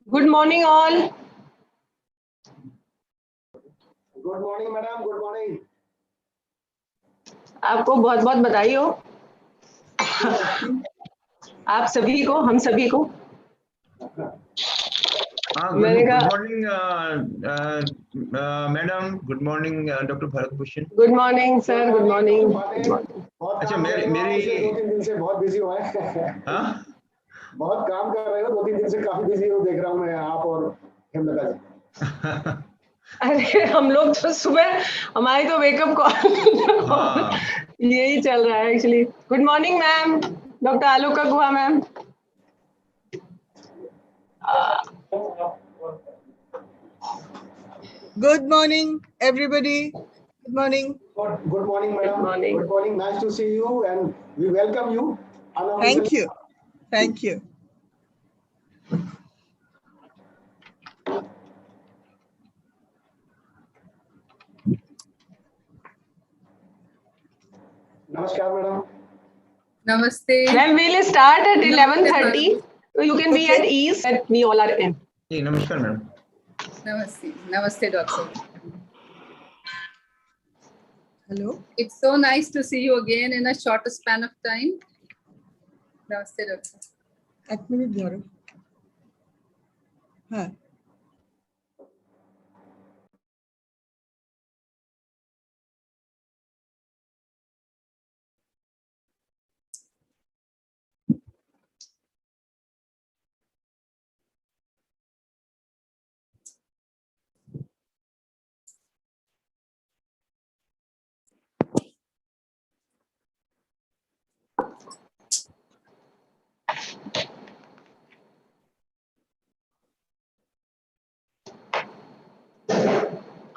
Good morning all. Good morning madam, good morning. आपको बहुत बहुत बधाई हो आप सभी को, हम सभी को। Good morning, madam. Good morning, Dr. Bharat Bhushan. Good morning, sir. Good morning. अच्छा मेरी 2-3 दिन से बहुत बिजी हुआ है। हाँ बहुत काम कर रहे हो, 2-3 दिन से काफी बिजी हो, देख रहा हूँ मैं आप और हेमलता जी। अरे हम लोग तो सुबह हमारी तो वेकअप कॉल यही चल रहा है actually. Good morning ma'am, doctor Aloka Guha ma'am. Good morning, everybody. Good morning. Good morning, madam. Good morning. Good morning. Nice to see you, and we welcome you. Thank you. Thank you. Namaskar, madam. Namaste. Ma'am, we'll start at 11:30. So you can be at ease that we all are in. नमस्कार madam. Namaste. Namaste, doctor. Hello. It's so nice to see you again in a short span of time. Namaste, doctor. एक minute धरो। हाँ।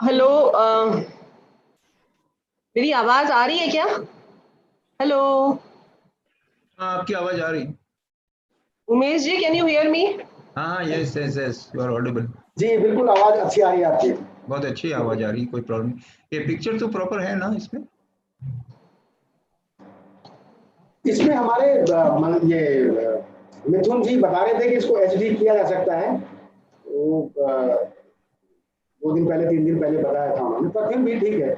Hello, मेरी आवाज आ रही है क्या? हेलो आपकी आवाज आ रही? Umesh ji, can you hear me? हाँ yes yes yes, you are audible. जी बिल्कुल, आवाज अच्छी आ रही है आपकी। बहुत अच्छी आवाज आ रही, कोई प्रॉब्लम। ये पिक्चर तो प्रॉपर है ना इसमें? इसमें हमारे ये मिथुन जी बता रहे थे कि इसको एचडी किया जा सकता है। वो 2 दिन पहले 3 दिन पहले बताया था उन्होंने, पर फिर भी ठीक है।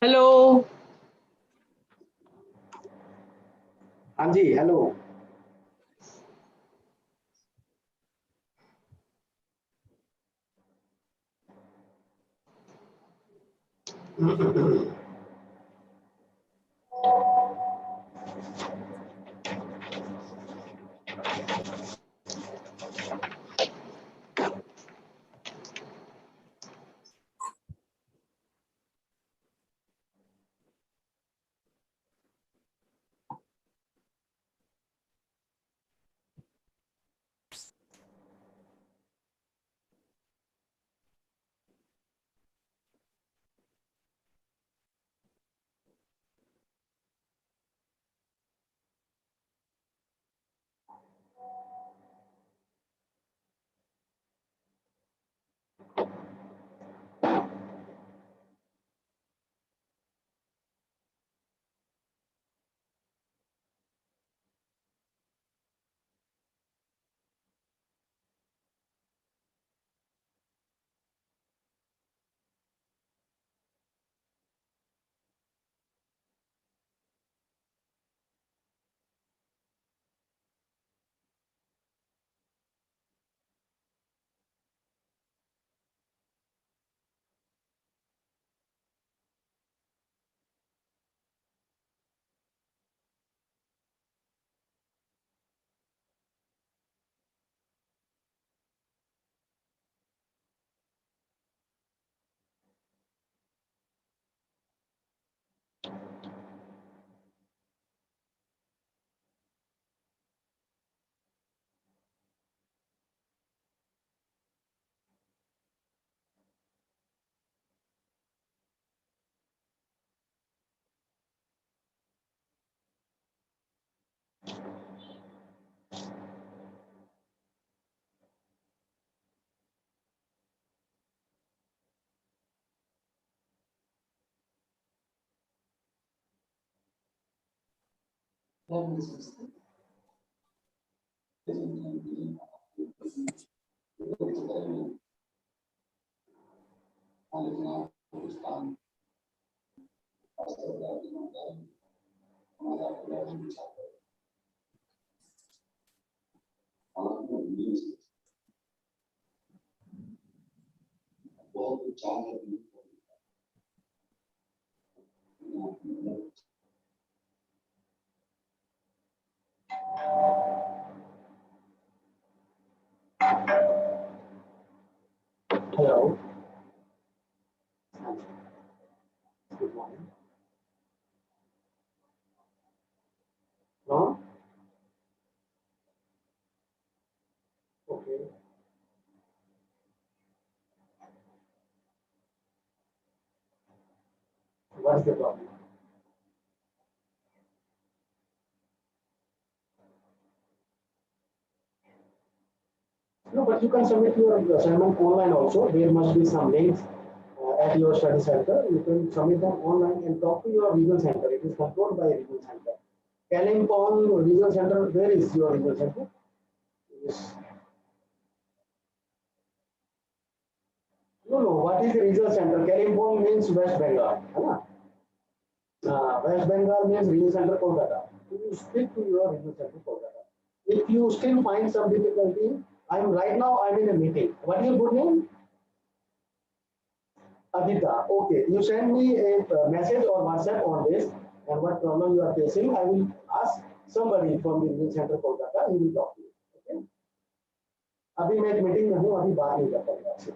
हेलो। हाँ जी, hello. Hello. Good morning. No? Okay. What is the problem? No, but you can submit your assignment online also. There must be some links at your study center. You can submit them online and talk to your regional center. It is controlled by a regional center. Kalimpong regional center, where is your regional center? Yes. No, no, what is the regional center? Kalimpong means West Bengal. Right? West Bengal means regional center Kolkata. You speak to your regional center Kolkata. If you still find some difficulty, I'm in a meeting. What is your good name? Adita, okay. You send me a message or WhatsApp on this and what problem you are facing. I will ask somebody from the regional center Kolkata. He will talk to you. Okay. अभी मैं एक meeting में हूँ अभी बात नहीं कर पाऊंगा आपसे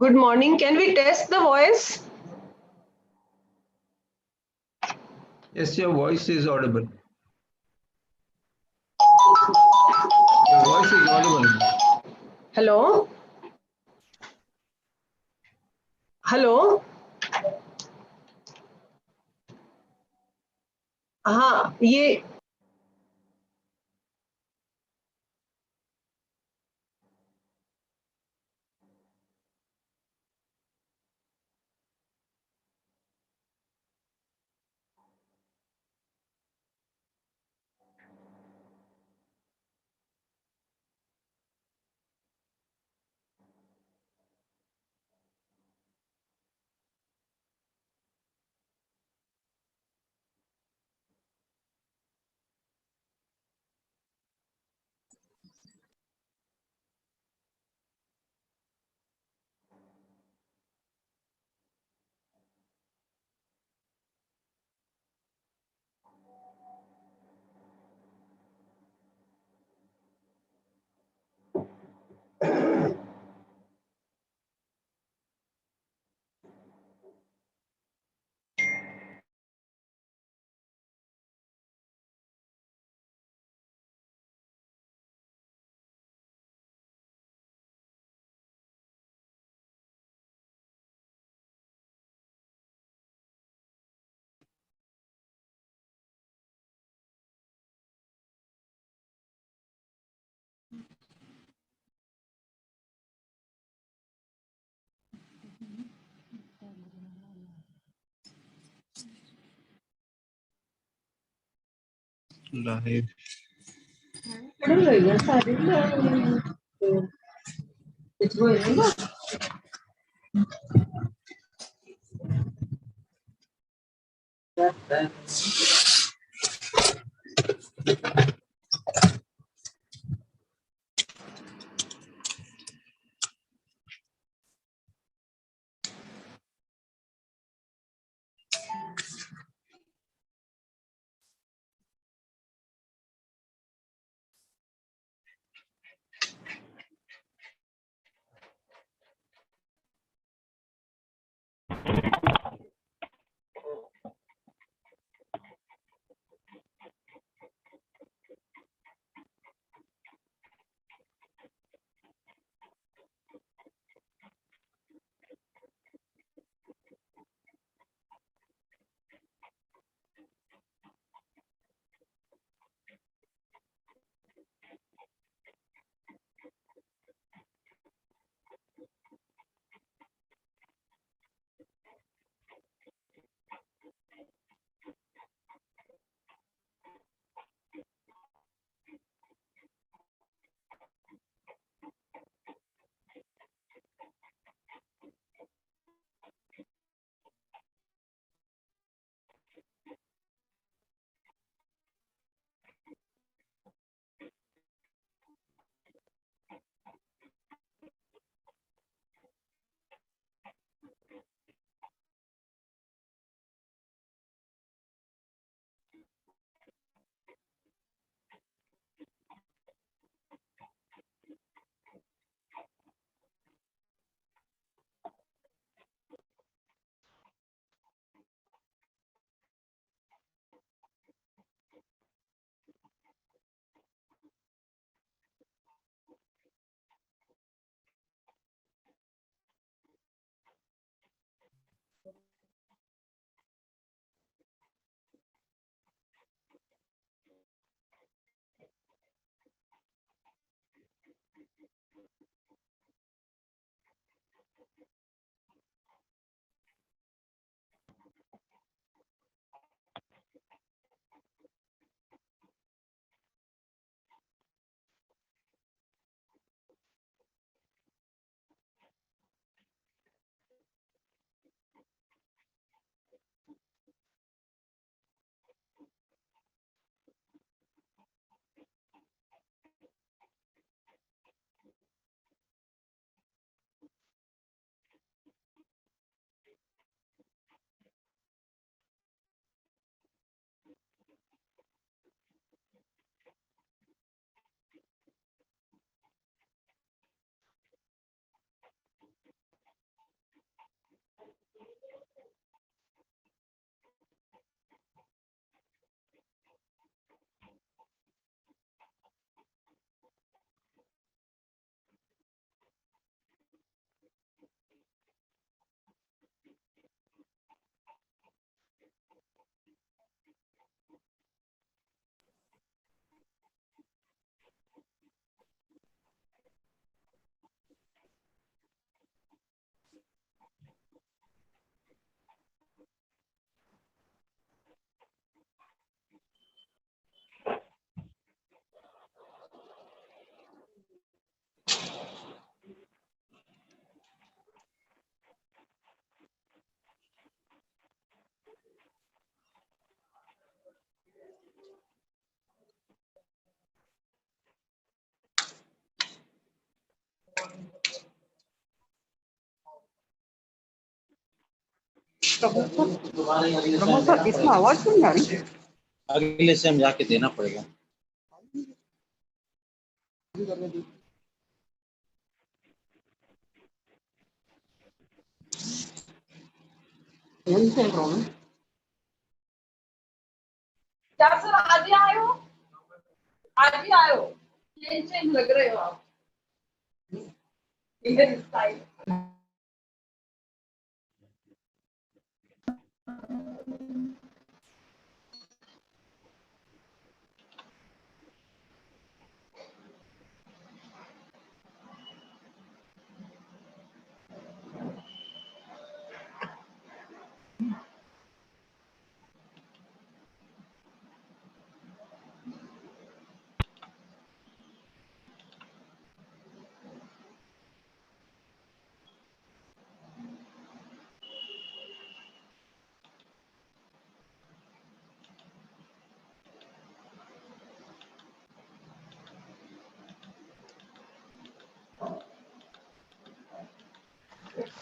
Good morning. Can we test the voice? Yes, your voice is audible. Your voice is audible. Hello? Hello? हाँ ये Live. प्रमोद इसमें आवाज क्यों नहीं आ रही? अगले से हम जाके देना पड़ेगा। क्या सर आज ही आए हो? आज ही आए हो? चेंज लग रहे हो आप। इधर स्टाइल।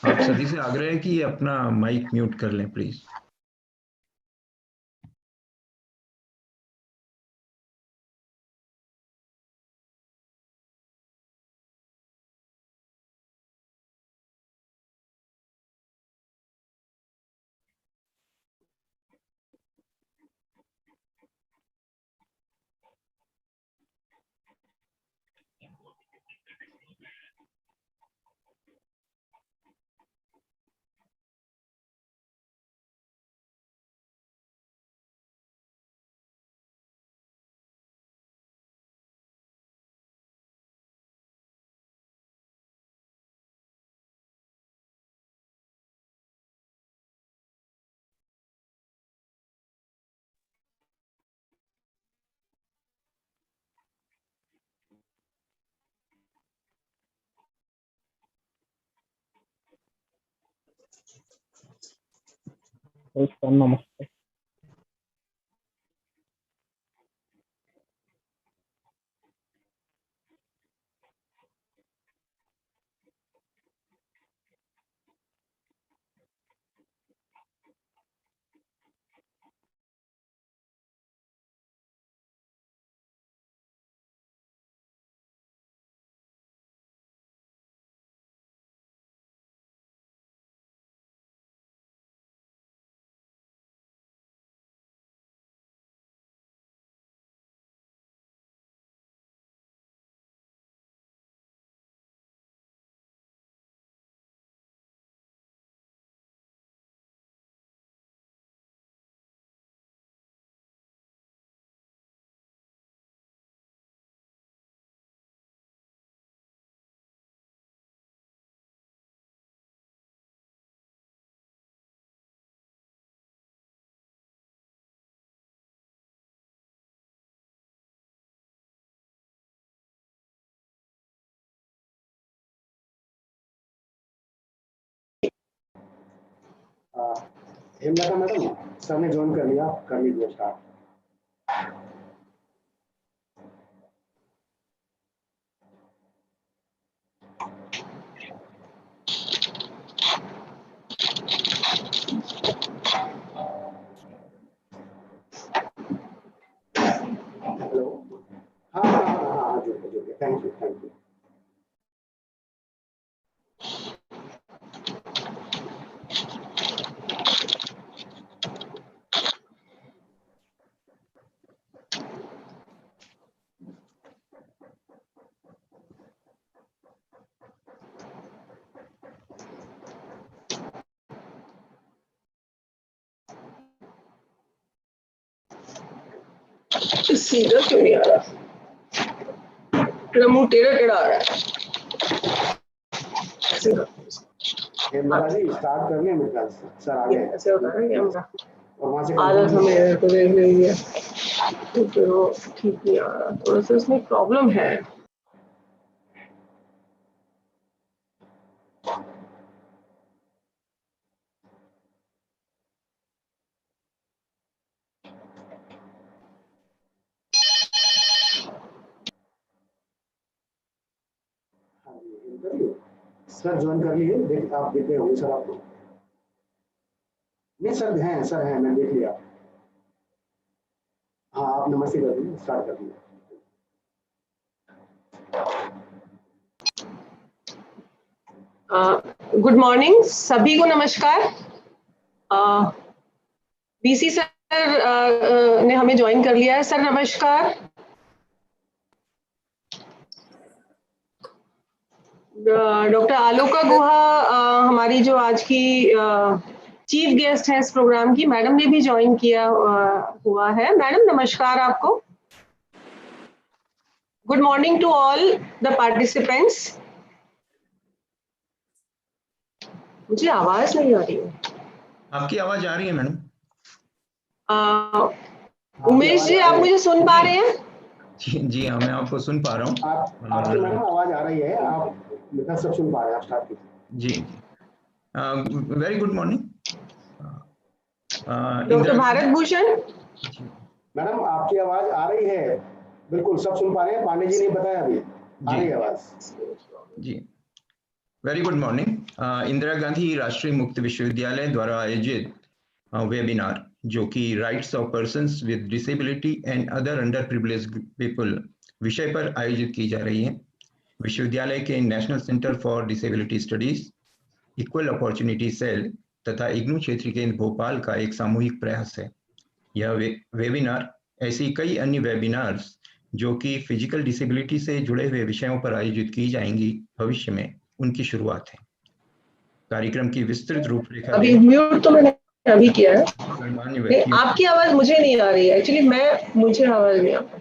आप सभी से आग्रह है कि ये अपना माइक म्यूट कर लें प्लीज। नमस्ते। हेमलता मैडम, सर ने ज्वाइन कर लिया, कर लीजिए स्टार्ट। हेलो, हाँ हाँ हाँ हाँ हाँ, जुड़ गए, थैंक यू थैंक यू। सीधा क्यों नहीं आ रहा? तेरा मुंह टेढ़ा टेढ़ा आ रहा है। ऐसे कर, हेमलता जी स्टार्ट कर लिया मेरे ख्याल से, सर आ गए। ऐसे होता है कैमरा। और वहाँ से आधा समय मेरे को देख लीजिए, तो फिर वो ठीक नहीं आ रहा, थोड़ा सा इसमें प्रॉब्लम है। हाँ जी, इंटरव्यू सर ज्वाइन कर लिए, देख आप देख रहे होंगे सर आपको। नहीं सर हैं, मैंने देख लिया। हाँ, आप नमस्ते कर दीजिए, स्टार्ट कर दीजिए। गुड मॉर्निंग, सभी को नमस्कार। बीसी सर ने हमें ज्वाइन कर लिया है। सर नमस्कार। डॉक्टर आलोका गुहा हमारी जो आज की चीफ गेस्ट है इस प्रोग्राम की, मैडम ने भी ज्वाइन किया हुआ है। मैडम नमस्कार आपको। Good morning to all the participants. मुझे आवाज नहीं आ रही है। आपकी आवाज आ रही है मैडम? उमेश जी, आप मुझे सुन पा रहे हैं? जी हाँ, मैं आपको सुन पा रहा हूँ। आपकी मैडम आवाज आ रही है, आप मेरा सब सुन पा रहे हैं। आप स्टार्ट कीजिए। जी, very good morning. Doctor Bharat Bhushan. Madam आपकी आवाज आ रही है, बिल्कुल सब सुन पा रहे हैं। पांडे जी ने बताया अभी, आ रही है आवाज। जी, very good morning. Indira Gandhi Rashtriya Mukt Vishwavidyalaya द्वारा आयोजित वेबिनार, जो कि rights of persons with disability and other under privileged people विषय पर आयोजित की जा रही है। विश्वविद्यालय के national centre for disability studies, equal opportunity cell तथा इग्नू क्षेत्र के भोपाल का एक सामूहिक प्रयास है। यह वेबिनार ऐसी कई अन्य वेबिनार्स जो कि फिजिकल डिसेबिलिटी से जुड़े हुए विषयों पर आयोजित की जाएंगी भविष्य में, उनकी शुरुआत है। कार्यक्रम की विस्तृत रूपरेखा अभी म्यूट तो मैंने अभी किया है। गणमान्य व्यक्तियों, आपकी आवाज मुझे नहीं आ रही है एक्चुअली। मुझे आवाज नहीं आ रही,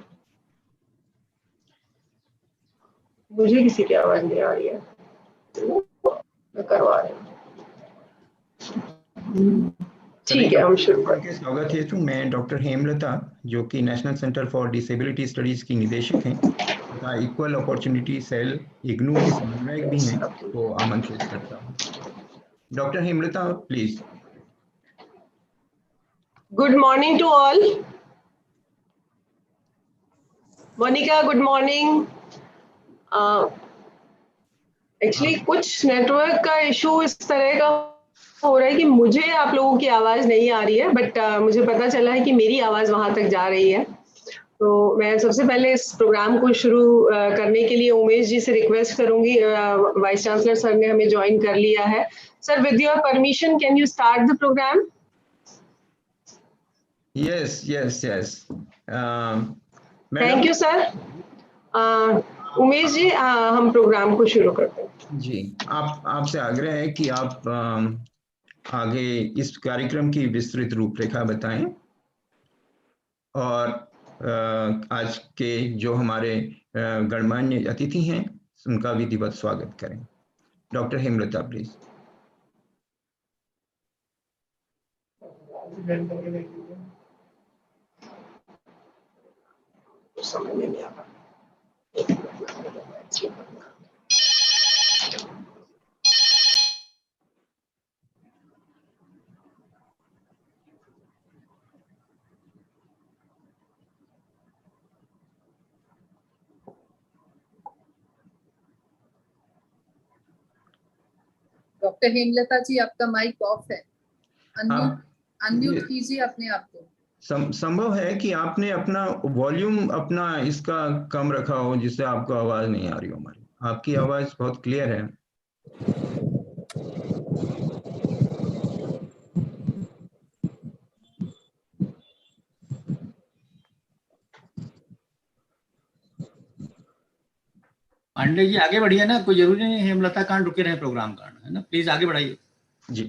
मुझे किसी की आवाज नहीं आ रही है। मैं करवा रही हूँ। ठीक है, हम शुरू करते हैं। स्वागत हेतु मैं डॉक्टर हेमलता, जो कि national centre for disability studies की निदेशक हैं तथा इक्वल अपॉर्चुनिटी सेल इग्नू की समन्वयक भी हैं, को आमंत्रित करता हूँ। Doctor Hemlata, please. Good morning to all. Monika, good morning. Actually कुछ नेटवर्क का इशू इस तरह का हो रहा है कि मुझे आप लोगों की आवाज नहीं आ रही है, बट मुझे पता चला है कि मेरी आवाज वहां तक जा रही है। तो मैं सबसे पहले इस प्रोग्राम को शुरू करने के लिए उमेश जी से रिक्वेस्ट करूंगी। वाइस चांसलर सर ने हमें ज्वाइन कर लिया है। Sir, with your permission, can you start the program? Yes. Thank you sir. Umesh ji, हम प्रोग्राम को शुरू करते हैं। जी, आपसे आग्रह है कि आप आगे इस कार्यक्रम की विस्तृत रूपरेखा बताएं और आज के जो हमारे गणमान्य अतिथि हैं उनका विधिवत स्वागत करें। Doctor Hemlata, please. समझ में नहीं आ रहा। डॉक्टर हेमलता जी, आपका माइक ऑफ है। अनम्यूट कीजिए अपने आप को। संभव है कि आपने अपना वॉल्यूम अपना इसका कम रखा हो, जिससे आपको आवाज नहीं आ रही हो। हमारी आपकी आवाज बहुत क्लियर है। पांडे जी आगे बढ़िए ना, कोई जरूरी नहीं हेमलता कांड रुके रहे प्रोग्राम कांड, है ना? प्लीज आगे बढ़ाइए। जी,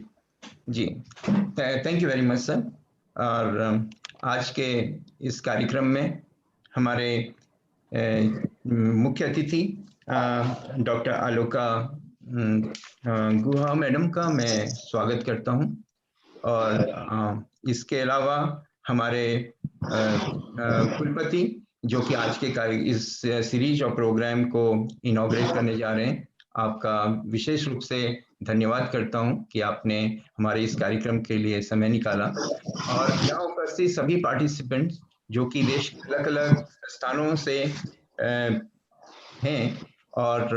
thank you very much sir. और आज के इस कार्यक्रम में हमारे मुख्य अतिथि डॉक्टर आलोका गुहा मैडम का मैं स्वागत करता हूं। और इसके अलावा हमारे कुलपति, जो कि आज के इस सीरीज और प्रोग्राम को इनॉग्रेट करने जा रहे हैं, आपका विशेष रूप से धन्यवाद करता हूं कि आपने हमारे इस कार्यक्रम के लिए समय निकाला। और यहाँ उपस्थित सभी पार्टिसिपेंट्स जो कि देश के अलग अलग स्थानों से हैं, और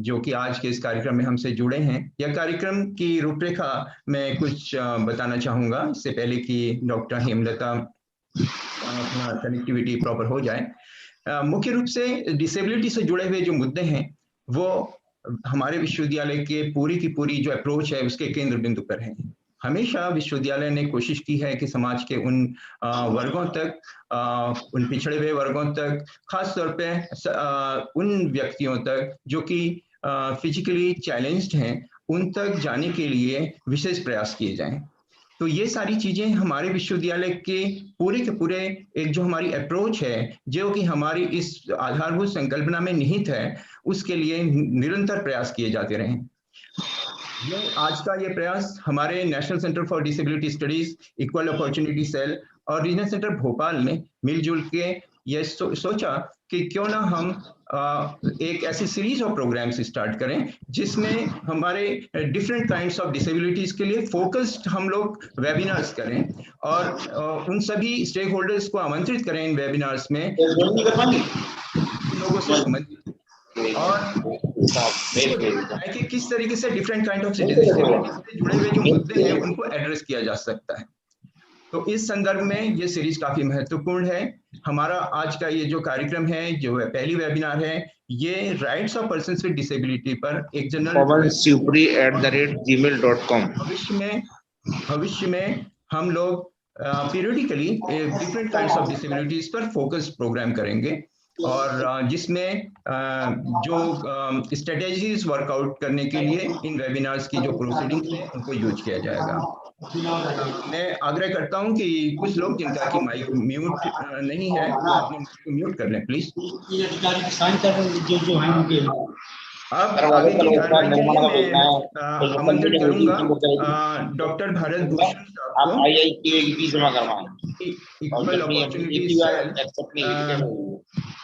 जो कि आज के इस कार्यक्रम में हमसे जुड़े हैं। यह कार्यक्रम की रूपरेखा मैं कुछ बताना चाहूँगा, इससे पहले कि डॉक्टर हेमलता अपना कनेक्टिविटी प्रॉपर हो जाए। मुख्य रूप से डिसेबिलिटी से जुड़े हुए जो मुद्दे हैं वो हमारे विश्वविद्यालय के पूरी की पूरी जो अप्रोच है उसके केंद्र बिंदु पर है। हमेशा विश्वविद्यालय ने कोशिश की है कि समाज के उन वर्गों तक, उन पिछड़े हुए वर्गों तक, खास तौर पे उन व्यक्तियों तक जो कि फिजिकली चैलेंज्ड हैं, उन तक जाने के लिए विशेष प्रयास किए जाएं। तो ये सारी चीजें हमारे विश्वविद्यालय के पूरे एक जो हमारी अप्रोच है, जो कि हमारी इस आधारभूत संकल्पना में निहित है, उसके लिए निरंतर प्रयास किए जाते रहे। ये आज का ये प्रयास हमारे national centre for disability studies, equal opportunity cell और रीजनल सेंटर भोपाल ने मिलजुल के ये सोचा कि क्यों ना हम एक ऐसी सीरीज ऑफ प्रोग्राम्स स्टार्ट करें जिसमें हमारे डिफरेंट काइंड्स ऑफ डिसेबिलिटीज के लिए फोकस्ड हम लोग वेबिनार्स करें और उन सभी स्टेक होल्डर्स को आमंत्रित करें इन वेबिनार्स में लोगों से संबंधित, और कि किस तरीके से डिफरेंट काइंड ऑफ डिसेबिलिटीज से जुड़े हुए जो मुद्दे हैं उनको एड्रेस किया जा सकता है। तो इस संदर्भ में ये सीरीज काफी महत्वपूर्ण है। हमारा आज का ये जो कार्यक्रम है, जो पहली वेबिनार है, ये rights of persons with disability पर एक जनरल pavansupri@gmail.com भविष्य में हम लोग periodically different kinds of disabilities पर फोकस प्रोग्राम करेंगे और जिसमें जो स्ट्रेटेजीज वर्कआउट करने के लिए इन वेबिनार्स की जो प्रोसीडिंग्स हैं उनको यूज किया जाएगा। मैं आग्रह करता हूं कि कुछ लोग जिनका कि माइक म्यूट नहीं है वो अपने माइक को म्यूट कर लें प्लीज। अब आगे की कार्रवाई के लिए मैं आमंत्रित करूंगा डॉक्टर भारत भूषण साहब को, इक्वल अपॉर्चुनिटी सेल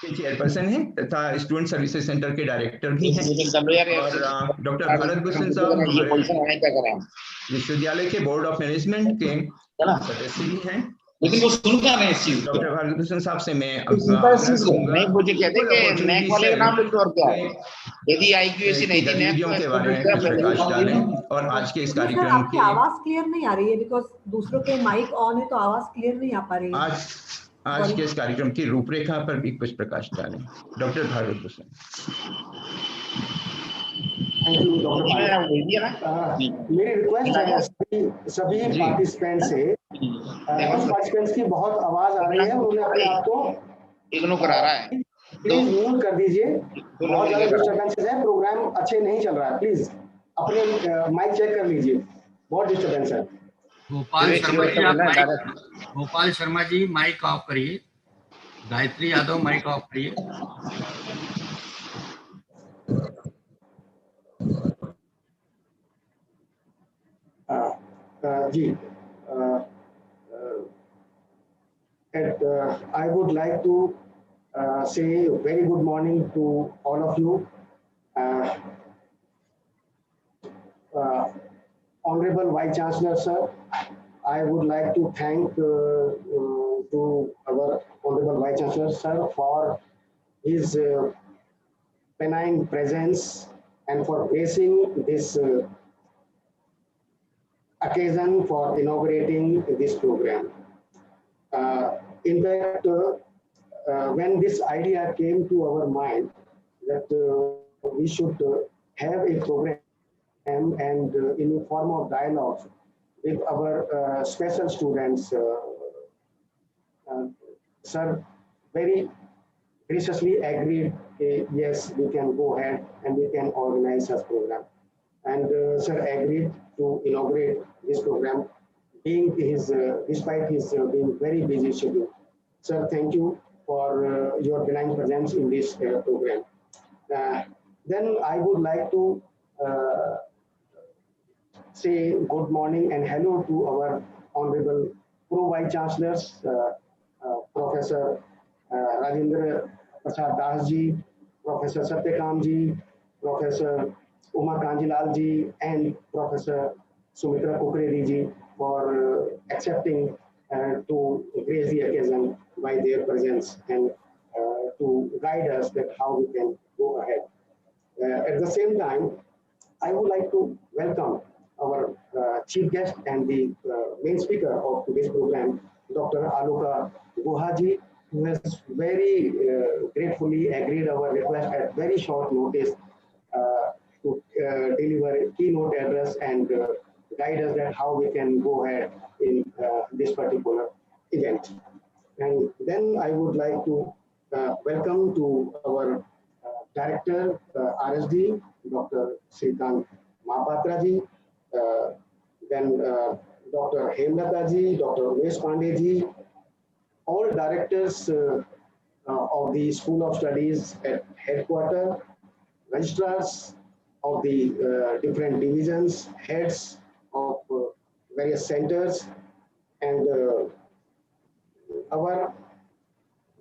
के चेयरपर्सन हैं तथा स्टूडेंट सर्विसेज सेंटर के डायरेक्टर भी हैं, और डॉक्टर भारत भूषण साहब हमारे विश्वविद्यालय के बोर्ड ऑफ मैनेजमेंट के सदस्य भी हैं। लेकिन वो सुनता नहीं इस चीज को। डॉक्टर भारत भूषण साहब से मैं नहीं, मुझे कहते कि नैक वाले का नाम लिख दो और क्या है, यदि IQAC नहीं थी गतिविधियों के बारे में कुछ प्रकाश डालें और आज के इस कार्यक्रम आपकी आवाज क्लियर नहीं आ रही है, बिकॉज दूसरों के माइक ऑन है तो आवाज क्लियर नहीं आ पा रही है। आज के इस कार्यक्रम की रूपरेखा पर भी कुछ प्रकाश डालें doctor Bharat Bhushan. Thank you doctor. मेरी रिक्वेस्ट है सभी पार्टिसिपेंट से, पार्टिसिपेंट्स की बहुत आवाज आ रही है, उन्होंने अपने आप को इग्नोर करा रहा है, प्लीज म्यूट कर दीजिए। बहुत ज्यादा डिस्टर्बेंसेस है, प्रोग्राम अच्छे नहीं चल रहा है, प्लीज अपने माइक चेक कर लीजिए, बहुत डिस्टर्बेंस है। गोपाल शर्मा जी माइक ऑफ करिए। गायत्री यादव माइक ऑफ करिए। जी, I would like to say very good morning to all of you. Honorable Vice Chancellor sir, I would like to thank to our Honorable Vice Chancellor sir for his benign presence and for gracing this occasion for inaugurating this program. In fact, when this idea came to our mind that we should have a program and in a form of dialogue with our special students, sir very graciously agreed, yes, we can go ahead and we can organize such program. And sir agreed to inaugurate this program, being his, despite his being very busy schedule. Sir, thank you for your benign presence in this program. Then I would like to say good morning and hello to our Honorable Pro Vice Chancellors, Professor Rajendra Prasad Das ji, Professor Satyakam ji, Professor Uma Kanjilal ji, and Professor Sumitra Kukredi ji for accepting to grace the occasion by their presence and to guide us that how we can go ahead. At the same time, I would like to welcome our chief guest and the main speaker of today's program, Dr. Aloka Guhaji, who has very gratefully agreed our request at very short notice to deliver a keynote address and guide us that how we can go ahead in this particular event. And then I would like to welcome to our Director RSD, Dr. Srikant Mahapatraji, uh, then Dr. Hemlata ji, Dr. Umesh Pandey ji, all directors of the School of Studies at headquarters, registrars of the different divisions, heads of various centers, and our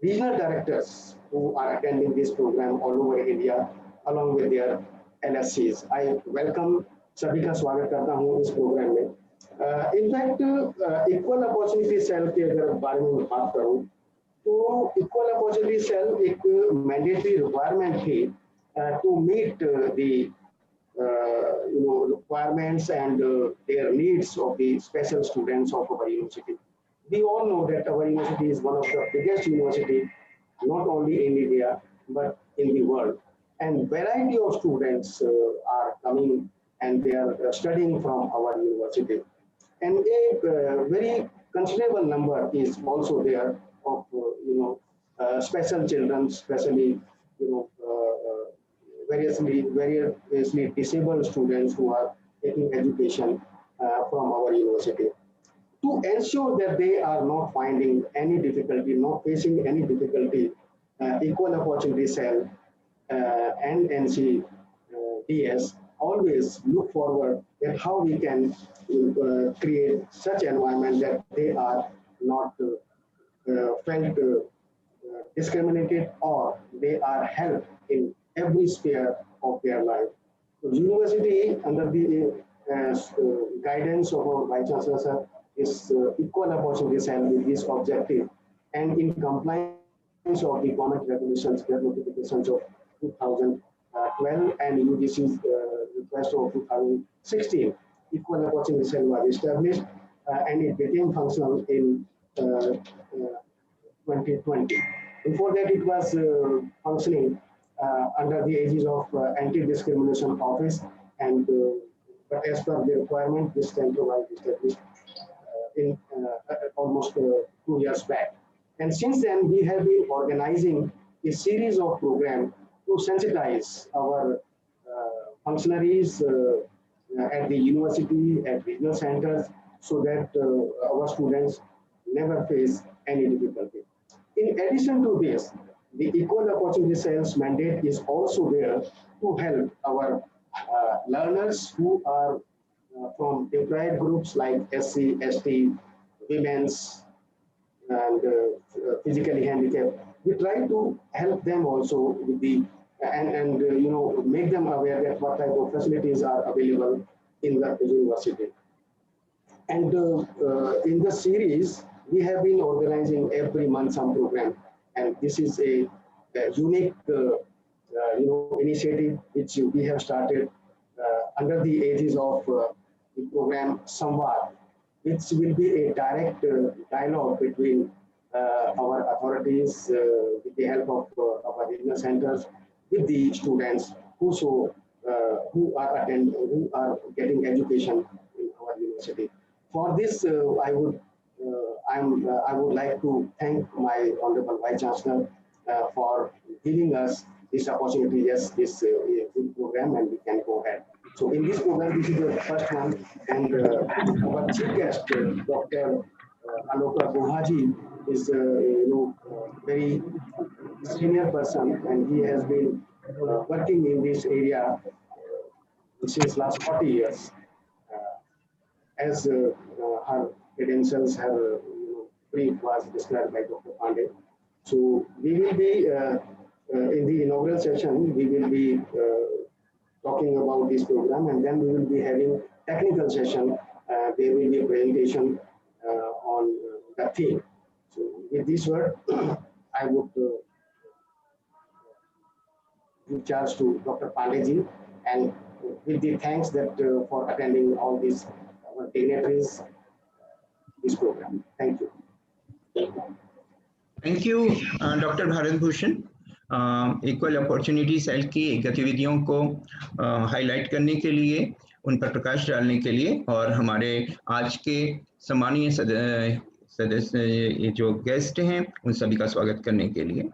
regional directors who are attending this program all over India along with their LSCs. I welcome सभी का स्वागत करता हूँ इस programme में। In fact equal opportunity cell के अगर बारे में बात करूँ तो इक्वल अपॉर्चुनिटी सेल एक मैंडेटरी रिक्वायरमेंट थी to meet the requirements and their needs of the special students of our university. We all know that our university is one of the biggest university, not only in India, but in the world. And variety of students are coming and they are studying from our university. And a very considerable number is also there of, special children, especially, variously disabled students who are taking education from our university to ensure that they are not finding any difficulty, not facing any difficulty, Equal Opportunity Cell and NCDS always look forward at how we can create such environment that they are not felt discriminated or they are helped in every sphere of their life. So university under the guidance of our Vice Chancellor sir, is equal opportunity cell with this objective and in compliance of the government regulations, their notifications of 2012 and UGC's request of 2016. Equal opportunity cell was established and it became functional in 2020. Before that, it was functioning under the aegis of Anti-Discrimination Office, and but as per the requirement, this center was established in almost 2 years back. And since then, we have been organizing a series of programs to sensitize our functionaries at the university, at regional centers, so that our students never face any difficulty. In addition to this, the Equal Opportunity Cells mandate is also there to help our learners who are from deprived groups like SC, ST, women's, and physically handicapped. We try to help them also with the and make them aware that what type of facilities are available in the university. And in the series, we have been organizing every month some program, and this is a unique, initiative which we have started under the aegis of the program Samvad, which will be a direct dialogue between our authorities with the help of our regional centers with the students who are getting education in our university. For this, I would like to thank my honorable Vice Chancellor for giving us this opportunity. Yes, this good program, and we can go ahead. So in this program, this is the first one, and our chief guest, Dr. Aloka Guhaji, is very senior person, and he has been working in this area since last 40 years. As her credentials, her brief was described by Dr. Pandey. So we will be in the inaugural session, we will be talking about this program, and then we will be having technical session. There will be a presentation on the theme. So with this word, I would give charge to Dr. Pandey and with the thanks that for attending all these dignitaries this program. Thank you. Thank you doctor Bharat Bhushan equal opportunity cell की गतिविधियों को highlight करने के लिए, उन पर प्रकाश डालने के लिए और हमारे आज के सम्मानीय सदस्य जो गेस्ट हैं उन सभी का स्वागत करने के लिए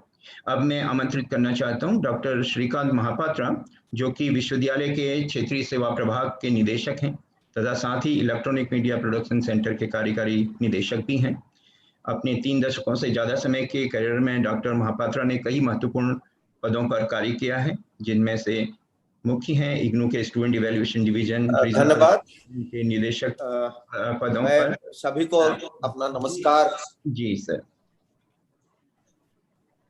अब मैं आमंत्रित करना चाहता हूं डॉक्टर श्रीकांत महापात्रा, जो कि विश्वविद्यालय के क्षेत्रीय सेवा प्रभाग के निदेशक हैं तथा साथ ही इलेक्ट्रॉनिक मीडिया प्रोडक्शन सेंटर के कार्यकारी निदेशक भी हैं। अपने 3 दशकों से ज़्यादा समय के करियर में डॉक्टर महापात्रा ने कई महत्वपूर्ण पदों पर कार्य किया है, जिनमें से मुख्य हैं इग्नू के स्टूडेंट इवैल्यूएशन डिवीजन धन्यवाद के निदेशक पदों पर। सभी को अपना नमस्कार। जी सर,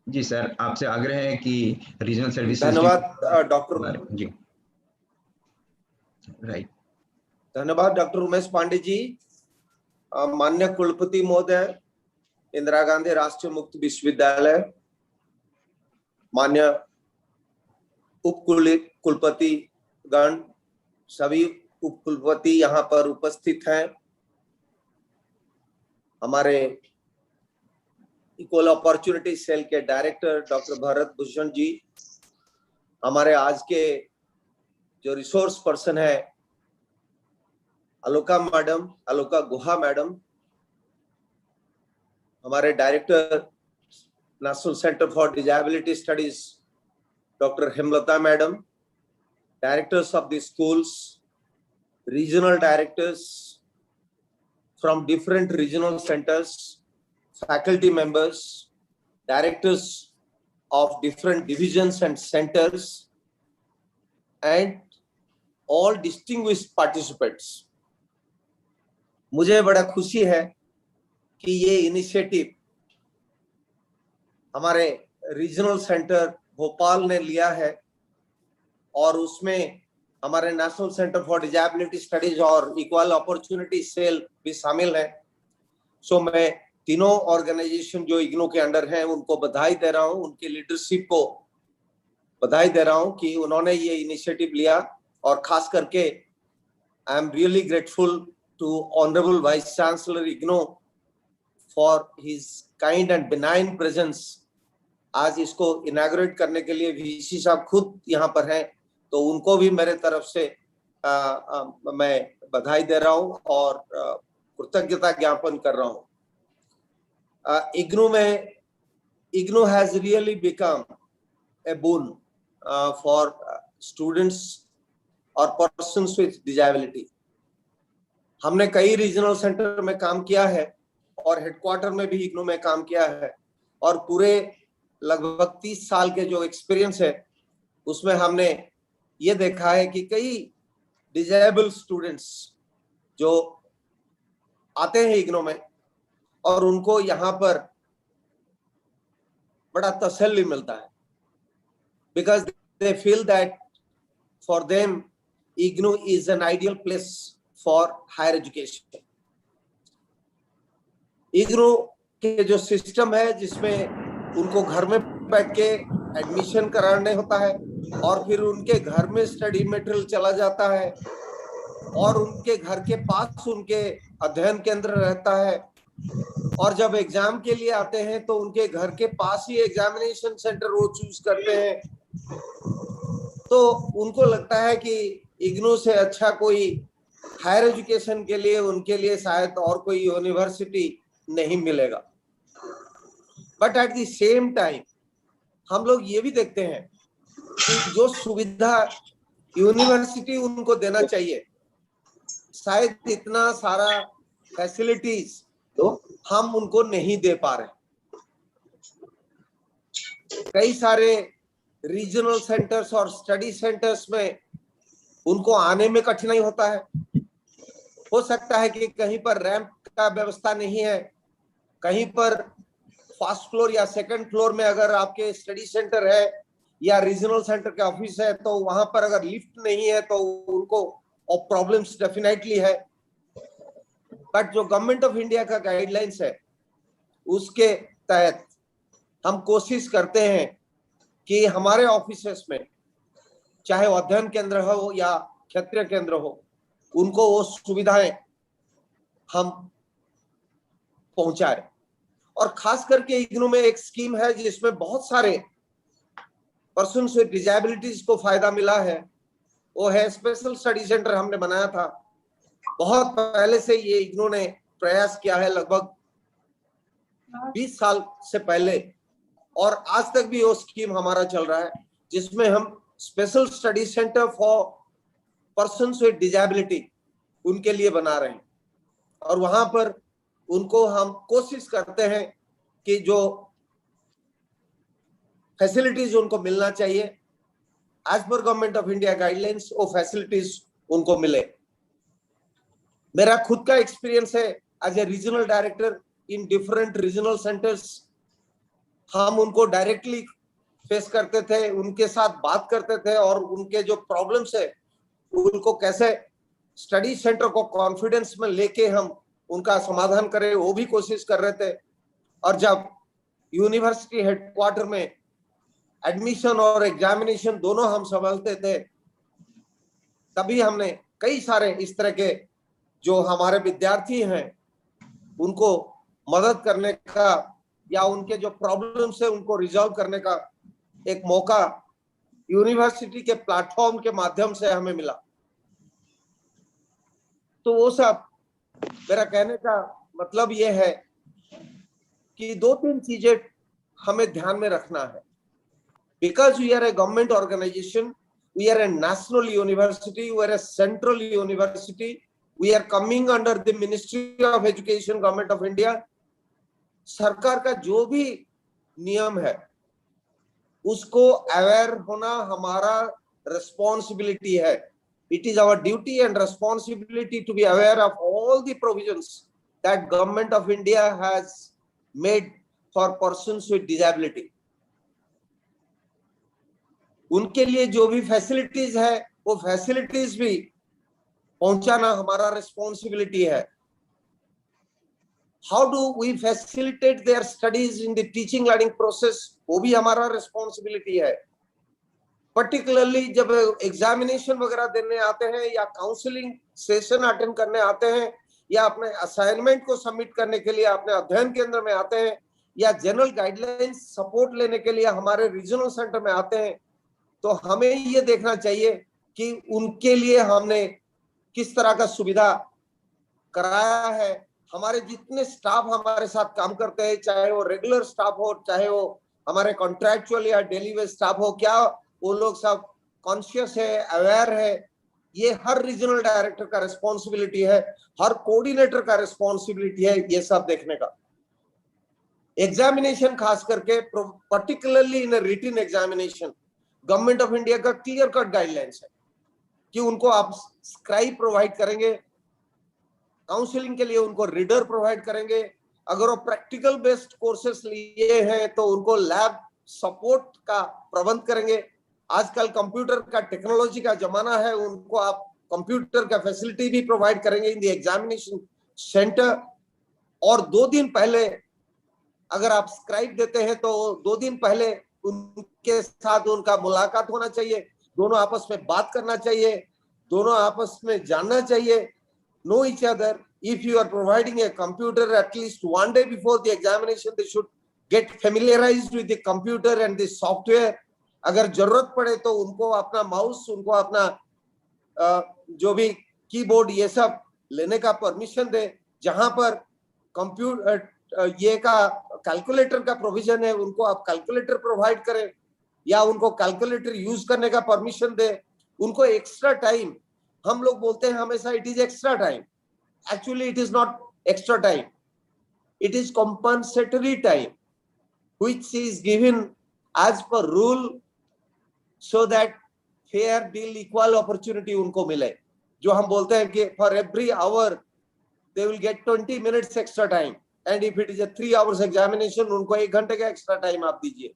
जी सर, आपसे आग्रह है कि रीजनल सर्विसेज। धन्यवाद डॉक्टर जी, राइट। धन्यवाद डॉक्टर उमेश पांडे जी, माननीय कुलपति महोदय, इंदिरा गांधी राष्ट्रीय मुक्त विश्वविद्यालय, माननीय उप कुलपति गण, सभी उप कुलपति यहाँ पर उपस्थित हैं, हमारे इक्वल अपॉर्चुनिटी सेल के डायरेक्टर डॉक्टर भारत भूषण जी, हमारे आज के जो रिसोर्स पर्सन है आलोका मैडम, आलोका गुहा मैडम, हमारे director national centre for disability studies doctor Hemlata madam, directors of the schools, regional directors from different regional centres, faculty members, directors of different divisions and centers, and all distinguished participants. मुझे बड़ा खुशी है कि ये initiative हमारे regional centre Bhopal ने लिया है और उसमें हमारे national centre for disability studies और इक्वल अपॉर्चुनिटी सेल भी शामिल है। सो मैं तीनों ऑर्गेनाइजेशन जो इग्नू के अंडर हैं उनको बधाई दे रहा हूं, उनकी लीडरशिप को बधाई दे रहा हूं कि उन्होंने ये इनिशिएटिव लिया और खास करके I am really grateful to honourable vice chancellor IGNOU for his kind and benign presence. आज इसको इनॉग्रेट करने के लिए वीसी साहब खुद यहाँ पर हैं, तो उनको भी मेरे तरफ से मैं बधाई दे रहा हूँ और कृतज्ञता ज्ञापन कर रहा हूँ। IGNU has really become a boon for students or persons with disability. हमने कई रीजनल सेंटर में काम किया है और हेडक्वार्टर में भी IGNU में काम किया है और पूरे लगभग 30 साल के जो एक्सपीरियंस है उसमें हमने ये देखा है कि कई डिसेबल स्टूडेंट्स जो आते हैं IGNU में और उनको यहाँ पर बड़ा तसल्ली मिलता है, because they feel that for them IGNU is an ideal place for higher education. IGNU के जो सिस्टम है जिसमें उनको घर में बैठ के एडमिशन कराने होता है और फिर उनके घर में स्टडी मटेरियल चला जाता है और उनके घर के पास उनके अध्ययन केंद्र रहता है और जब एग्जाम के लिए आते हैं तो उनके घर के पास ही एग्जामिनेशन सेंटर वो चूज करते हैं, तो उनको लगता है कि IGNU से अच्छा कोई हायर एजुकेशन के लिए उनके लिए शायद और कोई यूनिवर्सिटी नहीं मिलेगा। But at the same time हम लोग ये भी देखते हैं कि जो सुविधा यूनिवर्सिटी उनको देना चाहिए शायद इतना सारा फैसिलिटीज तो हम उनको नहीं दे पा रहे। कई सारे रीजनल सेंटर्स और स्टडी सेंटर्स में उनको आने में कठिनाई होता है। हो सकता है कि कहीं पर रैंप का व्यवस्था नहीं है, कहीं पर फर्स्ट फ्लोर या सेकंड फ्लोर में अगर आपके स्टडी सेंटर है या रीजनल सेंटर का ऑफिस है तो वहां पर अगर लिफ्ट नहीं है तो उनको प्रॉब्लम्स डेफिनेटली है। बट जो गवर्नमेंट ऑफ इंडिया का गाइडलाइंस है उसके तहत हम कोशिश करते हैं कि हमारे ऑफिसेस में चाहे वो अध्ययन केंद्र हो या क्षेत्रीय केंद्र हो, उनको वो सुविधाएं हम पहुंचाए। और खास करके इग्नू में एक स्कीम है जिसमें बहुत सारे पर्सन्स विद डिसेबिलिटीज को फायदा मिला है, वो है स्पेशल स्टडी सेंटर हमने बनाया था। बहुत पहले से ये इग्नू ने प्रयास किया है, लगभग 20 साल से पहले, और आज तक भी वो स्कीम हमारा चल रहा है, जिसमें हम special study centre for persons with disability उनके लिए बना रहे हैं। और वहां पर उनको हम कोशिश करते हैं कि जो फैसिलिटीज उनको मिलना चाहिए as per government of India guidelines, वो फैसिलिटीज उनको मिले। मेरा खुद का एक्सपीरियंस है as a regional director in different regional centres. हम उनको डायरेक्टली फेस करते थे, उनके साथ बात करते थे, और उनके जो प्रॉब्लम्स है उनको कैसे स्टडी सेंटर को कॉन्फिडेंस में लेके हम उनका समाधान करें, वो भी कोशिश कर रहे थे। और जब यूनिवर्सिटी हेडक्वार्टर में एडमिशन और एग्जामिनेशन दोनों हम संभालते थे, तभी हमने कई सारे इस तरह के जो हमारे विद्यार्थी हैं उनको मदद करने का या उनके जो प्रॉब्लम्स है उनको रिजॉल्व करने का एक मौका यूनिवर्सिटी के प्लेटफॉर्म के माध्यम से हमें मिला। तो वो सब मेरा कहने का मतलब ये है कि 2-3 चीजें हमें ध्यान में रखना है। Because we are a government organization, we are a national university, we are a central university, we are coming under the Ministry of Education, Government of India. सरकार का जो भी नियम है उसको अवेयर होना हमारा responsibility है. It is our duty and responsibility to be aware of all the provisions that Government of India has made for persons with disability. उनके लिए जो भी फैसिलिटीज है वो फैसिलिटीज भी पहुंचाना हमारा रिस्पॉन्सिबिलिटी है. How do we facilitate their studies in the teaching learning process, वो भी हमारा रिस्पॉन्सिबिलिटी है. पर्टिकुलरली जब एग्जामिनेशन वगैरह देने आते हैं या काउंसलिंग सेशन अटेंड करने आते हैं या अपने असाइनमेंट को सबमिट करने के लिए अपने अध्ययन केंद्र में आते हैं या जनरल गाइडलाइंस सपोर्ट लेने के लिए हमारे रीजनल सेंटर में आते हैं, तो हमें ये देखना चाहिए कि उनके लिए हमने किस तरह का सुविधा कराया है. हमारे जितने स्टाफ हमारे साथ काम करते हैं, चाहे वो रेगुलर स्टाफ हो, चाहे वो हमारे कॉन्ट्रैक्चुअल या डेली वेज स्टाफ हो, क्या वो लोग सब कॉन्शियस है, अवेयर है? ये हर रीजनल डायरेक्टर का रिस्पॉन्सिबिलिटी है, हर कोऑर्डिनेटर का रिस्पॉन्सिबिलिटी है ये सब देखने का. एग्जामिनेशन खास करके particularly in written examination government of India का क्लियर कट गाइडलाइंस है कि उनको आप स्क्राइब प्रोवाइड करेंगे, काउंसलिंग के लिए उनको रीडर प्रोवाइड करेंगे, अगर वो प्रैक्टिकल बेस्ड कोर्सेस लिए हैं तो उनको लैब सपोर्ट का प्रबंध करेंगे. आजकल कंप्यूटर का टेक्नोलॉजी का जमाना है, उनको आप कंप्यूटर का फैसिलिटी भी प्रोवाइड करेंगे इन द एग्जामिनेशन सेंटर. और 2 दिन पहले अगर आप स्क्राइब देते हैं तो 2 दिन पहले उनके साथ उनका मुलाकात होना चाहिए, दोनों आपस में बात करना चाहिए, दोनों आपस में जानना चाहिए, know each other. If you are providing a computer, at least 1 day before the examination they should get familiarized with the computer and the software. अगर जरूरत पड़े तो उनको अपना माउस, उनको अपना जो भी कीबोर्ड ये सब लेने का परमिशन दे. जहां पर कंप्यूटर ये का कैलकुलेटर का प्रोविजन है, उनको आप कैलकुलेटर प्रोवाइड करें या उनको कैलकुलेटर यूज करने का परमिशन दे. उनको एक्स्ट्रा टाइम, हम लोग बोलते हैं हमेशा it is extra time, actually it is not extra time, it is compensatory time which is given as per rule so that fair deal equal opportunity उनको मिले. जो हम बोलते हैं कि for every hour they will get 20 minutes extra time, and if it is a 3 hours examination उनको 1 घंटे का एक्स्ट्रा टाइम आप दीजिए,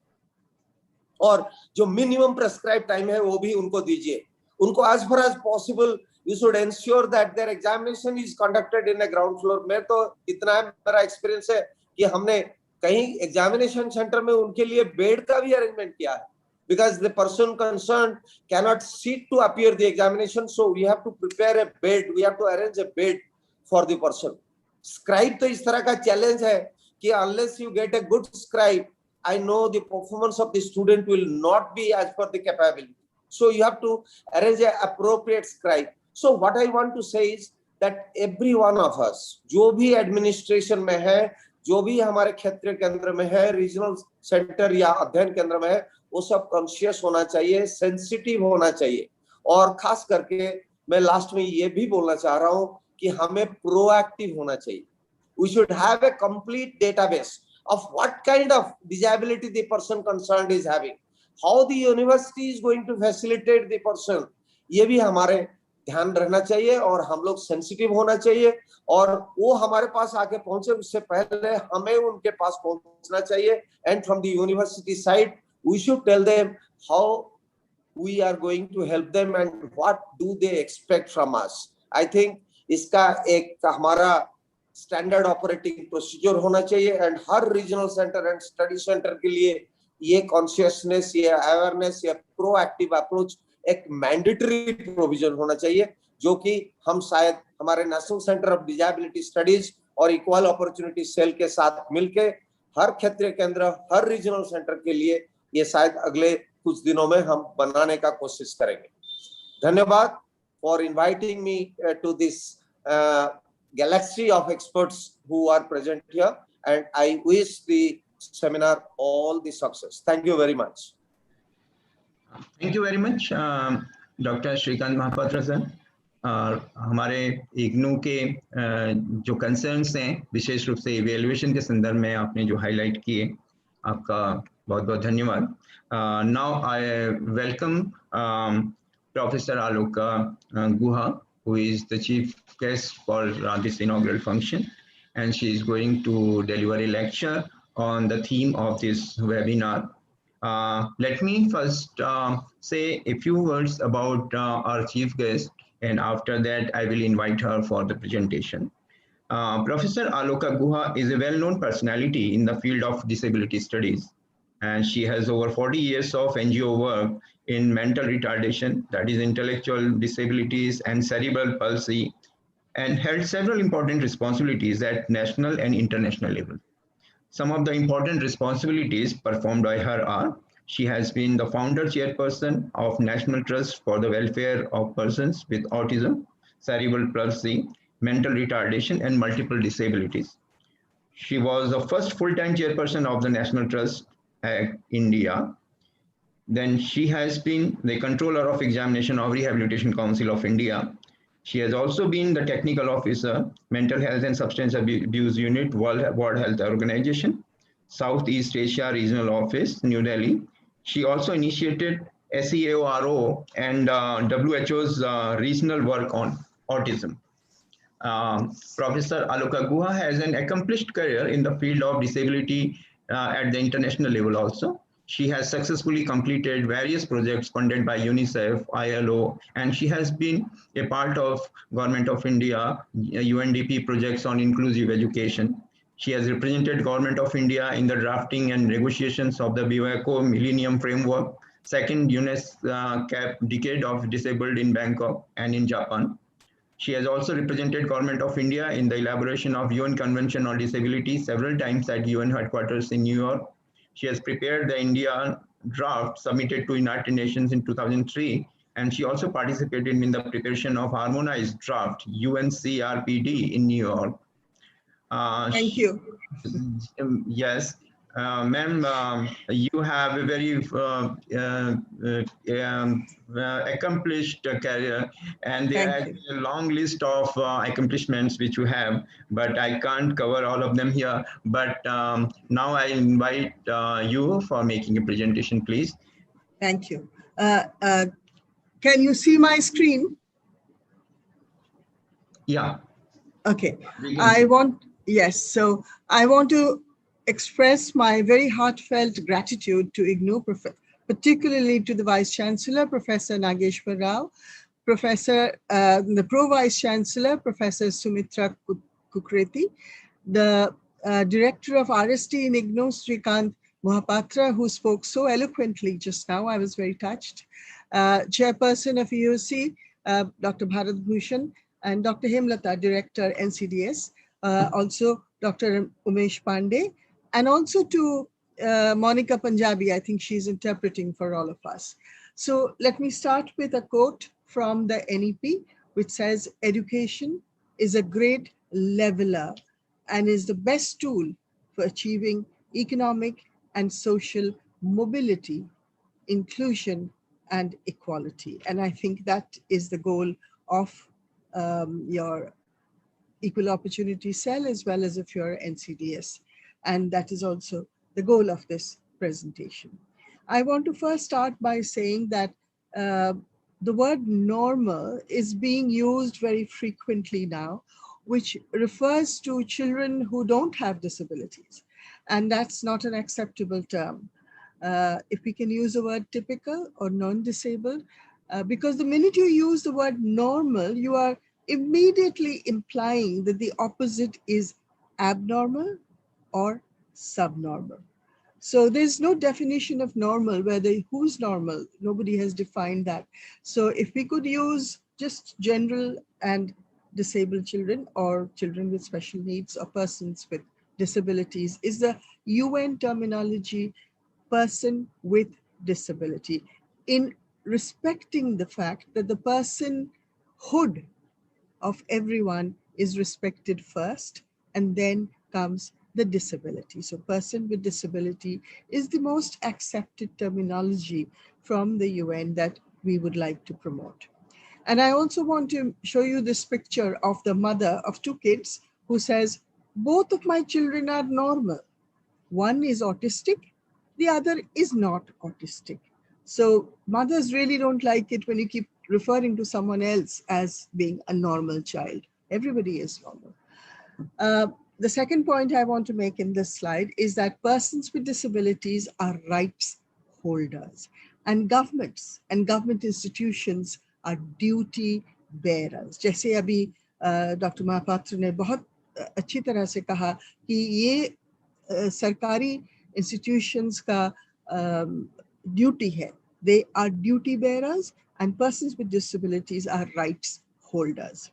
और जो मिनिमम प्रेस्क्राइब टाइम है वो भी उनको दीजिए. उनको as far as possible you should ensure that their examination is conducted in a ground floor. मैं तो इतना है मेरा एक्सपीरियंस है कि हमने कहीं एग्जामिनेशन सेंटर में उनके लिए बेड का भी अरेंजमेंट किया है because the person concerned cannot sit to appear the examination. So we have to prepare a bed, we have to arrange a bed for the person. Scribe तो इस तरह का challenge है कि unless you get a good scribe, I know the performance of the student will not be as per the capability. So you have to arrange an appropriate scribe. So what I want to say is that every one of us, जो भी administration में है, जो भी हमारे क्षेत्र केंद्र में है, रीजनल सेंटर या अध्ययन केंद्र में है, वो सब कॉन्शियस होना चाहिए, सेंसिटिव होना चाहिए. और खास करके मैं लास्ट में ये भी बोलना चाह रहा हूं कि हमें प्रोएक्टिव होना चाहिए. We should have a complete database of what kind of disability the person concerned is having, how the university is going to facilitate the person. ये भी हमारे ध्यान रखना चाहिए और हम लोग सेंसिटिव होना चाहिए, और वो हमारे पास आके पहुंचे उससे पहले हमें उनके पास पहुंचना चाहिए. And from the university side we should tell them how we are going to help them and what do they expect from us. I think इसका एक हमारा स्टैंडर्ड ऑपरेटिंग प्रोसीजर होना चाहिए, and her regional centre and study centre के लिए ये consciousness, ये awareness, ये प्रोएक्टिव अप्रोच एक मैंडेटरी प्रोविजन होना चाहिए, जो कि हम शायद हमारे national centre of disability studies और इक्वल अपॉर्चुनिटी सेल के साथ मिलकर हर क्षेत्रीय केंद्र, हर रीजनल सेंटर के लिए ये शायद अगले कुछ दिनों में हम बनाने का कोशिश करेंगे. धन्यवाद for inviting me to this galaxy of experts who are present here, and I wish the seminar all the success. Thank you very much. Thank you very much, Dr. Shrikant Mahapatra sir. हमारे इग्नू के जो कंसर्न्स हैं, विशेष रूप से evaluation के संदर्भ में आपने जो हाईलाइट किए, आपका बहुत बहुत धन्यवाद. Now I welcome professor Aloka Guha, who is the chief guest for this inaugural function, and she is going to deliver a lecture on the theme of this webinar. Let me first say a few words about our chief guest, and after that I will invite her for the presentation. Professor Aloka Guha is a well-known personality in the field of disability studies, and she has over 40 years of NGO work in mental retardation, that is intellectual disabilities and cerebral palsy, and held several important responsibilities at national and international level. Some of the important responsibilities performed by her are: she has been the founder chairperson of National Trust for the Welfare of Persons with Autism, Cerebral Palsy, Mental Retardation, and Multiple Disabilities. She was the first full-time chairperson of the National Trust India. Then she has been the controller of examination of Rehabilitation Council of India. She has also been the technical officer, Mental Health and Substance Abuse Unit, World Health Organization, Southeast Asia Regional Office, New Delhi. She also initiated SEAORO and WHO's regional work on autism. Professor Aloka Guha has an accomplished career in the field of disability at the international level also. She has successfully completed various projects funded by UNICEF, ILO, and she has been a part of Government of India, UNDP projects on inclusive education. She has represented Government of India in the drafting and negotiations of the BIWACO Millennium Framework, second UNESCAP Decade of Disabled in Bangkok and in Japan. She has also represented Government of India in the elaboration of UN Convention on Disability several times at UN headquarters in New York. She has prepared the India draft submitted to United Nations in 2003, and she also participated in the preparation of harmonized draft UNCRPD in New York. Thank you. Yes. Ma'am, you have a very accomplished career, and there is a long list of accomplishments which you have, but I can't cover all of them here. But now I invite you for making a presentation, please. Thank you. Can you see my screen? Yeah. Okay. So I want to express my very heartfelt gratitude to IGNOU, particularly to the Vice Chancellor, Professor Nageshwar Rao, the Pro-Vice Chancellor, Professor Sumitra Kukreti, the Director of RST in IGNOU, Srikant Mohapatra, who spoke so eloquently just now. I was very touched. Chairperson of EOC, Dr. Bharat Bhushan, and Dr. Hemlata, Director, NCDS, also Dr. Umesh Pandey, and also to Monica Punjabi. I think she's interpreting for all of us. So let me start with a quote from the NEP, which says, education is a great leveler and is the best tool for achieving economic and social mobility, inclusion, and equality. And I think that is the goal of your Equal Opportunity Cell as well as of your NCDS. And that is also the goal of this presentation. I want to first start by saying that the word normal is being used very frequently now, which refers to children who don't have disabilities. And that's not an acceptable term. If we can use the word typical or non-disabled, because the minute you use the word normal, you are immediately implying that the opposite is abnormal or subnormal. So there's no definition of normal, whether who's normal, nobody has defined that. So if we could use just general and disabled children or children with special needs or persons with disabilities, is the UN terminology person with disability, in respecting the fact that the personhood of everyone is respected first, and then comes the disability. So person with disability is the most accepted terminology from the UN that we would like to promote. And I also want to show you this picture of the mother of two kids who says, both of my children are normal. One is autistic, the other is not autistic. So mothers really don't like it when you keep referring to someone else as being a normal child. Everybody is normal. The second point I want to make in this slide is that persons with disabilities are rights holders, and governments and government institutions are duty bearers. जैसे अभी doctor Mahapatra ने बहुत अच्छी तरह से कहा कि ये सरकारी institutions का duty है. They are duty bearers, and persons with disabilities are rights holders.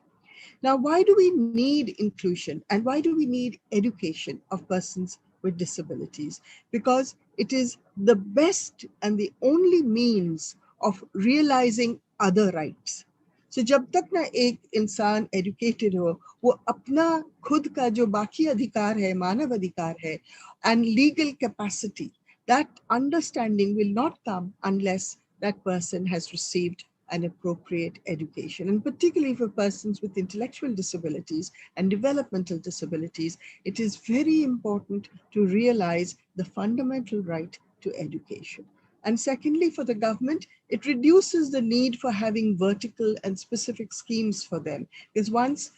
Now, why do we need inclusion and why do we need education of persons with disabilities? Because it is the best and the only means of realizing other rights. So जब तक ना एक इंसान educated हो, वो अपना खुद का जो बाकी अधिकार है, मानव अधिकार है, and legal capacity, that understanding will not come unless that person has received an appropriate education. And particularly for persons with intellectual disabilities and developmental disabilities, it is very important to realize the fundamental right to education. And secondly, for the government, it reduces the need for having vertical and specific schemes for them. Because once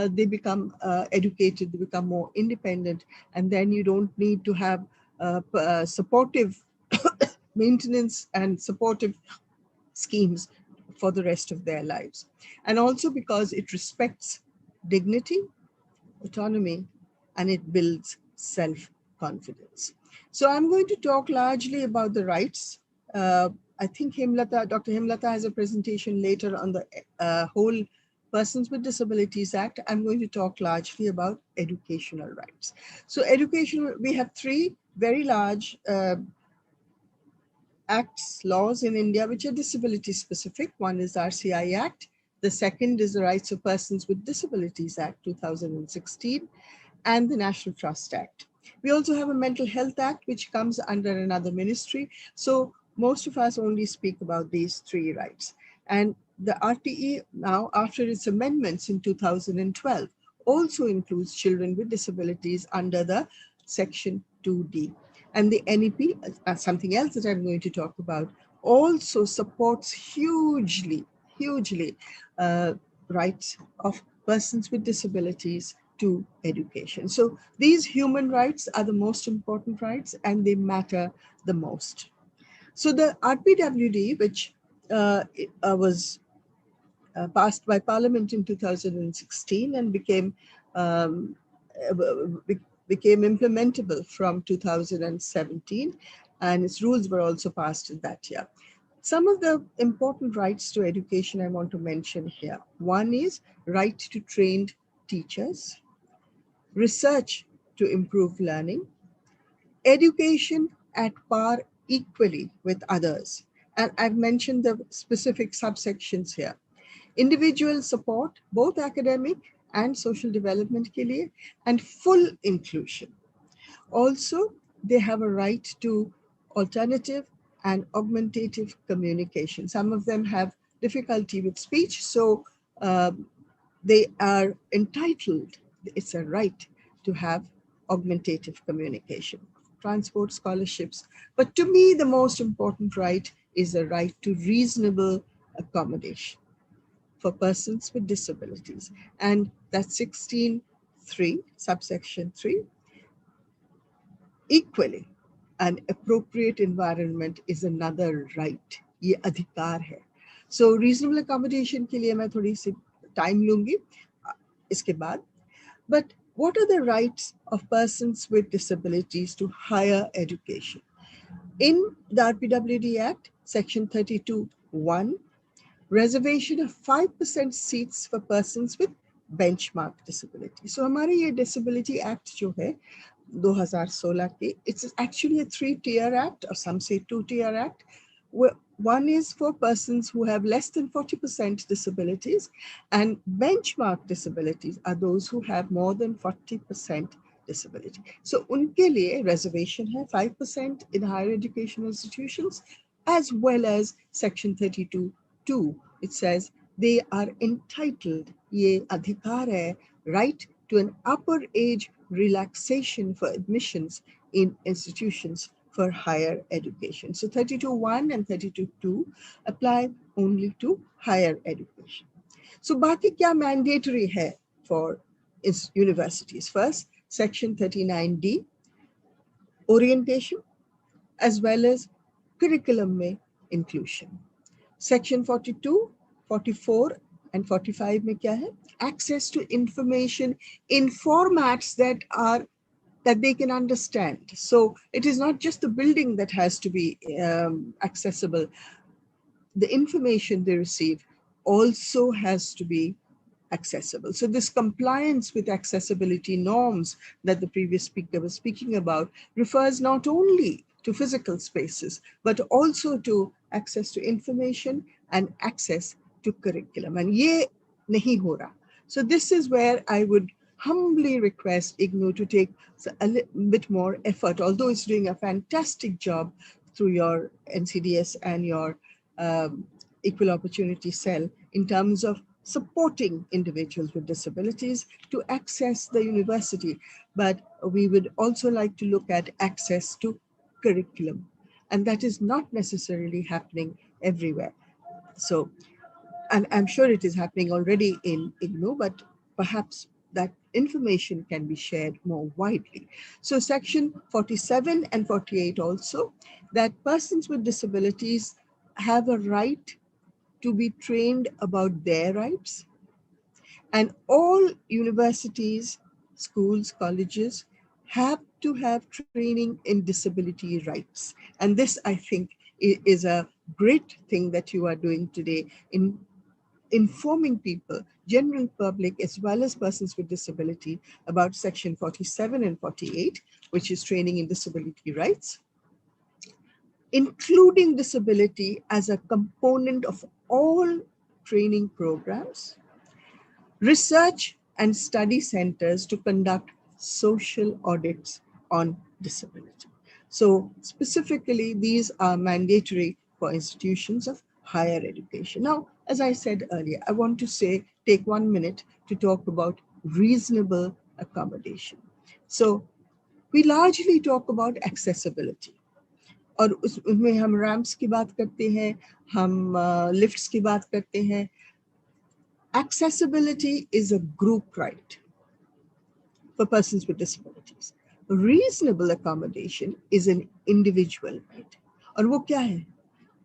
they become educated, they become more independent, and then you don't need to have supportive maintenance and supportive schemes for the rest of their lives. And also because it respects dignity, autonomy, and it builds self-confidence. So I'm going to talk largely about the rights. I think Dr. Hemlata has a presentation later on the whole Persons with Disabilities Act. I'm going to talk largely about educational rights. So education, we have three very large acts, laws in India, which are disability specific. One is RCI Act. The second is the Rights of Persons with Disabilities Act 2016, and the National Trust Act. We also have a Mental Health Act, which comes under another ministry. So most of us only speak about these three rights. And the RTE now, after its amendments in 2012, also includes children with disabilities under the Section 2D. And the NEP, something else that I'm going to talk about, also supports hugely rights of persons with disabilities to education. So these human rights are the most important rights, and they matter the most. So the RPWD, which was passed by Parliament in 2016 and became became implementable from 2017, and its rules were also passed in that year. Some of the important rights to education I want to mention here. One is right to trained teachers, research to improve learning, education at par equally with others. And I've mentioned the specific subsections here. Individual support, both academic and social development ke liye, and full inclusion. Also, they have a right to alternative and augmentative communication. Some of them have difficulty with speech, so they are entitled, it's a right to have augmentative communication, transport, scholarships. But to me, the most important right is the right to reasonable accommodation for persons with disabilities. And that's 16(3), subsection 3. Equally, an appropriate environment is another right. ये अधिकार है. So reasonable accommodation के लिए मैं थोड़ी सी time लूंगी इसके बाद. But what are the rights of persons with disabilities to higher education? In the RPWD Act, Section 32(1), reservation of 5% seats for persons with benchmark disability. So हमारे ये Disability Act जो है 2016 के, it's actually a 3-tier act, or some say 2-tier act. One is for persons who have less than 40% disabilities, and benchmark disabilities are those who have more than 40% disability. So उनके लिए reservation है 5% in higher education institutions, as well as Section 32(2). It says they are entitled, ये अधिकार है, right to an upper age relaxation for admissions in institutions for higher education. So 32(1) and 32(2) apply only to higher education. So बाकी क्या mandatory है for universities? First, Section 39D, orientation, as well as curriculum में inclusion. Section 42, 44, and 45 में क्या है? Access to information in formats that they can understand. So it is not just the building that has to be accessible. The information they receive also has to be accessible. So this compliance with accessibility norms that the previous speaker was speaking about refers not only to physical spaces, but also to access to information and access to curriculum. And ye nahi ho raha. So this is where I would humbly request IGNOU to take a little bit more effort, although it's doing a fantastic job through your NCDS and your Equal Opportunity Cell in terms of supporting individuals with disabilities to access the university. But we would also like to look at access to curriculum, and that is not necessarily happening everywhere. So, and I'm sure it is happening already in IGNOU, but perhaps that information can be shared more widely. So Section 47 and 48 also, that persons with disabilities have a right to be trained about their rights. And all universities, schools, colleges have to have training in disability rights. And this, I think, is a great thing that you are doing today in informing people, general public, as well as persons with disability about Section 47 and 48, which is training in disability rights, including disability as a component of all training programs, research and study centers to conduct social audits on disability. So specifically, these are mandatory for institutions of higher education. Now, as I said earlier, I want to take 1 minute to talk about reasonable accommodation. So we largely talk about accessibility. और उसमें हम ramps की बात करते हैं, हम lifts की बात करते हैं. Accessibility is a group right for persons with disabilities. Reasonable accommodation is an individual right. और वो क्या है?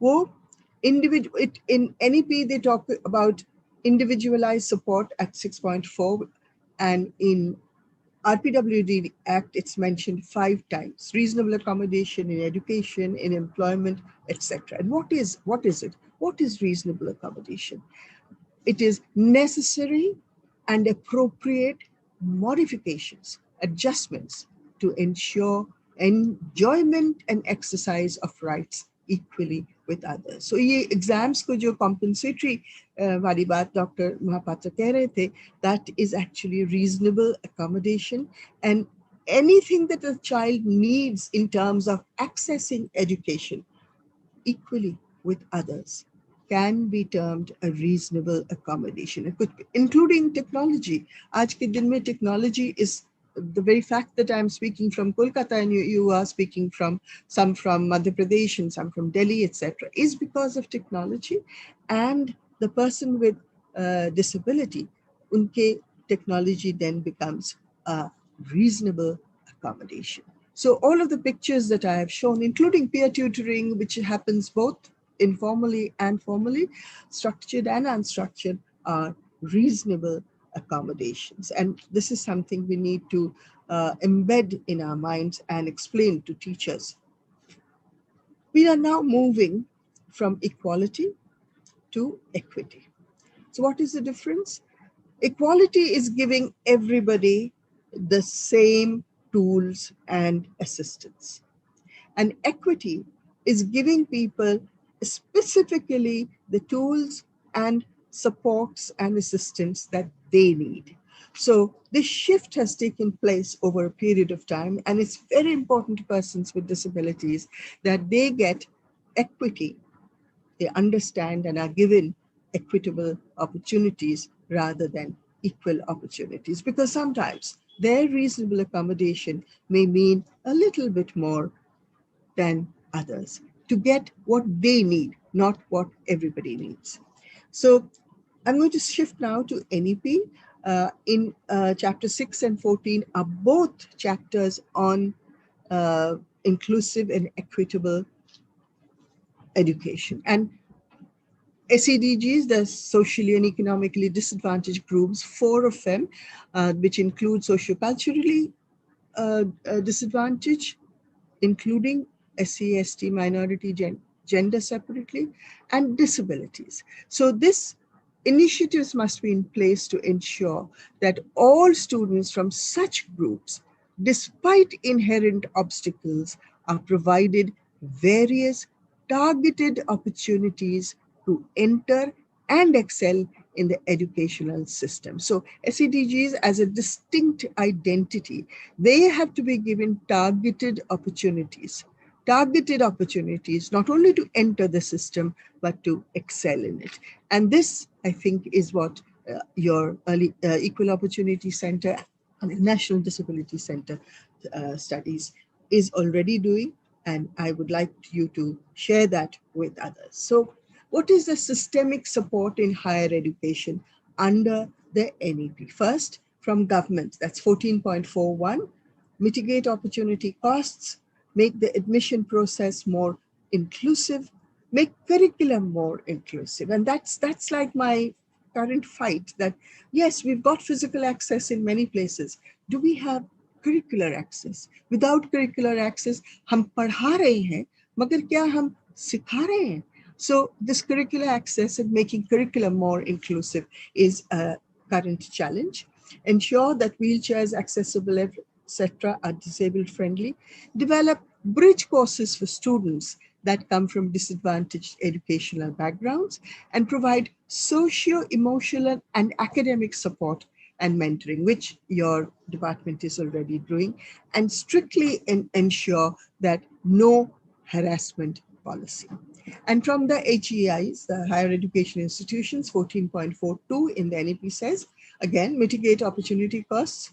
वो individual, in NEP they talk about individualized support at 6.4, and in RPWD Act, it's mentioned 5 times: reasonable accommodation in education, in employment, etc. And what is it? What is reasonable accommodation? It is necessary and appropriate modifications, adjustments to ensure enjoyment and exercise of rights equally with others. So ये exams को जो compensatory वाली बात Dr. Mahapatra कह रहे थे, that is actually reasonable accommodation, and anything that a child needs in terms of accessing education equally with others can be termed a reasonable accommodation. It could be, including technology. आज के दिन में technology is the very fact that I'm speaking from Kolkata and you are speaking from some from Madhya Pradesh and some from Delhi, etc., is because of technology, and the person with disability, unke technology then becomes a reasonable accommodation. So all of the pictures that I have shown, including peer tutoring, which happens both informally and formally, structured and unstructured, are reasonable accommodations. And this is something we need to embed in our minds and explain to teachers. We are now moving from equality to equity. So what is the difference? Equality is giving everybody the same tools and assistance. And equity is giving people specifically the tools and supports and assistance that they need. So this shift has taken place over a period of time, and it's very important to persons with disabilities that they get equity, they understand and are given equitable opportunities rather than equal opportunities, because sometimes their reasonable accommodation may mean a little bit more than others to get what they need, not what everybody needs. So I'm going to shift now to NEP. In chapter 6 and 14 are both chapters on inclusive and equitable education. And SEDGs, the socially and economically disadvantaged groups, 4 of them, which include socioculturally disadvantaged, including SC, ST, minority, gender separately, and disabilities. So this initiatives must be in place to ensure that all students from such groups, despite inherent obstacles, are provided various targeted opportunities to enter and excel in the educational system. So SEDGs as a distinct identity, they have to be given targeted opportunities, not only to enter the system, but to excel in it. And this, I think, is what your Equal Opportunity Center and the National Disability Center studies is already doing. And I would like you to share that with others. So what is the systemic support in higher education under the NEP? First, from government, that's 14.41, mitigate opportunity costs, make the admission process more inclusive, make curriculum more inclusive. And that's like my current fight, that yes, we've got physical access in many places. Do we have curricular access? Without curricular access, हम पढ़ा रहे हैं, मगर क्या हम सिखा रहे हैं? So this curricular access and making curriculum more inclusive is a current challenge. Ensure that wheelchairs, accessible, etc. are disabled friendly. Develop bridge courses for students that come from disadvantaged educational backgrounds, and provide socio-emotional and academic support and mentoring, which your department is already doing, and strictly ensure that no harassment policy. And from the HEIs, the higher education institutions, 14.42 in the NEP says, again, mitigate opportunity costs,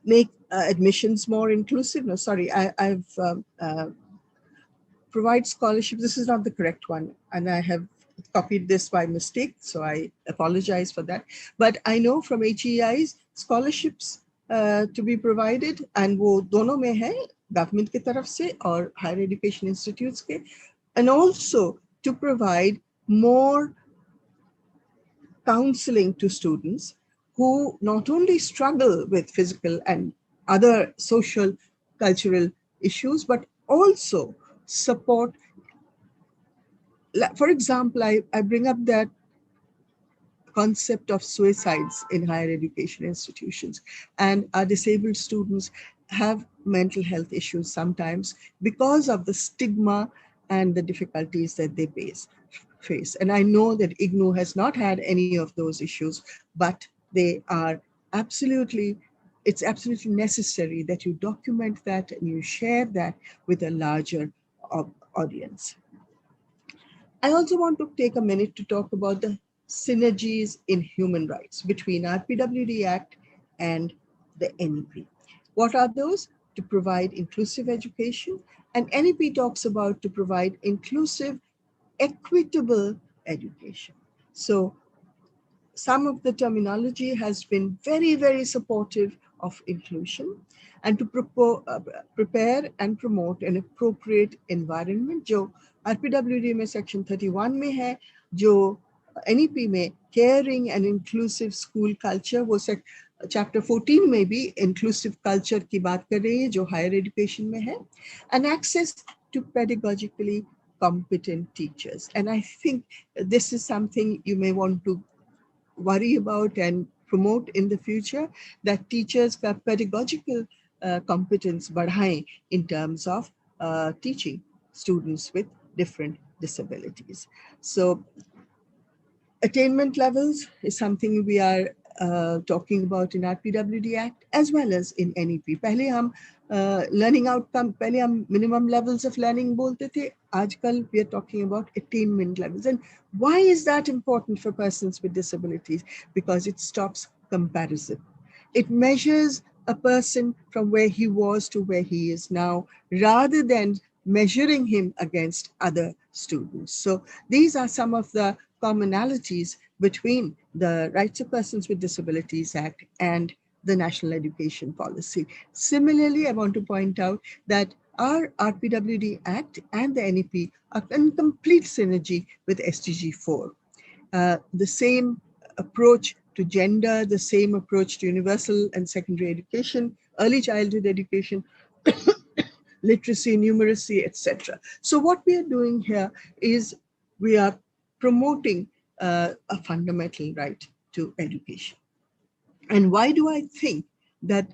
make admissions more inclusive. No, sorry, I've provide scholarships. This is not the correct one, and I have copied this by mistake, so I apologize for that. But I know from HEIs, scholarships to be provided, and वो दोनों में है, government की तरफ से और higher education institutes के, and also to provide more counseling to students who not only struggle with physical and other social, cultural issues, but also support. For example, I bring up that concept of suicides in higher education institutions, and our disabled students have mental health issues sometimes because of the stigma and the difficulties that they face. And I know that IGNOU has not had any of those issues, but they are absolutely, it's absolutely necessary that you document that and you share that with a larger audience. I also want to take a minute to talk about the synergies in human rights between RPWD Act and the NEP. What are those? To provide inclusive education, and NEP talks about to provide inclusive, equitable education. So some of the terminology has been very, very supportive of inclusion and to prepare and promote an appropriate environment, जो RPWD में section 31 में है, जो NEP में caring and inclusive school culture, वो chapter 14 में भी inclusive culture की बात कर रही है, जो higher education में है, and access to pedagogically competent teachers. And I think this is something you may want to worry about and promote in the future, that teachers का pedagogical competence बढ़ाएं in terms of teaching students with different disabilities. So attainment levels is something we are talking about in RPWD Act as well as in NEP. पहले हम learning outcome, पहले हम minimum levels of learning बोलते थे, आजकल we are talking about attainment levels. And why is that important for persons with disabilities? Because it stops comparison. It measures a person from where he was to where he is now, rather than measuring him against other students. So these are some of the commonalities between the Rights of Persons with Disabilities Act and the National Education Policy. Similarly, I want to point out that our RPWD Act and the NEP are in complete synergy with SDG 4. The same approach to gender, the same approach to universal and secondary education, early childhood education, literacy, numeracy, etc. So what we are doing here is we are promoting a fundamental right to education. And why do I think that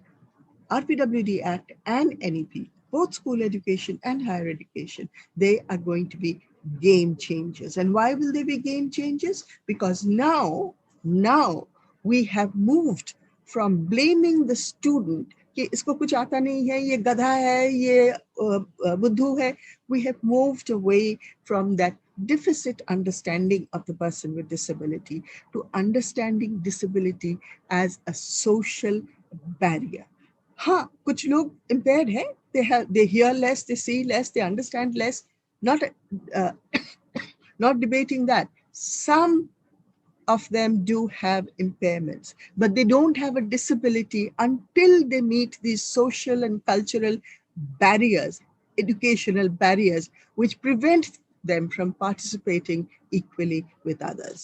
RPWD Act and NEP, both school education and higher education, they are going to be game changers. And why will they be game changers? Because now we have moved from blaming the student कि इसको कुछ आता नहीं है, ये गधा है, ये बुद्धू है. We have moved away from that deficit understanding of the person with disability to understanding disability as a social barrier. हाँ, कुछ लोग impaired है, they hear less, they see less, they understand less. Not debating that. Some of them do have impairments, but they don't have a disability until they meet these social and cultural barriers, educational barriers, which prevent them from participating equally with others.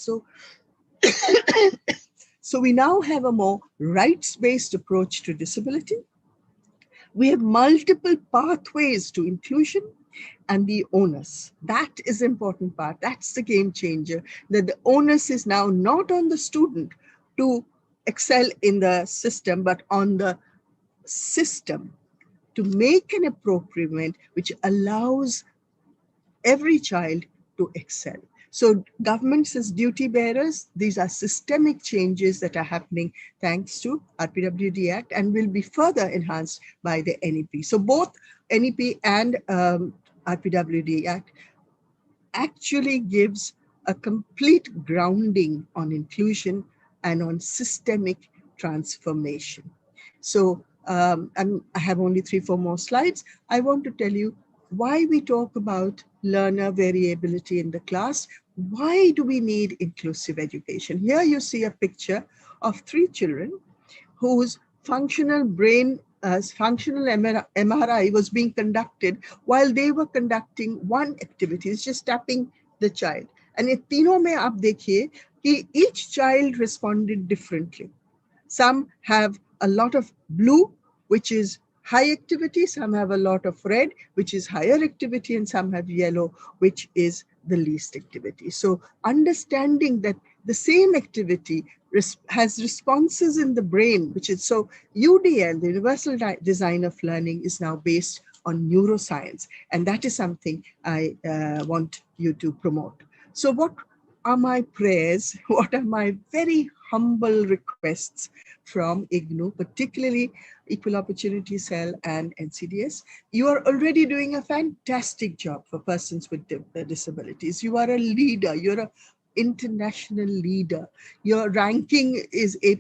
So we now have a more rights-based approach to disability. We have multiple pathways to inclusion, and the onus. That is the important part. That's the game changer, that the onus is now not on the student to excel in the system, but on the system to make an appropriate which allows every child to excel. So governments as duty bearers, these are systemic changes that are happening thanks to RPWD Act and will be further enhanced by the NEP. So both NEP and RPWD Act actually gives a complete grounding on inclusion and on systemic transformation. So I have only 3-4 more slides. I want to tell you why we talk about learner variability in the class. Why do we need inclusive education? Here you see a picture of 3 children whose functional brain functional MRI was being conducted while they were conducting one activity, it's just tapping the child. And in तीनों में आप देखिए कि each child responded differently. Some have a lot of blue, which is high activity. Some have a lot of red, which is higher activity, and some have yellow, which is the least activity. So understanding that the same activity has responses in the brain, which is so UDL, the Universal Design of Learning, is now based on neuroscience. And that is something I want you to promote. So what are my prayers? What are my very humble requests from IGNOU, particularly Equal Opportunity Cell and NCDS? You are already doing a fantastic job for persons with disabilities. You are a leader. You're an international leader. Your ranking is A++.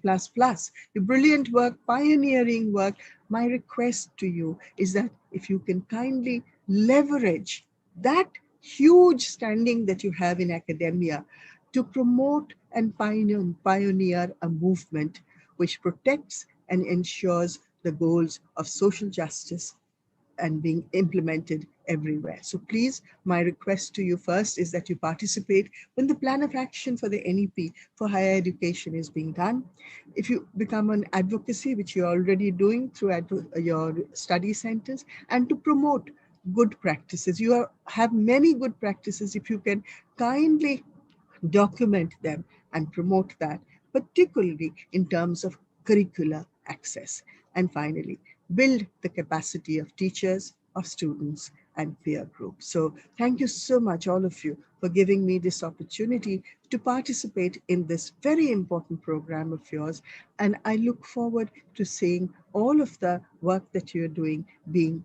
Your brilliant work, pioneering work. My request to you is that if you can kindly leverage that huge standing that you have in academia to promote and pioneer a movement which protects and ensures the goals of social justice and being implemented everywhere. So please, my request to you first is that you participate when the plan of action for the NEP for higher education is being done. If you become an advocacy, which you're already doing through your study centers, and to promote good practices. You have many good practices. If you can kindly document them and promote that, particularly in terms of curricular access. And finally, build the capacity of teachers, of students, and peer groups. So thank you so much, all of you, for giving me this opportunity to participate in this very important program of yours. And I look forward to seeing all of the work that you're doing being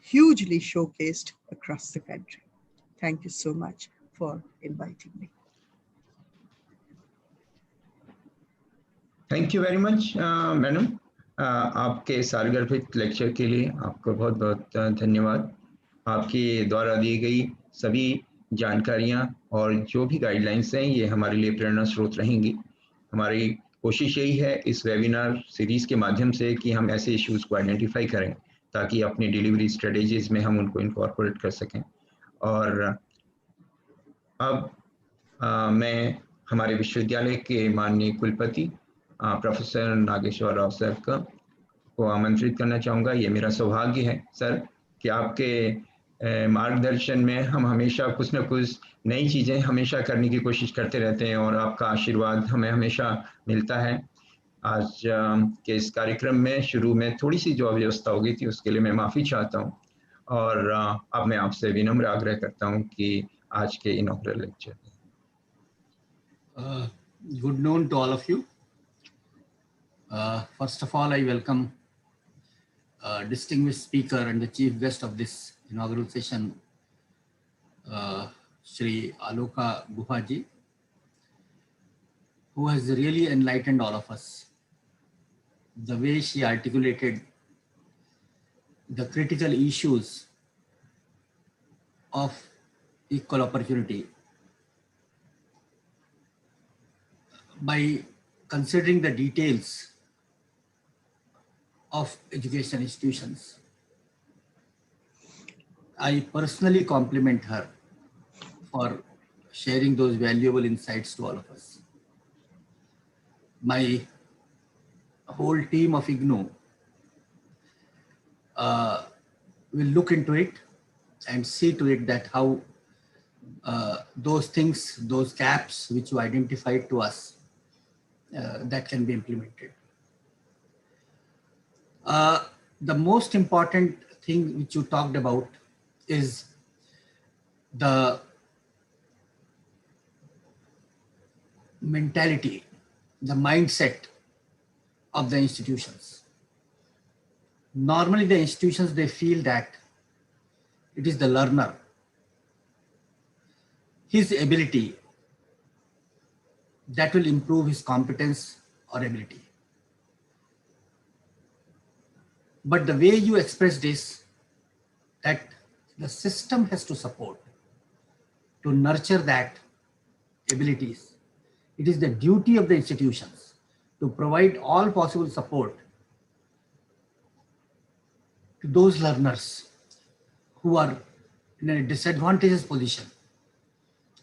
hugely showcased across the country. Thank you so much for inviting me. Thank you very much madam, आपके सारगर्भित lecture के लिए आपको बहुत बहुत धन्यवाद। आपके द्वारा दी गई सभी जानकारियां और जो भी गाइडलाइंस हैं ये हमारे लिए प्रेरणा स्रोत रहेंगी। हमारी कोशिश यही है इस वेबिनार सीरीज़ के माध्यम से कि हम ऐसे इश्यूज़ को आइडेंटिफाई करें ताकि अपनी डिलीवरी स्ट्रेटेजीज़ में हम उनको इनकॉर्पोरेट कर सकें। और अब मैं हमारे विश्वविद्यालय के माननीय कुलपति प्रोफेसर नागेश्वर राव सर को आमंत्रित करना चाहूँगा। ये मेरा सौभाग्य है सर कि आपके मार्गदर्शन में हम हमेशा कुछ न कुछ नई चीज़ें हमेशा करने की कोशिश करते रहते हैं और आपका आशीर्वाद हमें हमेशा मिलता है। आज के इस कार्यक्रम में शुरू में थोड़ी सी जो अव्यवस्था हो गई थी उसके लिए मैं माफ़ी चाहता हूँ और अब मैं आपसे विनम्र आग्रह करता हूँ कि आज के inaugural lecture Good noon to all of you. First of all, I welcome distinguished speaker and the chief guest of this inaugural session, Shri Aloka Guhaji, who has really enlightened all of us. The way she articulated the critical issues of equal opportunity by considering the details of education institutions. I personally compliment her for sharing those valuable insights to all of us. My whole team of IGNOU will look into it and see to it that how those things, those gaps which you identified to us, that can be implemented. The most important thing which you talked about is the mentality, the mindset of the institutions. Normally the institutions, they feel that it is the learner, his ability that will improve his competence or ability. But the way you express this, that the system has to support, to nurture that abilities. It is the duty of the institutions to provide all possible support to those learners who are in a disadvantageous position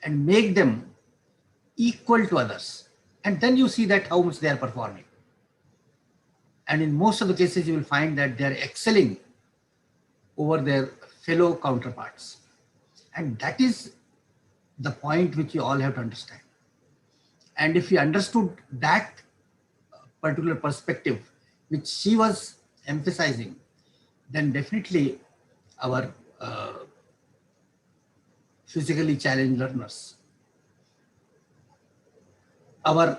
and make them equal to others And then you see that how much they are performing. And in most of the cases, you will find that they are excelling over their fellow counterparts. And that is the point which you all have to understand. And if you understood that particular perspective, which she was emphasizing, then definitely our physically challenged learners, our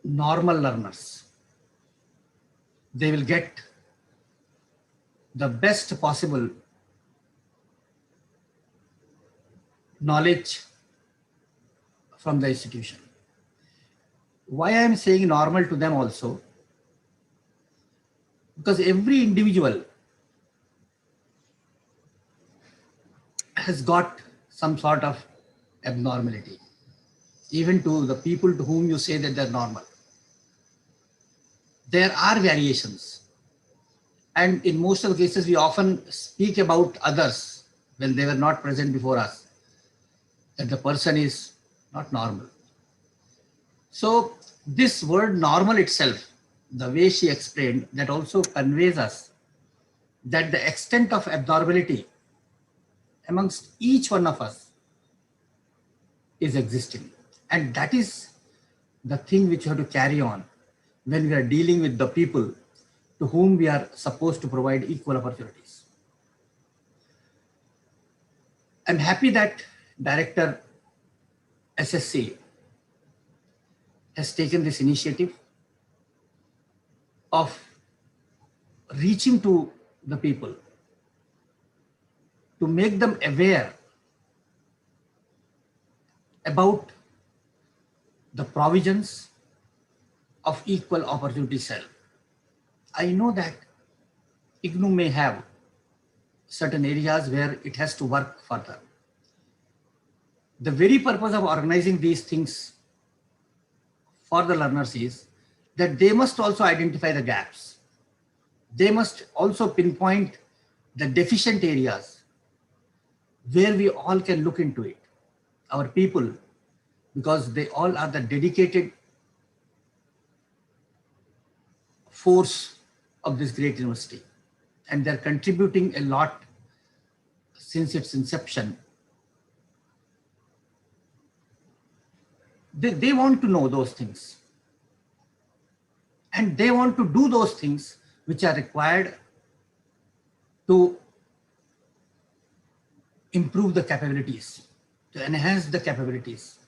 normal learners, they will get the best possible knowledge from the institution. Why I am saying normal to them also? Because every individual has got some sort of abnormality, even to the people to whom you say that they're normal. There are variations. And in most of the cases, we often speak about others when they were not present before us, that the person is not normal. So this word normal itself, the way she explained, that also conveys us that the extent of abnormality amongst each one of us is existing. And that is the thing which you have to carry on when we are dealing with the people to whom we are supposed to provide equal opportunities. I'm happy that Director SSC has taken this initiative of reaching to the people to make them aware about the provisions of equal opportunity cell. I know that IGNOU may have certain areas where it has to work further. The very purpose of organizing these things for the learners is that they must also identify the gaps. They must also pinpoint the deficient areas where we all can look into it. Our people, because they all are the dedicated force of this great university, and they're contributing a lot since its inception. They want to know those things, and they want to do those things which are required to improve the capabilities, to enhance the capabilities,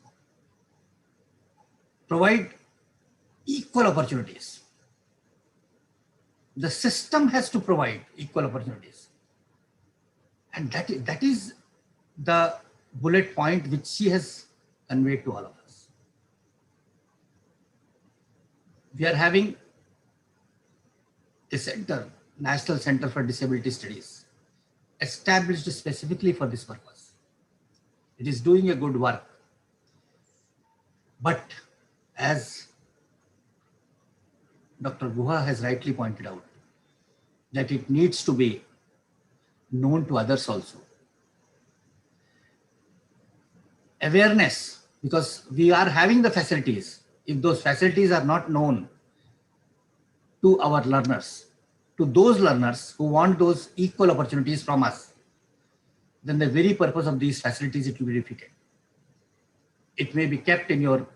provide equal opportunities. The system has to provide equal opportunities. And that is the bullet point which she has conveyed to all of us. We are having a center, National Center for Disability Studies, established specifically for this purpose. It is doing a good work. But as Dr. Guha has rightly pointed out, that it needs to be known to others also. Awareness, because we are having the facilities. If those facilities are not known to our learners, to those learners who want those equal opportunities from us, then the very purpose of these facilities, it will be defeated. It may be kept in your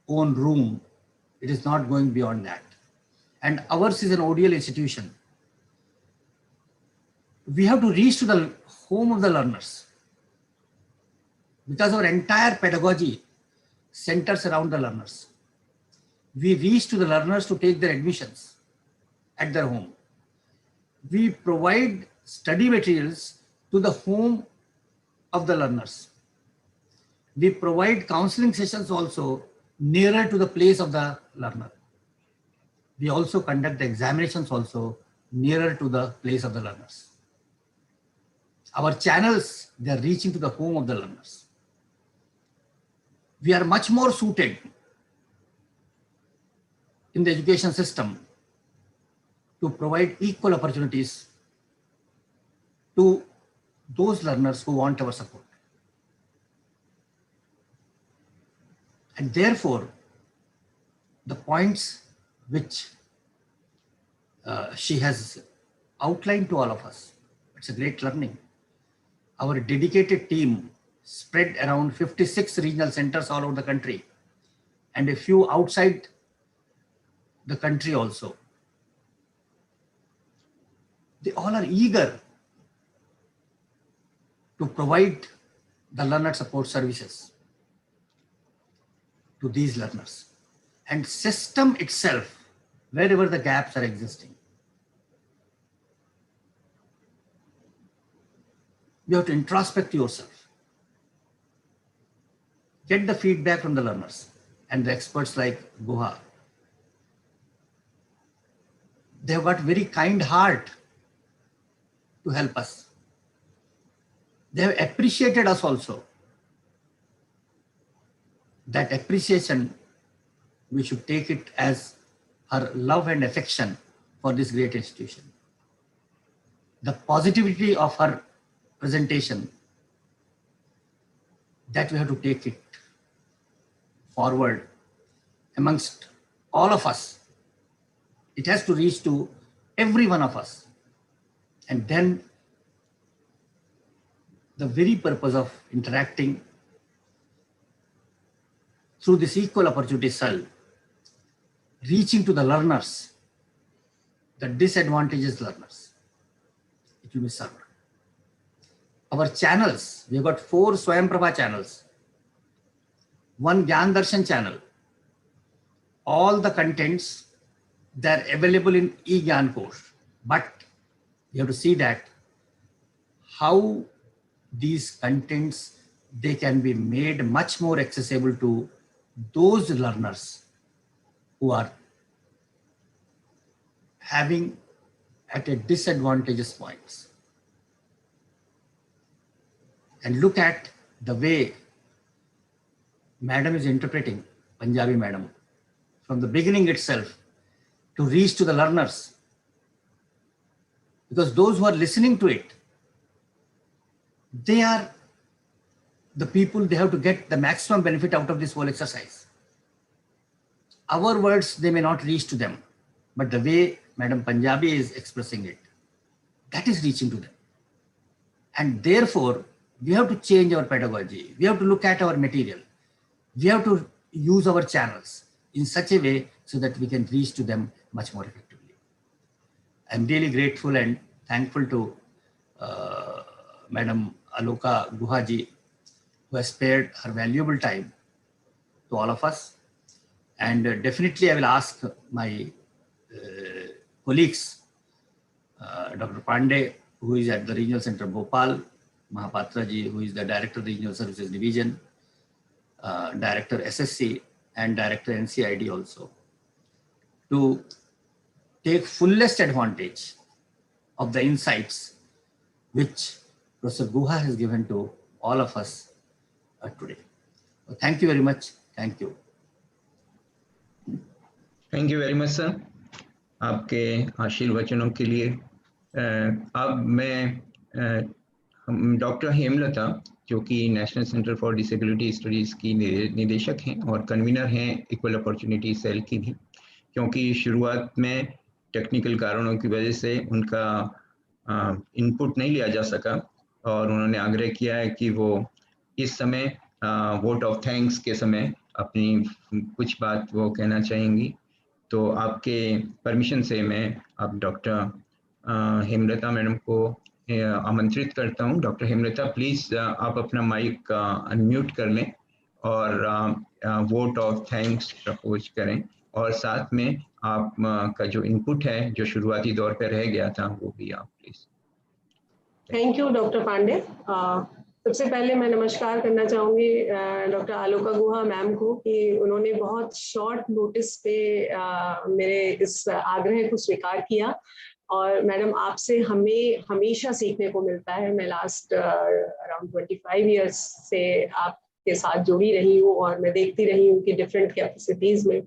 own room. It is not going beyond that. And ours is an ODL institution. We have to reach to the home of the learners, because our entire pedagogy centers around the learners. We reach to the learners to take their admissions at their home. We provide study materials to the home of the learners. We provide counseling sessions also nearer to the place of the learner. We also conduct the examinations also nearer to the place of the learners. Our channels, they are reaching to the home of the learners. We are much more suited in the education system to provide equal opportunities to those learners who want our support. And therefore, the points which she has outlined to all of us, it's a great learning. Our dedicated team spread around 56 regional centers all over the country and a few outside the country also. They all are eager to provide the learner support services to these learners. And system itself, wherever the gaps are existing, you have to introspect yourself. Get the feedback from the learners and the experts like Guha. They have got very kind heart to help us. They have appreciated us also. That appreciation, we should take it as her love and affection for this great institution. The positivity of her presentation, that we have to take it forward amongst all of us. It has to reach to every one of us. And then the very purpose of interacting through this equal opportunity cell, reaching to the learners, the disadvantaged learners, it will be served. Our channels, we have got 4 Swayamprabha channels, 1 Gyan Darshan channel. All the contents, they're available in e-Gyan course, but you have to see that how these contents, they can be made much more accessible to those learners who are having at a disadvantageous points. And look at the way Madam is interpreting, Punjabi Madam, from the beginning itself to reach to the learners. Because those who are listening to it, they are the people, they have to get the maximum benefit out of this whole exercise. Our words, they may not reach to them, but the way Madam Punjabi is expressing it, that is reaching to them. And therefore, we have to change our pedagogy. We have to look at our material. We have to use our channels in such a way so that we can reach to them much more effectively. I'm really grateful and thankful to Madam Aloka Guha ji, who has spared her valuable time to all of us. And definitely I will ask my colleagues, Dr. Pandey, who is at the Regional Center Bhopal, Mahapatra ji, who is the Director of the Regional Services Division, Director SSC and Director NCID also, to take fullest advantage of the insights which Professor Guha has given to all of us today. So thank you very much. Thank you. Thank you very much, sir. आपके आशीर्वचनों के लिए अब मैं doctor Hemlata, जो कि national centre for disability studies की निदेशक हैं और कन्वीनर हैं इक्वल अपॉर्चुनिटी सेल की भी, क्योंकि शुरुआत में टेक्निकल कारणों की वजह से उनका इनपुट नहीं लिया जा सका और उन्होंने आग्रह किया है कि वो इस समय वोट ऑफ थैंक्स के समय अपनी कुछ बात वो कहना चाहेंगी। तो आपके परमिशन से मैं अब डॉक्टर हेमलता मैडम को आमंत्रित करता हूं। डॉक्टर हेमलता, प्लीज आप अपना माइक अनम्यूट कर लें और वोट ऑफ थैंक्स प्रपोज करें और साथ में आप का जो इनपुट है जो शुरुआती दौर पर रह गया था वो भी आप please. Thank you doctor Pandey. सबसे पहले मैं नमस्कार करना चाहूँगी डॉक्टर आलोका गुहा मैम को कि उन्होंने बहुत शॉर्ट नोटिस पे मेरे इस आग्रह को स्वीकार किया। और मैडम, आपसे हमें हमेशा सीखने को मिलता है। मैं लास्ट अराउंड 25 इयर्स से आपके साथ जुड़ी रही हूँ और मैं देखती रही हूँ कि डिफरेंट कैपेसिटीज़ में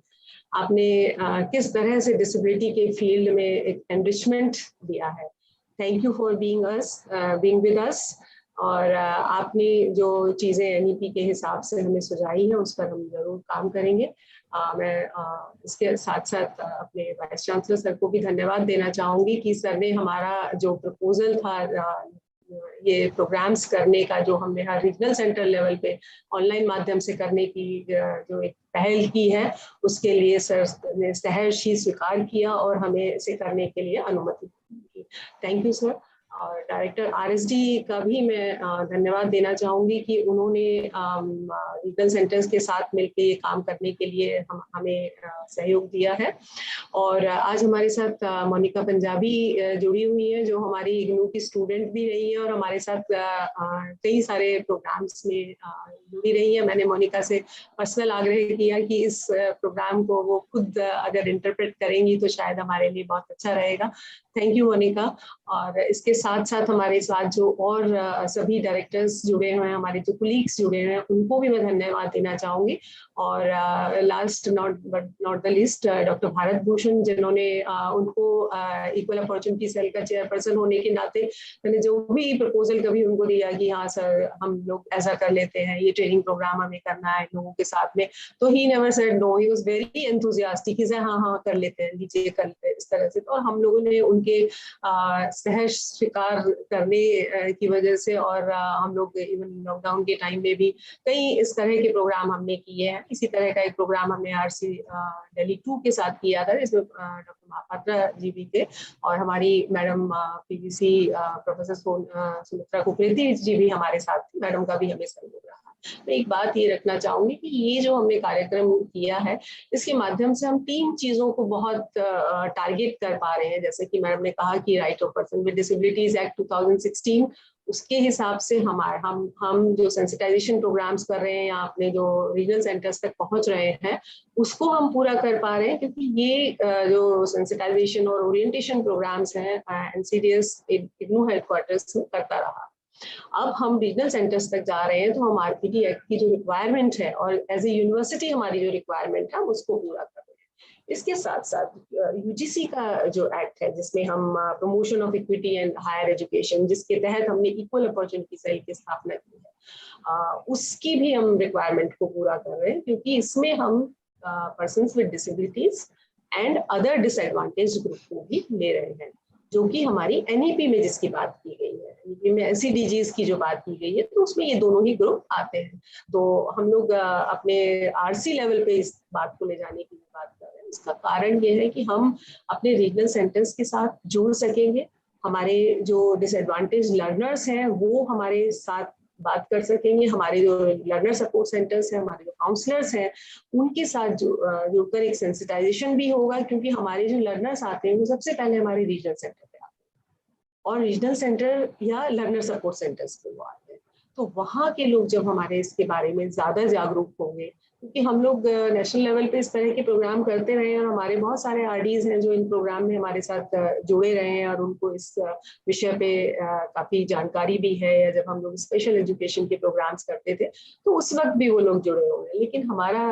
आपने किस तरह से डिसेबिलिटी के फील्ड में एक एनरिचमेंट दिया है। Thank you for being with us. और आपने जो चीज़ें NEP के हिसाब से हमें सुझाई है उस पर हम जरूर काम करेंगे। मैं इसके साथ साथ अपने वाइस चांसलर सर को भी धन्यवाद देना चाहूँगी कि सर ने हमारा जो प्रपोजल था ये प्रोग्राम्स करने का, जो हमने हर रीजनल सेंटर लेवल पे ऑनलाइन माध्यम से करने की जो एक पहल की है, उसके लिए सर ने सहर्ष ही स्वीकार किया और हमें इसे करने के लिए अनुमति दी। Thank you sir. और डायरेक्टर RSD का भी मैं धन्यवाद देना चाहूँगी कि उन्होंने रीजनल सेंटर्स के साथ मिलकर ये काम करने के लिए हमें सहयोग दिया है। और आज हमारे साथ मोनिका पंजाबी जुड़ी हुई है, जो हमारी इग्नू की स्टूडेंट भी रही है और हमारे साथ कई सारे प्रोग्राम्स में जुड़ी रही है। मैंने मोनिका से पर्सनल आग्रह किया कि इस प्रोग्राम को वो खुद अगर इंटरप्रेट करेंगी तो शायद हमारे लिए बहुत अच्छा रहेगा। Thank you Monika. और इसके साथ साथ हमारे साथ जो और सभी डायरेक्टर्स जुड़े हुए हैं, हमारे जो कुलीग्स जुड़े हुए हैं, उनको भी मैं धन्यवाद देना चाहूँगी। और last but not the least doctor Bharat Bhushan, जिन्होंने उनको इक्वल अपॉर्चुनिटी सेल का चेयरपर्सन होने के नाते मैंने जो भी प्रपोजल कभी उनको दिया कि हाँ सर हम लोग ऐसा कर लेते हैं, ये ट्रेनिंग प्रोग्राम हमें करना है लोगों के साथ में, तो he never said no, he was very enthusiastic कि हाँ हाँ कर लेते हैं, लीजिए कर लेते हैं, इस तरह से। और हम लोगों ने उनके सहर्ष स्वीकार करने की वजह से, और हम लोग इवन लॉकडाउन के टाइम में भी कई इस तरह के प्रोग्राम हमने किए हैं। इसी तरह का एक प्रोग्राम हमने RC दिल्ली 2 के साथ किया था, जिसमें डॉक्टर महापात्रा जी भी थे और हमारी madam PVC professor Sumitra Kukreti ji भी हमारे साथ थी। मैडम का भी हमें सहयोग रहा। मैं एक बात ये रखना चाहूंगी कि ये जो हमने कार्यक्रम किया है, इसके माध्यम से हम 3 चीजों को बहुत टारगेट कर पा रहे हैं। जैसे कि मैडम ने कहा कि right of person with disabilities act 2016, उसके हिसाब से हम जो सेंसिटाइजेशन प्रोग्राम्स कर रहे हैं या अपने जो रीजनल सेंटर्स तक पहुंच रहे हैं, उसको हम पूरा कर पा रहे हैं। क्योंकि ये जो सेंसिटाइजेशन और ओरिएंटेशन प्रोग्राम्स हैं NCDS इग्नू हेडक्वार्टर्स में करता रहा। अब हम रीजनल सेंटर्स तक जा रहे हैं, तो हम RPT एक्ट की जो रिक्वायरमेंट है और एज ए यूनिवर्सिटी हमारी जो रिक्वायरमेंट है, हम उसको पूरा कर रहे हैं। इसके साथ साथ UGC का जो एक्ट है, जिसमें हम promotion of equity and higher education, जिसके तहत हमने इक्वल अपॉर्चुनिटी सेल की स्थापना की है, उसकी भी हम रिक्वायरमेंट को पूरा कर रहे हैं। क्योंकि इसमें हम persons with disabilities and other disadvantage group को भी ले रहे हैं, जो कि हमारी NEP में जिसकी बात की गई है, NEP में SCDGs की जो बात की गई है, तो उसमें ये दोनों ही ग्रुप आते हैं। तो हम लोग अपने RC लेवल पे इस बात को ले जाने की बात कर रहे हैं। इसका कारण ये है कि हम अपने रीजनल सेंटर्स के साथ जुड़ सकेंगे, हमारे जो डिसएडवांटेज लर्नर्स हैं वो हमारे साथ बात कर सकेंगे, हमारे जो लर्नर सपोर्ट सेंटर्स हैं, हमारे जो काउंसलर्स हैं, उनके साथ जुड़कर एक सेंसिटाइजेशन भी होगा। क्योंकि हमारे जो लर्नर्स आते हैं वो सबसे पहले हमारे रीजनल सेंटर पे आते हैं और रीजनल सेंटर या लर्नर सपोर्ट सेंटर्स पे वो आते हैं। तो वहाँ के लोग जब हमारे इसके बारे में ज्यादा जागरूक होंगे, क्योंकि हम लोग नेशनल लेवल पे इस तरह के प्रोग्राम करते रहे हैं और हमारे बहुत सारे RDs हैं जो इन प्रोग्राम में हमारे साथ जुड़े रहे हैं और उनको इस विषय पे काफी जानकारी भी है। या जब हम लोग स्पेशल एजुकेशन के प्रोग्राम्स करते थे तो उस वक्त भी वो लोग जुड़े हुए हैं। लेकिन हमारा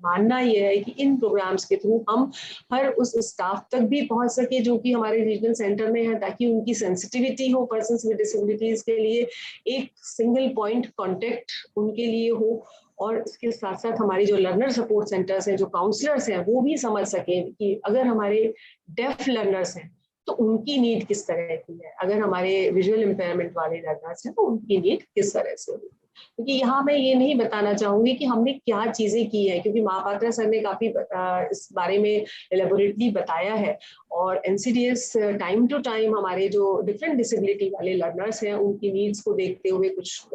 मानना यह है कि इन प्रोग्राम्स के थ्रू हम हर उस स्टाफ तक भी पहुंच सके जो कि हमारे रीजनल सेंटर में है, ताकि उनकी सेंसिटिविटी हो पर्सन्स विद डिसेबिलिटीज के लिए, एक सिंगल पॉइंट कांटेक्ट उनके लिए हो। और इसके साथ साथ हमारी जो लर्नर सपोर्ट सेंटर्स हैं, जो काउंसलर्स हैं, वो भी समझ सकें कि अगर हमारे डेफ लर्नर्स हैं तो उनकी नीड किस तरह की है, अगर हमारे विजुअल इम्पेयरमेंट वाले लर्नर्स हैं तो उनकी नीड किस तरह से होगी। क्योंकि यहाँ मैं ये नहीं बताना चाहूंगी कि हमने क्या चीजें की है, क्योंकि महापात्रा सर ने काफी इस बारे में एलेबोरेटली बताया है। और NCDS टाइम टू टाइम हमारे जो डिफरेंट डिसेबिलिटी वाले लर्नर्स हैं उनकी नीड्स को देखते हुए कुछ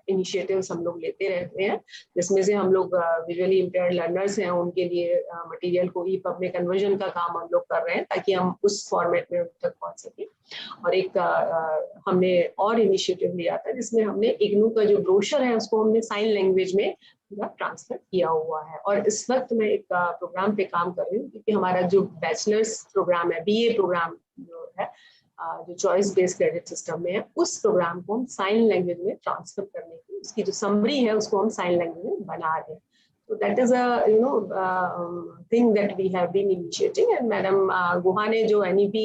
इनिशिएटिव्स हम लोग लेते रहते हैं, जिसमें से हम लोग विजुअली इम्पेयर्ड लर्नर्स हैं उनके लिए मटेरियल को EPUB में कन्वर्जन का काम हम लोग कर रहे हैं, ताकि हम उस फॉर्मेट में उन तक पहुंच सके। और एक हमने और इनिशिएटिव लिया था जिसमें हमने इग्नू का जो ब्रोशर है उसको हमने साइन लैंग्वेज में पूरा ट्रांसफर किया हुआ है। और इस वक्त मैं एक प्रोग्राम पे काम कर रही हूँ, क्योंकि हमारा जो बैचलर्स प्रोग्राम है, BA प्रोग्राम जो है, जो चॉइस बेस्ड क्रेडिट सिस्टम में है, उस प्रोग्राम को हम साइन लैंग्वेज में ट्रांसफर करने की, उसकी जो समरी है उसको हम साइन लैंग्वेज में बना रहे हैं। So that is a thing that we have been initiating, and madam Guha ने जो NEP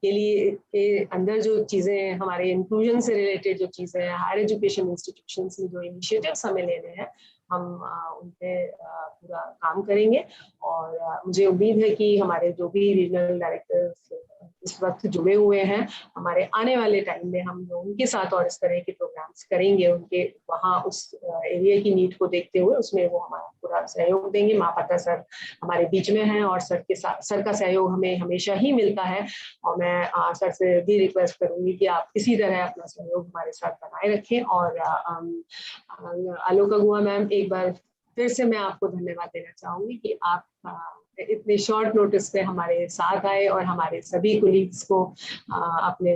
के लिए के अंदर जो चीजें हमारे इंक्लूजन से रिलेटेड जो चीजें हायर एजुकेशन इंस्टीट्यूशंस में जो इनिशिएटिव्स हमें लेने हैं, हम उन पे पूरा काम करेंगे। और मुझे उम्मीद है कि हमारे जो भी रीजनल डायरेक्टर्स इस वक्त जुड़े हुए हैं, हमारे आने वाले टाइम में हम उनके साथ और इस तरह के प्रोग्राम्स करेंगे, उनके वहाँ उस एरिया की नीड को देखते हुए उसमें वो हमारा पूरा सहयोग देंगे। महापात्रा सर हमारे बीच में हैं और सर के साथ सर का सहयोग हमें हमेशा ही मिलता है, और मैं सर से भी रिक्वेस्ट करूंगी कि आप इसी तरह अपना सहयोग हमारे साथ बनाए रखें। और आलोका गुहा मैम, एक बार फिर से मैं आपको धन्यवाद देना चाहूंगी कि आप इतने शॉर्ट नोटिस पे हमारे साथ आए और हमारे सभी कोलीग्स को अपने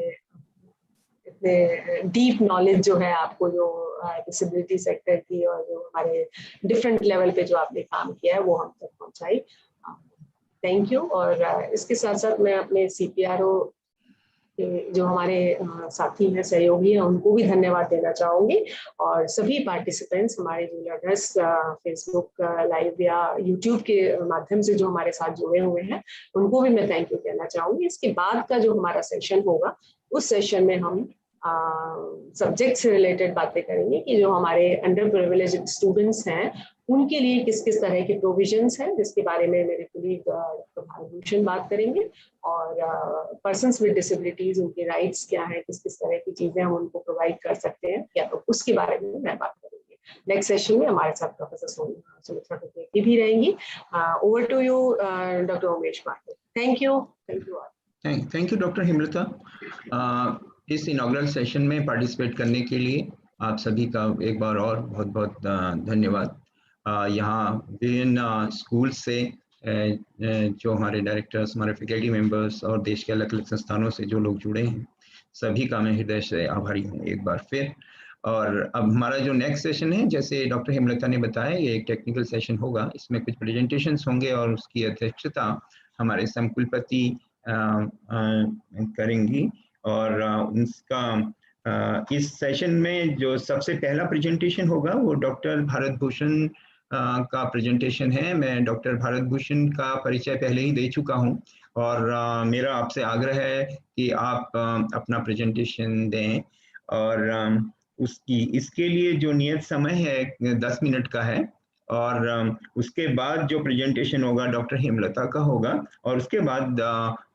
इतने डीप नॉलेज जो है आपको जो डिसेबिलिटी सेक्टर की और जो हमारे डिफरेंट लेवल पे जो आपने काम किया है वो हम तक पहुंचाई। Thank you. और इसके साथ साथ मैं अपने CPRO जो हमारे साथी हैं, सहयोगी हैं, उनको भी धन्यवाद देना चाहूंगी। और सभी पार्टिसिपेंट्स, हमारे जो लर्नर्स फेसबुक लाइव या यूट्यूब के माध्यम से जो हमारे साथ जुड़े हुए हैं, उनको भी मैं थैंक यू कहना चाहूंगी। इसके बाद का जो हमारा सेशन होगा, उस सेशन में हम सब्जेक्ट से रिलेटेड बातें करेंगे कि जो हमारे अंडर प्रिविलेज्ड स्टूडेंट्स हैं उनके लिए किस किस तरह के प्रोविजंस हैं, जिसके बारे में मेरे कोलीग डॉक्टर भारतभूषण बात करेंगे। और पर्सन्स विद डिसेबिलिटीज, उनके राइट्स क्या हैं, किस किस तरह की चीजें हम उनको प्रोवाइड कर सकते हैं, या तो उसके बारे में मैं बात करूंगी। नेक्स्ट सेशन में हमारे साथ प्रोफेसर सुमित्रा कुकरेती भी रहेंगी। Over to you doctor Umesh Patil. Thank you. Thank you doctor Hemlata. इस इनॉग्रल सेशन में पार्टिसिपेट करने के लिए आप सभी का एक बार और बहुत बहुत धन्यवाद। यहाँ विभिन्न स्कूल से जो हमारे डायरेक्टर्स, हमारे फैकल्टी मेंबर्स और देश के अलग अलग संस्थानों से जो लोग जुड़े हैं, सभी का मैं हृदय से आभारी हूँ एक बार फिर। और अब हमारा जो नेक्स्ट सेशन है, जैसे डॉक्टर हेमलता ने बताया, ये एक टेक्निकल सेशन होगा। इसमें कुछ प्रेजेंटेशंस होंगे और उसकी अध्यक्षता हमारे समकुलपति करेंगी। और उनका इस सेशन में जो सबसे पहला प्रेजेंटेशन होगा वो डॉक्टर भारतभूषण का प्रेजेंटेशन है। मैं डॉक्टर भारतभूषण का परिचय पहले ही दे चुका हूं, और मेरा आपसे आग्रह है कि आप अपना प्रेजेंटेशन दें। और इसके लिए जो नियत समय है 10 मिनट का है, और उसके बाद जो प्रेजेंटेशन होगा डॉक्टर हेमलता का होगा, और उसके बाद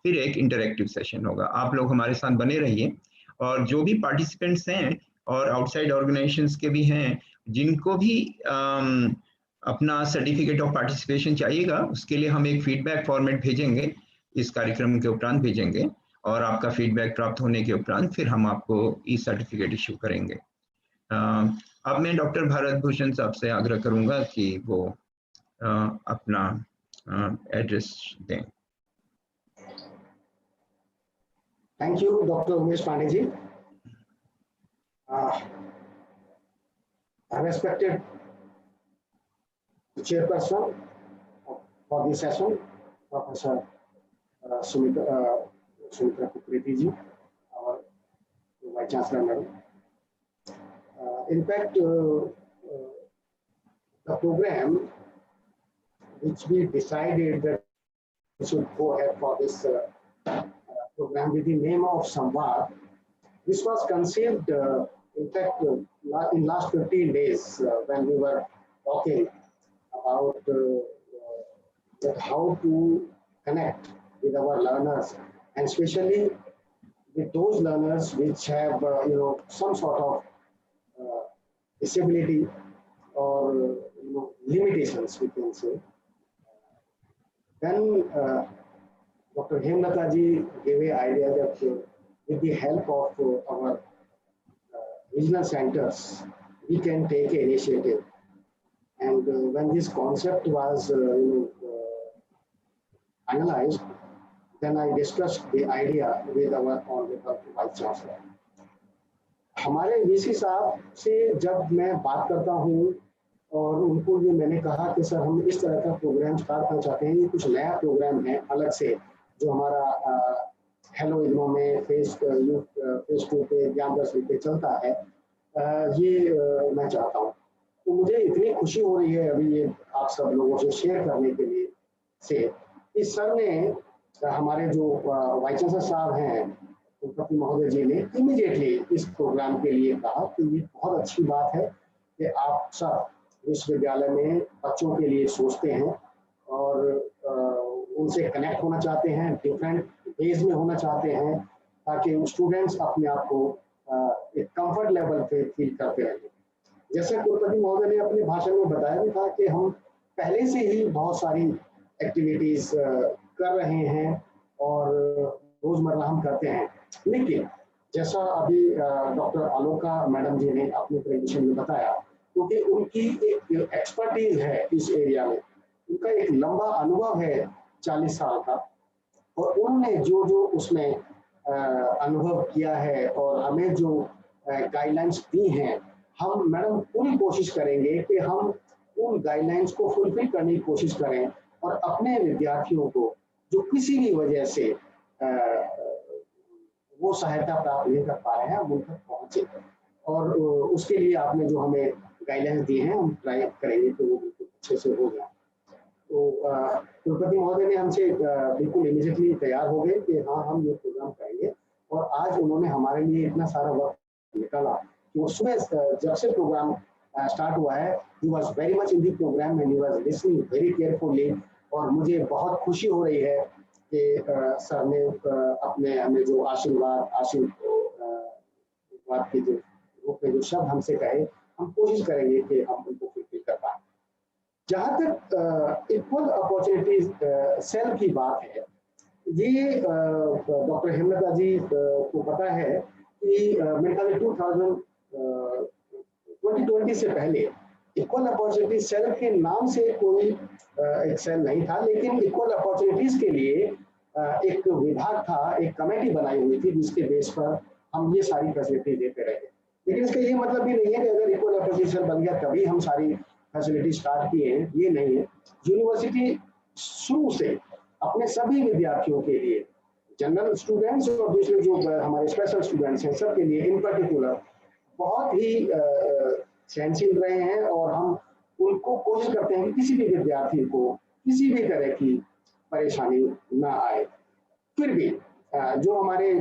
फिर एक इंटरैक्टिव सेशन होगा। आप लोग हमारे साथ बने रहिए। और जो भी पार्टिसिपेंट्स हैं और आउटसाइड ऑर्गेनाइजेशंस के भी हैं, जिनको भी अपना सर्टिफिकेट ऑफ पार्टिसिपेशन चाहिएगा, उसके लिए हम एक फीडबैक फॉर्मेट भेजेंगे, इस कार्यक्रम के उपरांत भेजेंगे, और आपका फीडबैक प्राप्त होने के उपरांत फिर हम आपको ई सर्टिफिकेट इशू करेंगे। अब मैं डॉक्टर भारतभूषण साहब से आग्रह करूंगा कि वो अपना एड्रेस दें। Thank you doctor Umesh Pandey ji. Respected chairperson for this session, Professor Sumitra Kukreti ji, our Vice Chancellor Madam. In fact, the program which we decided that we should go ahead for this program with the name of Samvad, this was conceived in fact in last 15 days when we were talking about how to connect with our learners, and especially with those learners which have some sort of disability or limitations, we can say. Then Dr. Hemlata ji gave an idea that with the help of our regional centers, we can take an initiative. And when this concept was analyzed, then I discussed the idea with our honorable Vice Chancellor. हमारे VC साहब से जब मैं बात करता हूँ और उनको ये मैंने कहा कि सर हम इस तरह का प्रोग्राम स्टार्ट करना चाहते हैं, ये कुछ नया प्रोग्राम है अलग से जो हमारा हेलो इग्नो में फेस 2 पे ज्ञान 10 पे चलता है, ये मैं चाहता हूँ। तो मुझे इतनी खुशी हो रही है अभी ये आप सब लोगों से शेयर करने के लिए से इस सर ने हमारे जो वाइस चांसलर साहब हैं कुलपति महोदय जी ने इमीडिएटली इस प्रोग्राम के लिए कहा कि ये बहुत अच्छी बात है कि आप सब विश्वविद्यालय में बच्चों के लिए सोचते हैं और उनसे कनेक्ट होना चाहते हैं, डिफरेंट वेज में होना चाहते हैं ताकि स्टूडेंट्स अपने आप को एक कंफर्ट लेवल पे फील करते रहें। जैसे कुलपति महोदय ने अपने भाषण में बताया भी था कि हम पहले से ही बहुत सारी एक्टिविटीज कर रहे हैं और रोजमर्रा हम करते हैं, लेकिन जैसा अभी डॉक्टर आलोका मैडम जी ने अपने प्रेजेंटेशन में बताया, क्योंकि उनकी एक एक्सपर्टीज है इस एरिया में, उनका एक लंबा अनुभव है 40 साल का, और उन्होंने जो जो उसमें अनुभव किया है और हमें जो गाइडलाइंस दी हैं, हम मैडम पूरी कोशिश करेंगे कि हम उन गाइडलाइंस को फुलफिल करने की कोशिश करें और अपने विद्यार्थियों को जो किसी भी वजह से वो सहायता प्राप्त नहीं कर पा रहे हैं हम उन तक पहुंचे, और उसके लिए आपने जो हमें गाइडलाइंस दी हैं हम ट्राई करेंगे कि वो बिल्कुल अच्छे से हो जाए। तो कुलपति महोदय ने हमसे बिल्कुल इमीडिएटली तैयार हो गए कि हाँ हम ये प्रोग्राम करेंगे, और आज उन्होंने हमारे लिए इतना सारा वक्त निकाला कि वो सुबह जब से प्रोग्राम स्टार्ट हुआ है, he was very much in the programme and he was listening very carefully, और मुझे बहुत खुशी हो रही है कि सर ने अपने हमें जो आशीर्वाद के जो रूप में जो शब्द हमसे कहे, हम कोशिश करेंगे कि हम उनको फुलफिल कर पाए। जहाँ तक इक्वल अपॉर्चुनिटीज सेल की बात है, ये डॉक्टर हेमलता जी को पता है कि मेरे ख्याल 2020 से पहले इक्वल अपॉर्चुनिटी सेल के नाम से कोई एक सेल नहीं था, लेकिन इक्वल अपॉर्चुनिटीज के लिए एक विभाग था, एक कमेटी बनाई हुई थी जिसके बेस पर हम ये सारी फैसिलिटी देते रहे। लेकिन इसका ये मतलब भी नहीं है कि अगर इक्वल अपॉर्चुनिटी सेल बन गया तभी हम सारी फैसिलिटी स्टार्ट किए हैं, ये नहीं है। यूनिवर्सिटी शुरू से अपने सभी विद्यार्थियों के लिए, जनरल स्टूडेंट्स और दूसरे जो हमारे स्पेशल स्टूडेंट्स हैं, सबके लिए इन पर्टिकुलर बहुत ही सहनशील रहे हैं, और हम उनको कोशिश करते हैं कि किसी भी विद्यार्थी को किसी भी तरह की परेशानी ना आए। फिर भी जो हमारे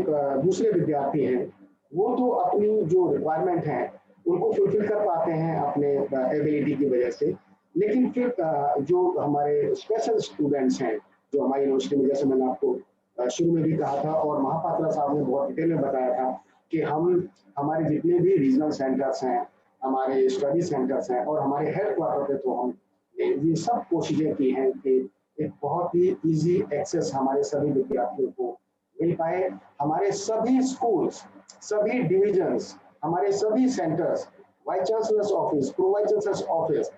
दूसरे विद्यार्थी हैं वो तो अपनी जो रिक्वायरमेंट है उनको फुलफिल कर पाते हैं अपने एबिलिटी की वजह से, लेकिन फिर जो हमारे स्पेशल स्टूडेंट्स हैं जो हमारी यूनिवर्सिटी में, जैसे मैंने आपको शुरू में भी कहा था और महापात्रा साहब ने बहुत डिटेल में बताया था कि हम हमारे जितने भी रीजनल सेंटर्स हैं, हमारे स्टडी सेंटर्स हैं और हमारे हेड क्वार्टर पे तो हम ये सब कोशिशें की हैं कि एक बहुत ही इजी एक्सेस हमारे सभी विद्यार्थियों को मिल पाए। हमारे सभी स्कूल्स, सभी डिविजन्स, हमारे सभी centres, vice chancellor's office, pro vice chancellor's office,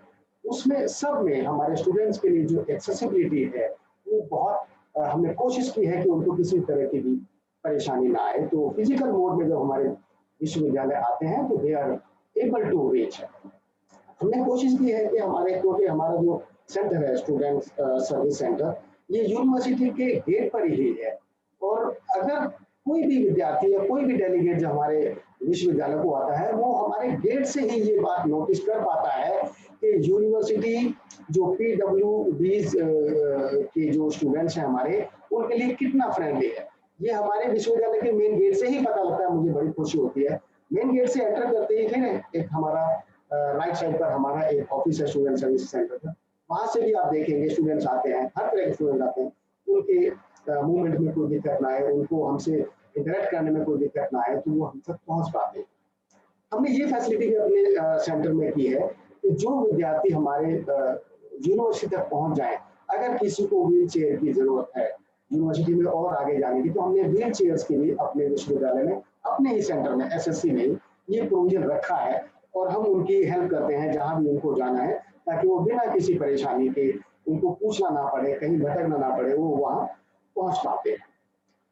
उसमें सब में हमारे स्टूडेंट्स के लिए जो एक्सेसिबिलिटी है वो बहुत हमने कोशिश की है कि उनको किसी तरह की भी परेशानी ना आए। तो फिजिकल मोड में जब हमारे विश्वविद्यालय आते हैं तो they are able to reach. हमने कोशिश की है कि हमारे, क्योंकि हमारा जो सेंटर है स्टूडेंट सर्विस सेंटर, ये यूनिवर्सिटी के गेट पर ही है, और अगर कोई भी विद्यार्थी या कोई भी डेलीगेट जो हमारे विश्वविद्यालय को आता है वो हमारे गेट से ही ये बात नोटिस कर पाता है कि यूनिवर्सिटी जो PWDs के जो स्टूडेंट्स हैं हमारे, उनके लिए कितना फ्रेंडली है। ये हमारे विश्वविद्यालय के मेन गेट से ही पता लगता है। मुझे बड़ी खुशी होती है। मेन गेट से एंटर करते ही फिर एक हमारा राइट साइड पर हमारा एक ऑफिस है स्टूडेंट सर्विस सेंटर का, वहां से भी आप देखेंगे स्टूडेंट्स आते हैं, हर तरह के स्टूडेंट आते हैं। उनके मूवमेंट में कोई दिक्कत ना आए, उनको हमसे इंटरेक्ट करने में कोई दिक्कत ना आए, तो वो हम तक पहुंच पाते हैं। हमने ये फैसिलिटी भी अपने सेंटर में की है कि जो विद्यार्थी हमारे यूनिवर्सिटी तक पहुंच जाए, अगर किसी को व्हील चेयर की जरूरत है यूनिवर्सिटी में और आगे जाने की, तो हमने व्हील चेयर्स के लिए अपने विश्वविद्यालय में, अपने ही सेंटर में, SSC में ये प्रोविजन रखा है, और हम उनकी हेल्प करते हैं जहां भी उनको जाना है, ताकि वो बिना किसी परेशानी के, उनको पूछना ना पड़े, कहीं भटकना ना पड़े, वो वहां पहुंच पाते हैं।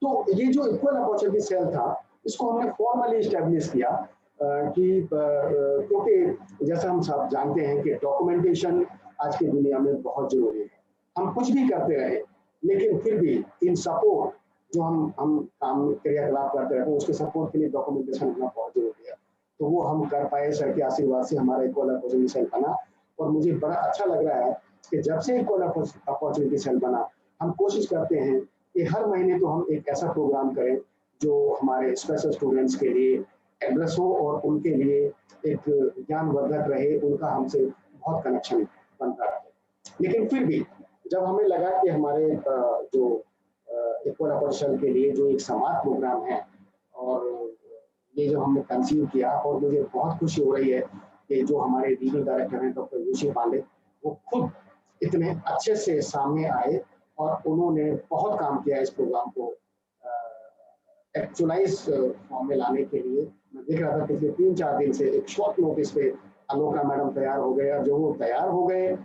तो ये जो इक्वल अपॉर्चुनिटी सेल था, इसको हमने फॉर्मली स्टैब्लिश किया कि क्योंकि जैसा हम सब जानते हैं कि डॉक्यूमेंटेशन आज की दुनिया में बहुत जरूरी है। हम कुछ भी करते रहे, लेकिन फिर भी इन सपोर्ट जो हम काम क्रियाकलाप करते रहते हैं, उसके सपोर्ट के लिए डॉक्यूमेंटेशन होना बहुत जरूरी है। तो वो हम कर पाए सर के आशीर्वाद से, हमारा इक्वल अपॉर्चुनिटी सेल बना। और मुझे बड़ा अच्छा लग रहा है कि जब से इक्वल अपॉर्चुनिटी सेल बना, हम कोशिश करते हैं कि हर महीने तो हम एक ऐसा प्रोग्राम करें जो हमारे स्पेशल स्टूडेंट्स के लिए एड्रेस हो और उनके लिए एक ज्ञानवर्धक रहे, उनका हमसे बहुत कनेक्शन बनता रहे। लेकिन फिर भी जब हमें लगा कि हमारे जो इक्वल अपॉर्चुनिटी के लिए जो एक समाज प्रोग्राम है, और ये जो हमने कंसीव किया, और मुझे बहुत खुशी हो रही है कि जो हमारे रीजनल डायरेक्टर हैं डॉक्टर यूसी पांडे, वो खुद इतने अच्छे से सामने आए और उन्होंने बहुत काम किया इस प्रोग्राम को एक्चुअलाइज फॉर्म में लाने के लिए। मैं देख रहा था पिछले 3-4 दिन से एक शॉर्ट नोटिस पे अलोका मैडम तैयार हो गए, और जो वो तैयार हो गए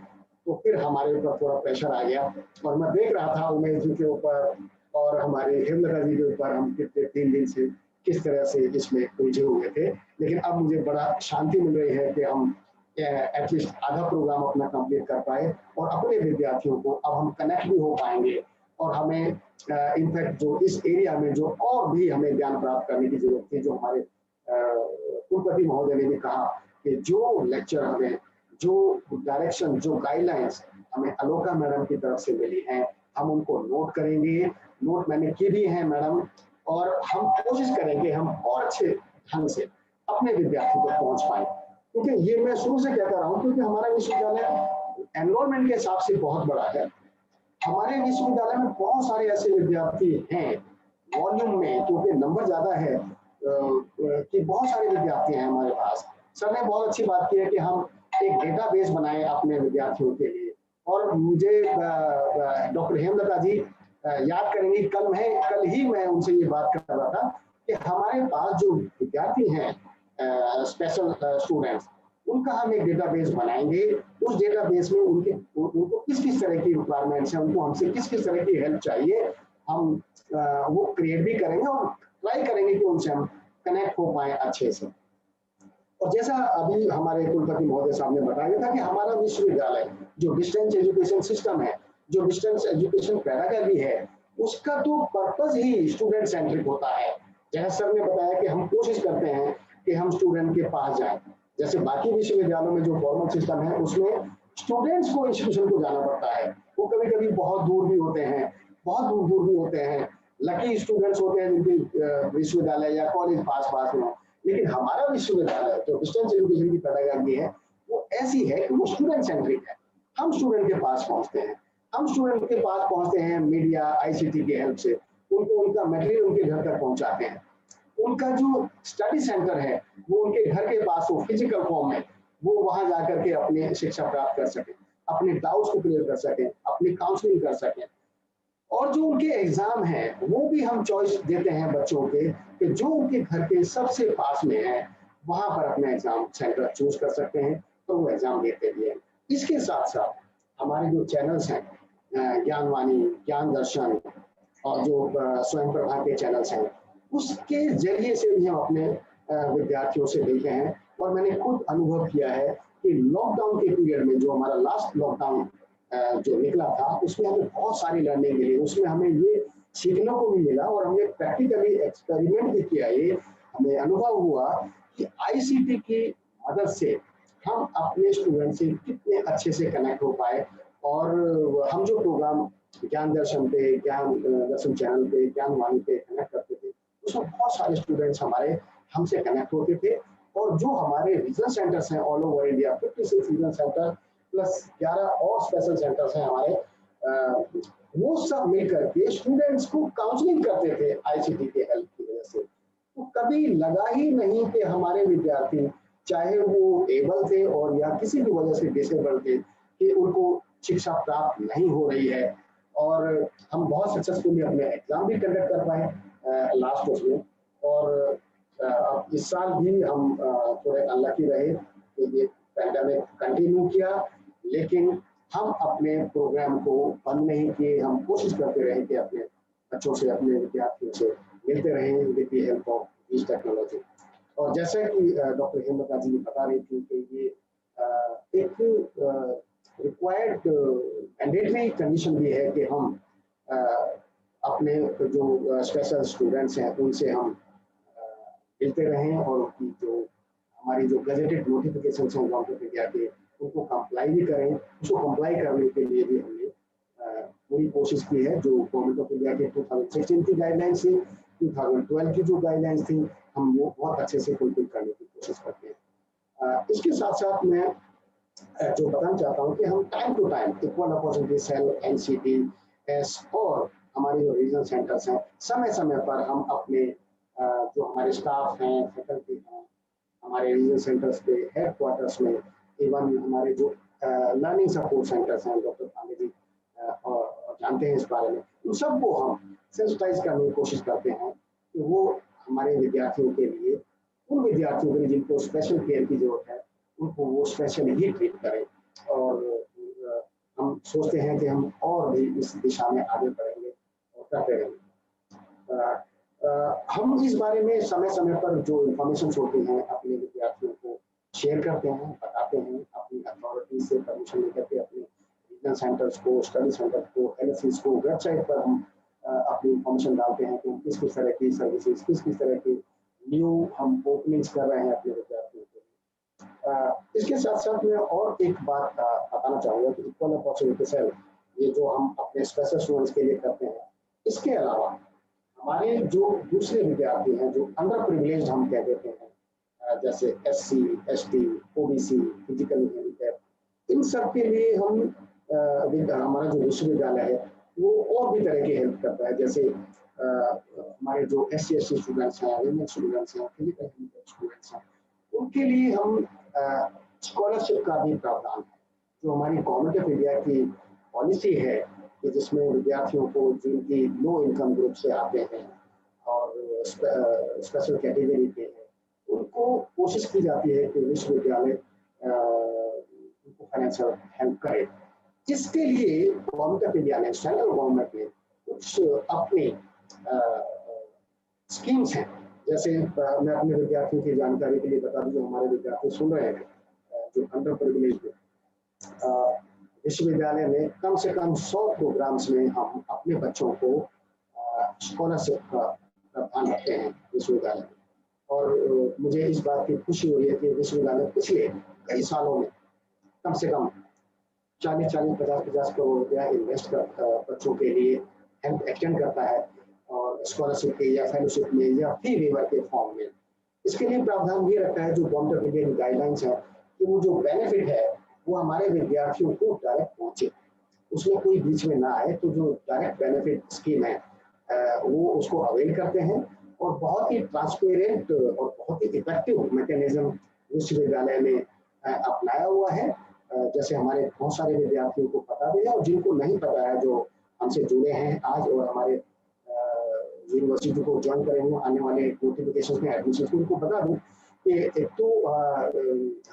तो फिर हमारे ऊपर थोड़ा प्रेशर आ गया। और मैं देख रहा था उमेश जी के ऊपर और हमारे हेमलता जी के ऊपर हम पिछले 3 दिन से किस तरह से इसमें उलझे हुए थे। लेकिन अब मुझे बड़ा शांति मिल रही है कि हम एटलीस्ट आधा प्रोग्राम अपना कंप्लीट कर पाए, और अपने विद्यार्थियों को अब हम कनेक्ट भी हो पाएंगे। और हमें इनफैक्ट जो इस एरिया में जो और भी हमें ज्ञान प्राप्त करने की जरूरत थी, जो हमारे कुलपति महोदय ने भी कहा कि जो लेक्चर हमें, जो डायरेक्शन, जो गाइडलाइंस हमें अलोका मैडम की तरफ से मिली हैं, हम उनको नोट करेंगे। नोट मैंने की भी है मैडम, और हम कोशिश करेंगे हम और अच्छे ढंग से अपने विद्यार्थियों तक पहुंच पाए। क्योंकि ये मैं शुरू से कहता रहा हूँ, क्योंकि हमारा विश्वविद्यालय एनरोलमेंट के हिसाब से बहुत बड़ा है। हमारे विश्वविद्यालय में बहुत सारे ऐसे विद्यार्थी हैं वॉल्यूम में, क्योंकि नंबर ज्यादा है कि बहुत सारे विद्यार्थी हैं हमारे पास। सर ने बहुत अच्छी बात की है कि हम एक डेटाबेस बनाए अपने विद्यार्थियों के लिए। और मुझे डॉक्टर हेमलता जी याद करेंगे, कल ही मैं उनसे ये बात कर रहा था कि हमारे पास जो विद्यार्थी हैं स्पेशल स्टूडेंट्स, उनका हम एक डेटाबेस बनाएंगे। उस डेटाबेस में उनको किस किस तरह की रिक्वायरमेंट्स हैं, उनको हमसे किस किस तरह की हेल्प चाहिए, हम वो क्रिएट भी करेंगे और ट्राई करेंगे कि उनसे हम कनेक्ट हो पाए अच्छे से। और जैसा अभी हमारे कुलपति महोदय साहब ने बताया था कि हमारा विश्वविद्यालय जो डिस्टेंस एजुकेशन सिस्टम है, जो डिस्टेंस एजुकेशन पैडागॉजी है, उसका तो पर्पस ही स्टूडेंट सेंट्रिक होता है। जैसा सर ने बताया कि हम कोशिश करते हैं कि हम स्टूडेंट के पास जाएं। जैसे बाकी विश्वविद्यालयों में जो फॉर्मल सिस्टम है, उसमें स्टूडेंट्स को इंस्टीट्यूशन को जाना पड़ता है। वो कभी कभी बहुत दूर भी होते हैं, बहुत दूर दूर भी होते हैं। लकी स्टूडेंट्स होते हैं जिनके विश्वविद्यालय या कॉलेज पास पास में हो। लेकिन हमारा विश्वविद्यालय जो डिस्टेंस एजुकेशन की पैडागॉजी है, वो ऐसी है कि वो स्टूडेंट सेंट्रिक है। हम स्टूडेंट के पास पहुंचते हैं, हम स्टूडेंट के पास पहुंचते हैं मीडिया आईसीटी की हेल्प से, उनको उनका मटेरियल उनके घर तक पहुंचाते हैं। उनका जो स्टडी सेंटर है वो उनके घर के पास हो, फिजिकल फॉर्म में, वो वहां जाकर के अपने शिक्षा प्राप्त कर सके, अपने डाउट्स को क्लियर कर सके, अपनी काउंसलिंग कर सके। और जो उनके एग्जाम है वो भी हम चॉइस देते हैं बच्चों के कि जो उनके घर के सबसे पास में है वहां पर अपना एग्जाम सेंटर चूज कर सकते हैं, तो वो एग्जाम देते भी हैं। इसके साथ साथ हमारे जो चैनल्स हैं, ज्ञानवाणी, ज्ञान दर्शन और जो स्वयं प्रभा के चैनल्स हैं, उसके जरिए से भी हम अपने विद्यार्थियों से मिलते हैं। और मैंने खुद अनुभव किया है कि लॉकडाउन के पीरियड में, जो हमारा लास्ट लॉकडाउन जो निकला था, उसमें हमें बहुत सारी लर्निंग मिली। उसमें हमें ये सीखने को भी मिला और हमने प्रैक्टिकली एक्सपेरिमेंट भी किया। ये हमें अनुभव हुआ कि आईसीटी की मदद से हम अपने स्टूडेंट से कितने अच्छे से कनेक्ट हो पाए। और हम जो प्रोग्राम ज्ञान दर्शन पे, ज्ञान दर्शन चैनल पे, ज्ञानवाणी पे कनेक्ट करते थे, उसमें बहुत सारे स्टूडेंट्स हमारे हमसे कनेक्ट होते थे। और जो हमारे रीजन सेंटर्स हैं all over India, 56 region centre plus 11 और स्पेशल सेंटर्स हैं हमारे, वो सब मिलकर के स्टूडेंट्स को काउंसलिंग करते थे आईसीटी के हेल्प की वजह से। तो कभी लगा ही नहीं कि हमारे विद्यार्थी, चाहे वो एबल थे और या किसी भी वजह से डिसेबल थे, कि उनको शिक्षा प्राप्त नहीं हो रही है। और हम बहुत सक्सेसफुली अपने एग्जाम भी कंडक्ट कर पाए लास्ट उसमें। और अब इस साल भी हम थोड़े अनलकी रहे कि ये पैंडेमिक कंटिन्यू किया, लेकिन हम अपने प्रोग्राम को बंद नहीं किए। हम कोशिश करते रहे कि अपने बच्चों से, अपने विद्यार्थियों से मिलते रहें with the help of this technology. और जैसे कि डॉक्टर हेमलता जी बता रही थी कि ये एक रिक्वायर्ड मैंडेटरी कंडीशन भी है कि हम अपने जो स्पेशल स्टूडेंट्स हैं उनसे हम मिलते रहें और उनकी जो हमारी जो गजेटेड नोटिफिकेशन हैं गवर्नमेंट ऑफ इंडिया के, उनको कंप्लाई भी करें। उसको कंप्लाई करने के लिए भी हमने पूरी कोशिश की है। जो गवर्नमेंट ऑफ इंडिया के 2016 की गाइडलाइंस थी, 2012 की जो गाइडलाइंस थी, हम वो बहुत अच्छे से फुलफिल करने की कोशिश करते हैं। इसके साथ साथ मैं जो बताना चाहता हूँ कि हम time to time equal opportunity cell, NCT S और हमारे जो रीजनल सेंटर्स हैं, समय समय पर हम अपने जो हमारे स्टाफ हैं, फैकल्टी हैं, हमारे रीजनल सेंटर्स के हेड क्वार्टर्स में, इवन हमारे जो लर्निंग सपोर्ट सेंटर्स हैं, डॉक्टर पांडे जी और जानते हैं इस बारे में, उन सबको हम सेंसिटाइज करने की कोशिश करते हैं कि वो हमारे विद्यार्थियों के लिए, उन विद्यार्थियों के लिए जिनको स्पेशल केयर की जरूरत है, उनको वो स्पेशल ही ट्रीट करें। और हम सोचते हैं कि हम और भी इस दिशा में आगे बढ़ेंगे और करते रहेंगे। हम इस बारे में समय समय पर जो इंफॉर्मेशन होती हैं अपने विद्यार्थियों को शेयर करते हैं, बताते हैं, अपनी अथॉरिटी से परमिशन लेकर के अपने रीजनल सेंटर्स को, स्टडी सेंटर को, एलएससीज को वेबसाइट पर हम अपनी इंफॉर्मेशन डालते हैं कि किस किस तरह की सर्विसेज, किस किस तरह की न्यू हम ओपनिंग्स कर रहे हैं अपने विद्यार्थियों के लिए। इसके साथ साथ मैं और एक बात बताना चाहूँगा कि इक्वल अपॉर्चुनिटी सेल, ये जो हम अपने स्पेशल स्टूडेंट्स के लिए करते हैं, इसके अलावा हमारे जो दूसरे विद्यार्थी हैं जो अंडर प्रिविलेज हम कह देते हैं, जैसे SC, ST, OBC, physically handicap, इन सब के लिए हम हमारा जो विश्वविद्यालय है वो और भी तरह की हेल्प करता है। जैसे हमारे जो SC ST स्टूडेंट्स हैं, वुमेन स्टूडेंट्स हैं, फिजिकल हैंडिकैप स्टूडेंट्स हैं, उनके लिए हम स्कॉलरशिप का भी प्रावधान है। जो हमारी गवर्नमेंट ऑफ इंडिया की पॉलिसी है कि जिसमें विद्यार्थियों को जिनकी लो इनकम ग्रुप से आते हैं और स्पेशल कैटेगरी के हैं, उनको कोशिश की जाती है कि विश्वविद्यालय उनको फाइनेंशियल हेल्प करे। इसके लिए गवर्नमेंट ऑफ इंडिया ने, सेंट्रल गवर्नमेंट ने कुछ अपने स्कीम्स हैं। जैसे मैं अपने विद्यार्थियों की जानकारी के लिए बता दूं, जो हमारे विद्यार्थी सुन रहे हैं जो अंडर प्रिविलेज विश्वविद्यालय में कम से कम 100 प्रोग्राम्स में हम अपने बच्चों को स्कॉलरशिप का प्रावधान रखते हैं विश्वविद्यालय में। और मुझे इस बात की खुशी हुई है कि विश्वविद्यालय पिछले कई सालों में कम से कम 40-50 करोड़ रुपया इन्वेस्ट कर बच्चों के लिए हेल्प एक्सटेंड करता है, और स्कॉलरशिप के या फेलोशिप में या फी वेवर के फॉर्म में। इसके लिए प्रावधान ये रखता है जो गवर्नमेंट ऑफ इंडिया की गाइडलाइंस है कि वो जो बेनिफिट है वो हमारे विद्यार्थियों को डायरेक्ट पहुंचे, उसमें कोई बीच में ना आए। तो जो डायरेक्ट बेनिफिट स्कीम है वो उसको अवेल करते हैं, और बहुत ही ट्रांसपेरेंट और बहुत ही इफेक्टिव मैकेनिज्म विश्वविद्यालय ने अपनाया हुआ है। जैसे हमारे बहुत सारे विद्यार्थियों को पता भी है, और जिनको नहीं पता है जो हमसे जुड़े हैं आज और हमारे यूनिवर्सिटी को ज्वाइन करेंगे आने वाले नोटिफिकेशन में एडमिशन, उनको बता दूं कि एक तो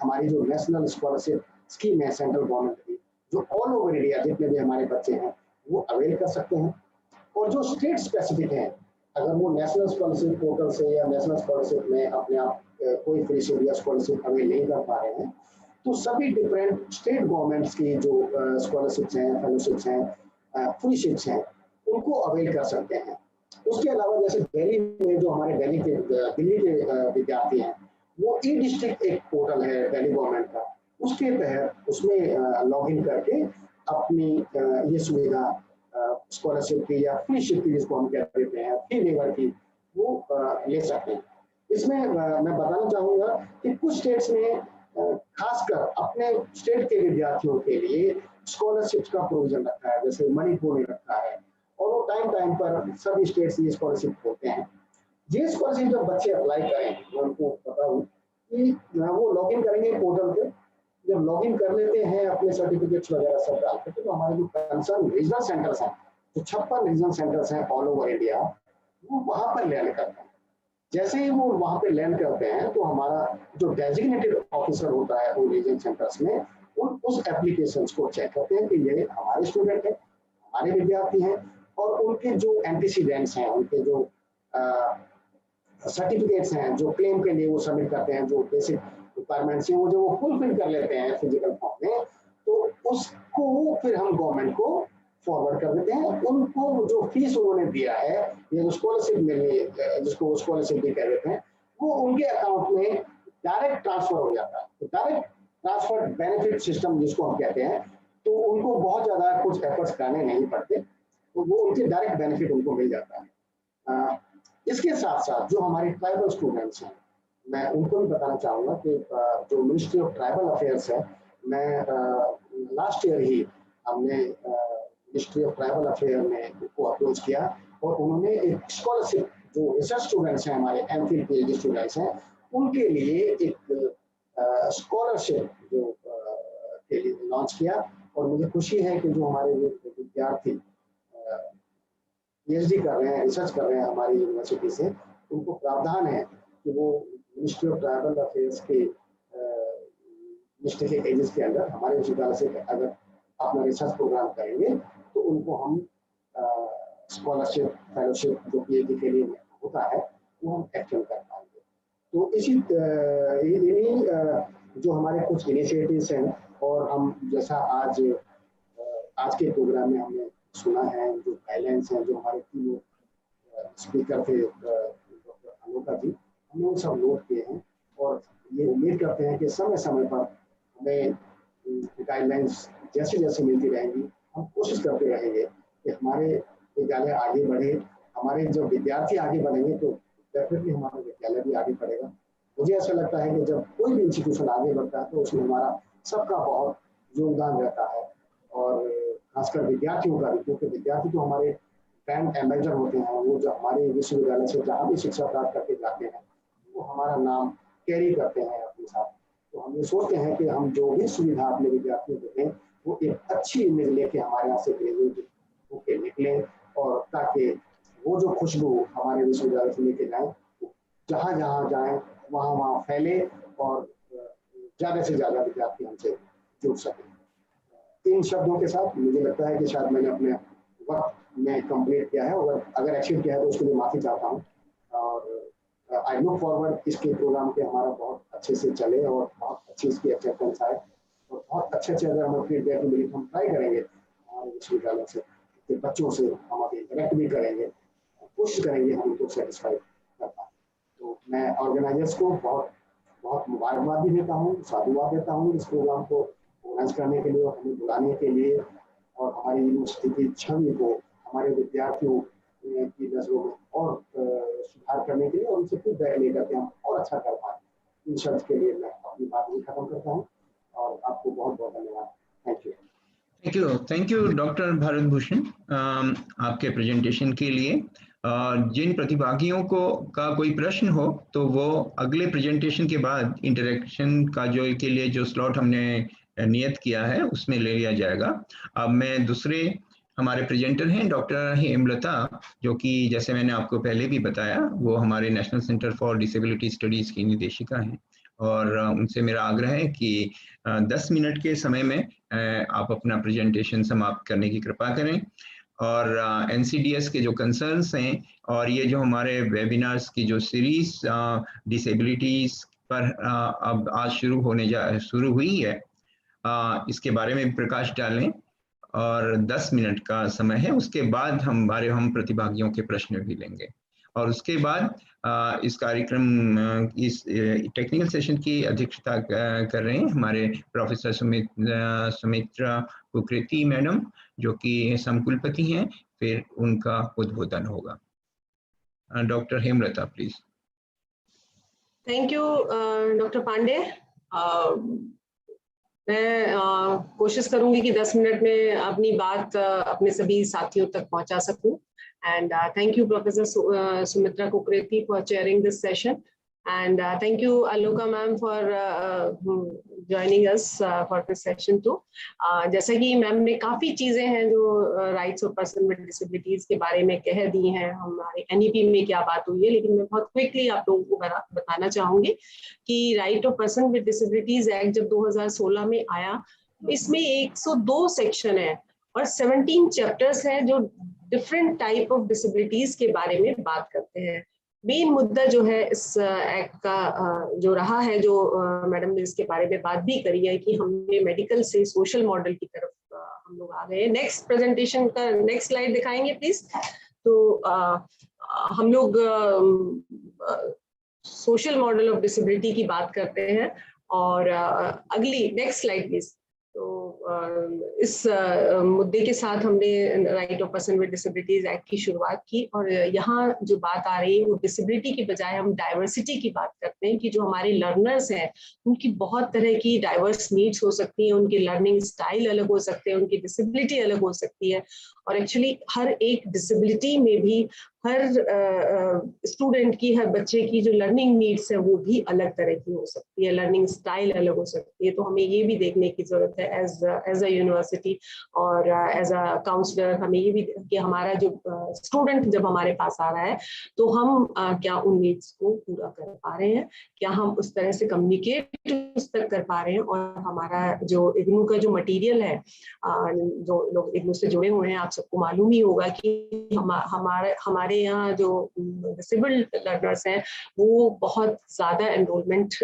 हमारी जो नेशनल स्कॉलरशिप स्कीम है सेंट्रल गवर्नमेंट की, जो ऑल ओवर इंडिया जितने भी हमारे बच्चे हैं वो अवेल कर सकते हैं। और जो स्टेट स्पेसिफिक है, अगर वो नेशनल स्कॉलरशिप पोर्टल से या नेशनल स्कॉलरशिप में अपने आप कोई फ्रीशिप या स्कॉलरशिप अवेल नहीं कर पा रहे हैं, तो सभी डिफरेंट स्टेट गवर्नमेंट्स की जो स्कॉलरशिप्स हैं, फेलोशिप्स हैं, फ्रीशिप्स हैं, उनको अवेल कर सकते हैं। उसके अलावा जैसे दिल्ली में जो हमारे दिल्ली के विद्यार्थी हैं, वो ई डिस्ट्रिक्ट एक पोर्टल है दिल्ली गवर्नमेंट का, उसके तहत उसमें लॉगिन करके अपनी ये सुविधा स्कॉलरशिप की या फ्रीशिप की, जिसको हम कह देते हैं फी वेवर की, वो ले सकते हैं। इसमें मैं बताना चाहूँगा कि कुछ स्टेट्स में खासकर अपने स्टेट के विद्यार्थियों के लिए स्कॉलरशिप का प्रोविजन रखा है, जैसे मणिपुर ने रखा है, और वो टाइम टाइम पर सभी स्टेट्स ये स्कॉलरशिप होते हैं। ये स्कॉलरशिप जब बच्चे अप्लाई करें, मैं उनको बताऊँ कि वो लॉगिन करेंगे पोर्टल पे, जब लॉगिन कर लेते हैं अपने सर्टिफिकेट्स वगैरह सब डाल करके, तो हमारे जो कंसर्न रीजनल सेंटर्स हैं, जो 56 रीजनल सेंटर्स हैं ऑल ओवर इंडिया, वो वहां पर लैंड करते हैं। जैसे ही वो वहां पे लैंड करते हैं तो हमारा जो डेजिग्नेटेड ऑफिसर होता है वो रीजनल सेंटर्स में उस एप्लीकेशंस को चेक करते हैं कि ये हमारे स्टूडेंट हैं, हमारे विद्यार्थी हैं, और उनके जो एंटीसीडेंट्स हैं, उनके जो सर्टिफिकेट्स हैं, जो क्लेम के लिए वो सबमिट करते हैं, जो बेसिक रिक्वायरमेंट्स हैं, वो जो वो फुलफिल कर लेते हैं फिजिकल फॉर्म में, तो उसको फिर हम गवर्नमेंट को फॉरवर्ड कर देते हैं। उनको जो फीस उन्होंने दिया है, ये जो स्कॉलरशिप मिलनी है, जिसको स्कॉलरशिप भी कह देते हैं, वो उनके अकाउंट में डायरेक्ट ट्रांसफर हो जाता है। तो डायरेक्ट ट्रांसफर बेनिफिट सिस्टम जिसको हम कहते हैं, तो उनको बहुत ज़्यादा कुछ एफर्ट्स करने नहीं पड़ते, तो वो उनके डायरेक्ट बेनिफिट उनको मिल जाता है। इसके साथ साथ जो हमारे ट्राइबल स्टूडेंट्स हैं, मैं उनको भी बताना चाहूँगा कि जो मिनिस्ट्री ऑफ ट्राइबल अफेयर्स है, मैं लास्ट ईयर ही हमने मिनिस्ट्री ऑफ ट्राइबल अफेयर में को अप्रोच किया और उन्होंने एक स्कॉलरशिप, जो रिसर्च स्टूडेंट्स हैं हमारे एमफिल पीएचडी स्टूडेंट्स हैं, उनके लिए एक स्कॉलरशिप जो के लिए लॉन्च किया। और मुझे खुशी है कि जो हमारे विद्यार्थी पीएचडी कर रहे हैं, रिसर्च कर रहे हैं हमारी यूनिवर्सिटी से, उनको प्रावधान है कि वो मिनिस्ट्री ऑफ ट्राइबल अफेयर्स के मिनिस्ट्री के एजेंस के अंदर हमारे विश्वविद्यालय से अगर अपना रिसर्च प्रोग्राम करेंगे तो उनको हम स्कॉलरशिप, फेलोशिप जो पीएचडी के लिए होता है वो हम एक्शन कर पाएंगे। तो इसी जो हमारे कुछ इनिशिएटिव्स हैं, और हम जैसा आज के प्रोग्राम में हमने सुना है, जो गाइडलाइंस हैं, जो हमारे तीनों स्पीकर थे, डॉक्टर अनोखा जी, हमने वो सब नोट किए हैं और ये उम्मीद करते हैं कि समय समय पर हमें गाइडलाइंस जैसे जैसे मिलती रहेंगी, हम कोशिश करते रहेंगे कि हमारे विद्यालय आगे बढ़े। हमारे जो विद्यार्थी आगे बढ़ेंगे तो डेफिनेटली हमारा विद्यालय भी आगे बढ़ेगा। मुझे ऐसा लगता है कि जब कोई भी इंस्टीट्यूशन आगे बढ़ता है तो उसमें हमारा सबका बहुत योगदान रहता है, और खासकर विद्यार्थियों का भी, क्योंकि विद्यार्थी तो हमारे ब्रांड एम्बेसडर होते हैं। वो जो हमारे विश्वविद्यालय से जहाँ भी शिक्षा प्राप्त करके जाते हैं वो हमारा नाम कैरी करते हैं अपने साथ। तो हम ये सोचते हैं कि हम जो भी सुविधा अपने विद्यार्थियों को दें वो एक अच्छी इमेज लेके हमारे यहाँ से ग्रेजुएट होके निकलें, और ताकि वो जो खुशबू हमारे विश्वविद्यालय से लेके जाएं, जहाँ जहाँ जाएं वहाँ वहाँ फैले और ज़्यादा से ज़्यादा विद्यार्थी हमसे जुड़ सकें। इन शब्दों के साथ मुझे लगता है कि शायद मैंने अपने वक्त में कंप्लीट किया है, और अगर एक्सीड किया है तो उसके लिए माफ़ी चाहता हूँ। और आई लुक फॉरवर्ड इसके प्रोग्राम के हमारा बहुत अच्छे से चले और बहुत अच्छी इसकी एक्सेप्टेंस आए, और बहुत अच्छे अगर हमें फीडबैक मिली तो हम ट्राई करेंगे हमारे विश्वविद्यालय से कि बच्चों से हम अभी इंटरेक्ट भी करेंगे, कोशिश करेंगे हम उनको सेटिस्फाई कर पाएँ। तो मैं ऑर्गेनाइजर्स को बहुत बहुत मुबारकबाद भी देता हूँ, साधुवाद देता हूँ इस प्रोग्राम को ऑर्गेनाइज करने के लिए और हमें बुलाने के लिए, और हमारी यूनिवर्सिटी की छवि को हमारे विद्यार्थियों की नजरों में और सुधार करने के लिए और उनसे फीडबैक लेकर के हम और अच्छा कर पाए। इन शब्द के लिए मैं अपनी बात भी खत्म करता हूँ और आपको बहुत बहुत धन्यवाद। Thank you doctor Bharat Bhushan आपके प्रेजेंटेशन के लिए। जिन प्रतिभागियों को का कोई प्रश्न हो तो वो अगले प्रेजेंटेशन के बाद इंटरेक्शन का जो के लिए जो स्लॉट हमने नियत किया है उसमें ले लिया जाएगा। अब मैं दूसरे हमारे प्रेजेंटर हैं डॉक्टर हेमलता, जो कि जैसे मैंने आपको पहले भी बताया वो हमारे national centre for disability studies की निदेशिका हैं, और उनसे मेरा आग्रह है कि 10 मिनट के समय में आप अपना प्रेजेंटेशन समाप्त करने की कृपा करें। और एनसीडीएस के जो कंसर्न्स हैं और ये जो हमारे वेबिनार्स की जो सीरीज डिसेबिलिटीज पर अब आज शुरू हुई है, इसके बारे में प्रकाश डालें, और 10 मिनट का समय है। उसके बाद हम प्रतिभागियों के प्रश्न भी लेंगे, और उसके बाद इस कार्यक्रम इस टेक्निकल सेशन की अध्यक्षता कर रहे हैं हमारे प्रोफेसर सुमित्रा कुकरेती मैडम, जो कि समकुलपति हैं। फिर उनका उद्बोधन होगा। Doctor Hemlata please. Thank you doctor Pandey. मैं कोशिश करूंगी कि 10 मिनट में अपनी बात अपने सभी साथियों तक पहुंचा सकूं। And thank you, Professor Sumitra Kukreti, for chairing this session. And thank you, Aloka ma'am, for joining us for this session too. जैसा कि मैम ने काफ़ी चीज़ें हैं जो rights of person with disabilities के बारे में कह दी हैं, हमारे एनईपी में क्या बात हुई है, लेकिन मैं बहुत क्विकली आप लोगों को बताना चाहूँगी कि right of person with disabilities act जब 2016 में आया, इसमें 102 सेक्शन है और 17 चैप्टर्स हैं जो डिफरेंट टाइप ऑफ डिसेबिलिटीज के बारे में बात करते हैं। मेन मुद्दा जो है इस एक्ट का जो रहा है, जो मैडम ने इसके बारे में बात भी करी है, कि हमने मेडिकल से सोशल मॉडल की तरफ हम लोग आ गए हैं। नेक्स्ट प्रेजेंटेशन का नेक्स्ट स्लाइड दिखाएंगे प्लीज। तो हम लोग सोशल मॉडल ऑफ डिसेबिलिटी की बात करते हैं। और अगली नेक्स्ट स्लाइड प्लीज। तो इस मुद्दे के साथ हमने right of person with disabilities act की शुरुआत की, और यहाँ जो बात आ रही है वो डिसेबिलिटी की बजाय हम डाइवर्सिटी की बात करते हैं कि जो हमारे लर्नर्स हैं उनकी बहुत तरह की डाइवर्स नीड्स हो सकती हैं, उनके लर्निंग स्टाइल अलग हो सकते हैं, उनकी डिसेबिलिटी अलग हो सकती है। और एक्चुअली हर एक डिसेबिलिटी में भी हर स्टूडेंट की, हर बच्चे की जो लर्निंग नीड्स है वो भी अलग तरह की हो सकती है, लर्निंग स्टाइल अलग हो सकती है। तो हमें ये भी देखने की जरूरत है एज अ यूनिवर्सिटी और एज अ काउंसलर, हमें ये भी कि हमारा जो स्टूडेंट जब हमारे पास आ रहा है तो हम क्या उन नीड्स को पूरा कर पा रहे हैं, क्या हम उस तरह से कम्युनिकेट उस तक कर पा रहे हैं। और हमारा जो इग्नू का जो मटीरियल है, जो लोग इग्नू से जुड़े हुए हैं, आप सबको मालूम ही होगा कि हमारे यहाँ जो डिसेबल्ड लर्नर्स हैं वो बहुत ज्यादा एनरोलमेंट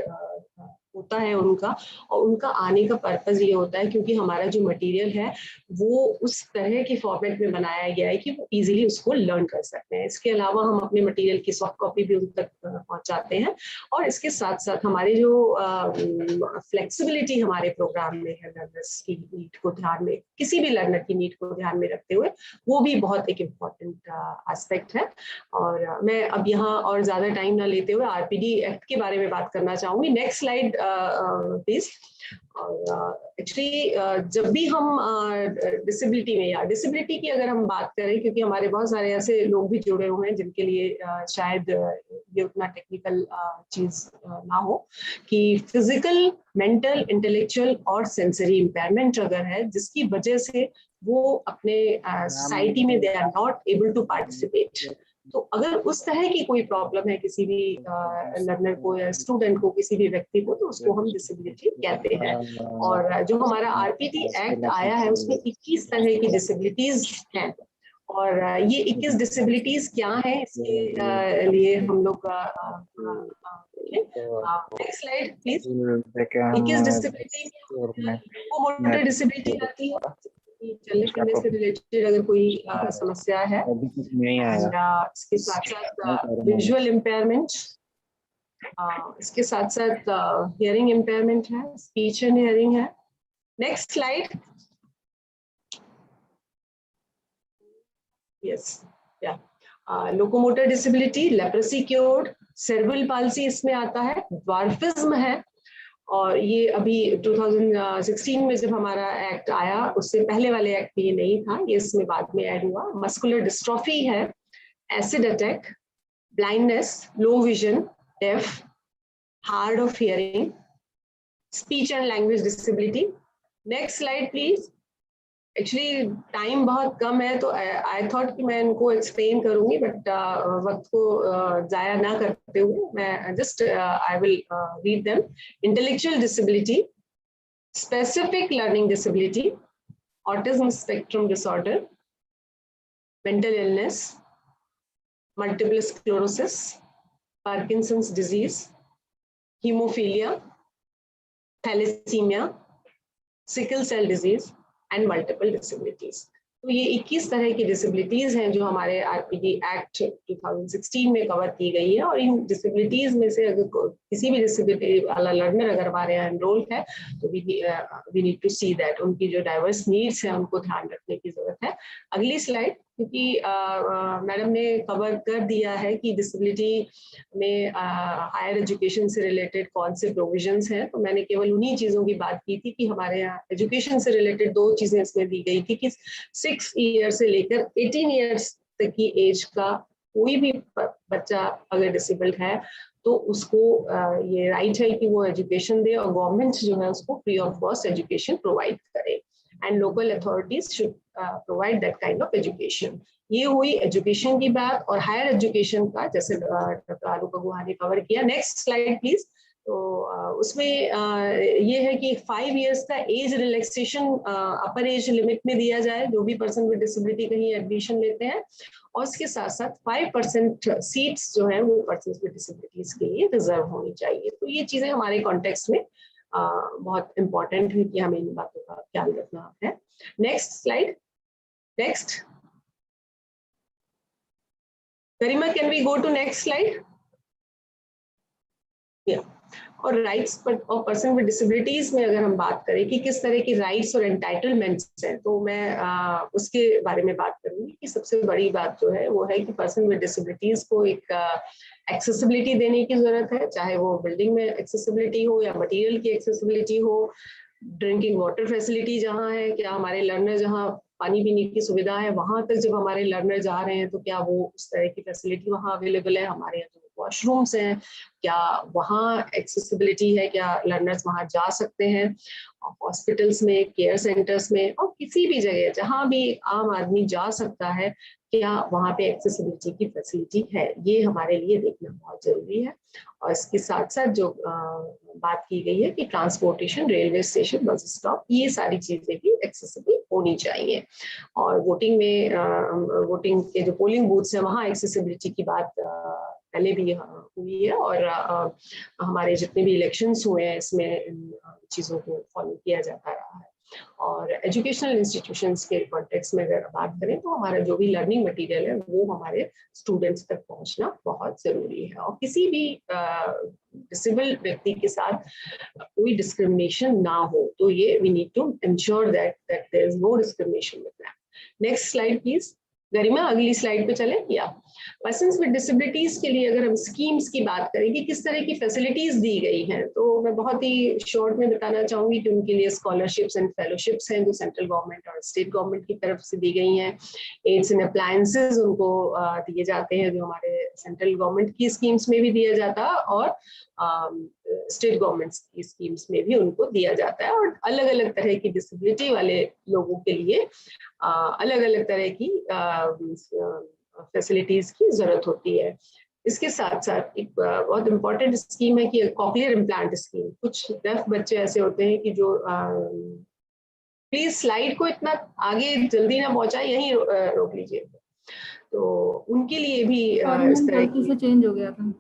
होता है उनका, और उनका आने का पर्पज ये होता है क्योंकि हमारा जो मटेरियल है वो उस तरह के फॉर्मेट में बनाया गया है कि वो इजीली उसको लर्न कर सकते हैं। इसके अलावा हम अपने मटेरियल की सॉफ्ट कॉपी भी उन तक पहुंचाते हैं, और इसके साथ साथ हमारे जो फ्लेक्सिबिलिटी हमारे प्रोग्राम में है लर्नर्स की नीड को ध्यान में, किसी भी लर्नर की नीड को ध्यान में रखते हुए, वो भी बहुत एक इम्पॉर्टेंट एस्पेक्ट है। और मैं अब यहाँ और ज्यादा टाइम ना लेते हुए आरपीडी एक्ट के बारे में बात करना चाहूंगी। Next slide please. और एक्चुअली जब भी हम डिसेबिलिटी में या डिसेबिलिटी की अगर हम बात करें, क्योंकि हमारे बहुत सारे ऐसे लोग भी जुड़े हुए हैं जिनके लिए शायद ये उतना टेक्निकल चीज ना हो, कि फिजिकल, मेंटल, इंटेलेक्चुअल और सेंसरी इम्पेयरमेंट अगर है जिसकी वजह से वो अपने सोसाइटी में they are not able to participate, तो अगर उस तरह की कोई प्रॉब्लम है किसी भी लर्नर को या स्टूडेंट को, किसी भी व्यक्ति को, तो उसको हम डिसेबिलिटी कहते हैं। और जो हमारा आरपीटी एक्ट आया है उसमें 21 तरह की डिसेबिलिटीज हैं, और ये 21 डिसेबिलिटीज क्या हैं इसके लिए हम लोग नेक्स्ट स्लाइड प्लीज। 21 डिसेबिलिटी, वो मोटर डिसेबिलिटी आती है, चलने फिरने से रिलेटेड अगर कोई समस्या है, इसके साथ साथ विजुअल इम्पेयरमेंट, इसके साथ साथ हियरिंग इम्पेयरमेंट है, स्पीच एंड हियरिंग है। Next slide. यस, या locomotor disability, leprosy cured, cerebral palsy इसमें आता है, ड्वार्फिज्म है, और ये अभी 2016 में जब हमारा एक्ट आया उससे पहले वाले एक्ट में ये नहीं था, ये इसमें बाद में ऐड हुआ। मस्कुलर डिस्ट्रॉफी है, acid attack, blindness, low vision, deaf, hard of hearing, speech and language disability. Next slide please. Actually time बहुत कम है तो आई थॉट कि मैं इनको एक्सप्लेन करूंगी, बट वक्त को जाया ना करते हुए मैं just I will read them. Intellectual disability, specific learning disability, autism spectrum disorder, mental illness, multiple sclerosis, Parkinson's disease, haemophilia, thalassaemia, sickle cell disease and multiple disabilities. तो ये 21 तरह की डिसेबिलिटीज हैं जो हमारे आरपीडी एक्ट 2016 में कवर की गई है, और इन डिसेबिलिटीज में से अगर किसी भी डिसेबिलिटी वाला लर्नर अगर हमारे यहाँ एनरोल है तो we need to see that उनकी जो डाइवर्स नीड्स है उनको ध्यान रखने की जरूरत है। अगली स्लाइड, क्योंकि मैडम ने कवर कर दिया है कि डिसेबिलिटी में हायर एजुकेशन से रिलेटेड कौन से प्रोविजंस हैं, तो मैंने केवल उन्हीं चीज़ों की बात की थी कि हमारे यहाँ एजुकेशन से रिलेटेड 2 चीज़ें इसमें दी गई थी कि 6 ईयर से लेकर 18 ईयर्स तक की एज का कोई भी बच्चा अगर डिसेबल्ड है तो उसको ये राइट है कि वो एजुकेशन दे, और गवर्नमेंट जो है उसको free of cost education provide करे, and local authorities should provide that kind of education. ये हुई एजुकेशन की बात। और हायर एजुकेशन का जैसे डॉक्टर आलू कगुहा ने कवर किया। Next slide please. तो उसमें ये है कि 5 इयर्स का एज रिलैक्सेशन अपर एज लिमिट में दिया जाए जो भी पर्सन विद डिसेबिलिटी कहीं एडमिशन लेते हैं, और इसके साथ साथ 5% सीट्स जो है वो पर्सन विद डिसेबिलिटीज के लिए रिजर्व होनी चाहिए। तो ये चीजें हमारे कॉन्टेक्स्ट में बहुत इंपॉर्टेंट है कि हमें इन बातों का ख्याल रखना है। Next slide. Next Garima, can we go to next slide? या और राइट्स पर और पर्सन विद डिसेबिलिटीज में अगर हम बात करें कि किस तरह की राइट्स और एंटाइटलमेंट्स हैं, तो मैं उसके बारे में बात करूंगी कि सबसे बड़ी बात जो है वो है कि पर्सन विद डिसेबिलिटीज को एक एक्सेसिबिलिटी देने की जरूरत है, चाहे वो बिल्डिंग में एक्सेसिबिलिटी हो या मटेरियल की एक्सेसिबिलिटी हो, ड्रिंकिंग वाटर फैसिलिटी जहाँ है, क्या हमारे लर्नर जहाँ पानी पीने की सुविधा है वहां तक जब हमारे लर्नर जा रहे हैं तो क्या वो उस तरह की फैसिलिटी वहाँ अवेलेबल है, हमारे यहाँ जो वॉशरूम्स हैं क्या वहाँ एक्सेसिबिलिटी है, क्या लर्नर्स वहाँ जा सकते हैं, हॉस्पिटल्स में, केयर सेंटर्स में और किसी भी जगह जहाँ भी आम आदमी जा सकता है क्या वहाँ पे एक्सेसिबिलिटी की फैसिलिटी है, ये हमारे लिए देखना बहुत जरूरी है। और इसके साथ साथ जो बात की गई है कि transportation, railway station, bus stop, ये सारी चीजें भी एक्सेसिबल होनी चाहिए। और वोटिंग में वोटिंग के जो पोलिंग बूथ्स हैं वहाँ एक्सेसिबिलिटी की बात पहले भी हुई है और हमारे जितने भी इलेक्शंस हुए हैं इसमें इन चीज़ों को फॉलो किया जाता रहा है। और एजुकेशनल इंस्टीट्यूशंस के कॉन्टेक्स्ट में अगर बात करें तो हमारा जो भी लर्निंग मटेरियल है वो हमारे स्टूडेंट्स तक पहुंचना बहुत जरूरी है और किसी भी डिसेबल व्यक्ति के साथ कोई डिस्क्रिमिनेशन ना हो, तो ये we need to ensure that there is no discrimination with them. Next slide please. Garima अगली स्लाइड पे चले। या पर्सन्स विद डिसेबिलिटीज के लिए अगर हम स्कीम्स की बात करें कि किस तरह की फैसिलिटीज दी गई हैं, तो मैं बहुत ही शॉर्ट में बताना चाहूंगी कि उनके लिए स्कॉलरशिप्स एंड फेलोशिप्स हैं जो सेंट्रल गवर्नमेंट और स्टेट गवर्नमेंट की तरफ से दी गई हैं। एड्स एंड अप्लायंसेज उनको दिए जाते हैं जो हमारे सेंट्रल गवर्नमेंट की स्कीम्स में भी दिया जाता है और स्टेट गवर्नमेंट की स्कीम्स में भी उनको दिया जाता है। और अलग अलग तरह की डिसेबिलिटी वाले लोगों के लिए अलग अलग तरह की फैसिलिटीज की जरूरत होती है। इसके साथ साथ एक बहुत इंपॉर्टेंट स्कीम है कि कॉक्लियर इम्प्लांट स्कीम। कुछ डेफ बच्चे ऐसे होते हैं कि जो प्लीज स्लाइड को इतना आगे जल्दी ना पहुंचाए, यहीं रोक लीजिए। तो उनके लिए भी इस तरह की से चेंज हो गया था।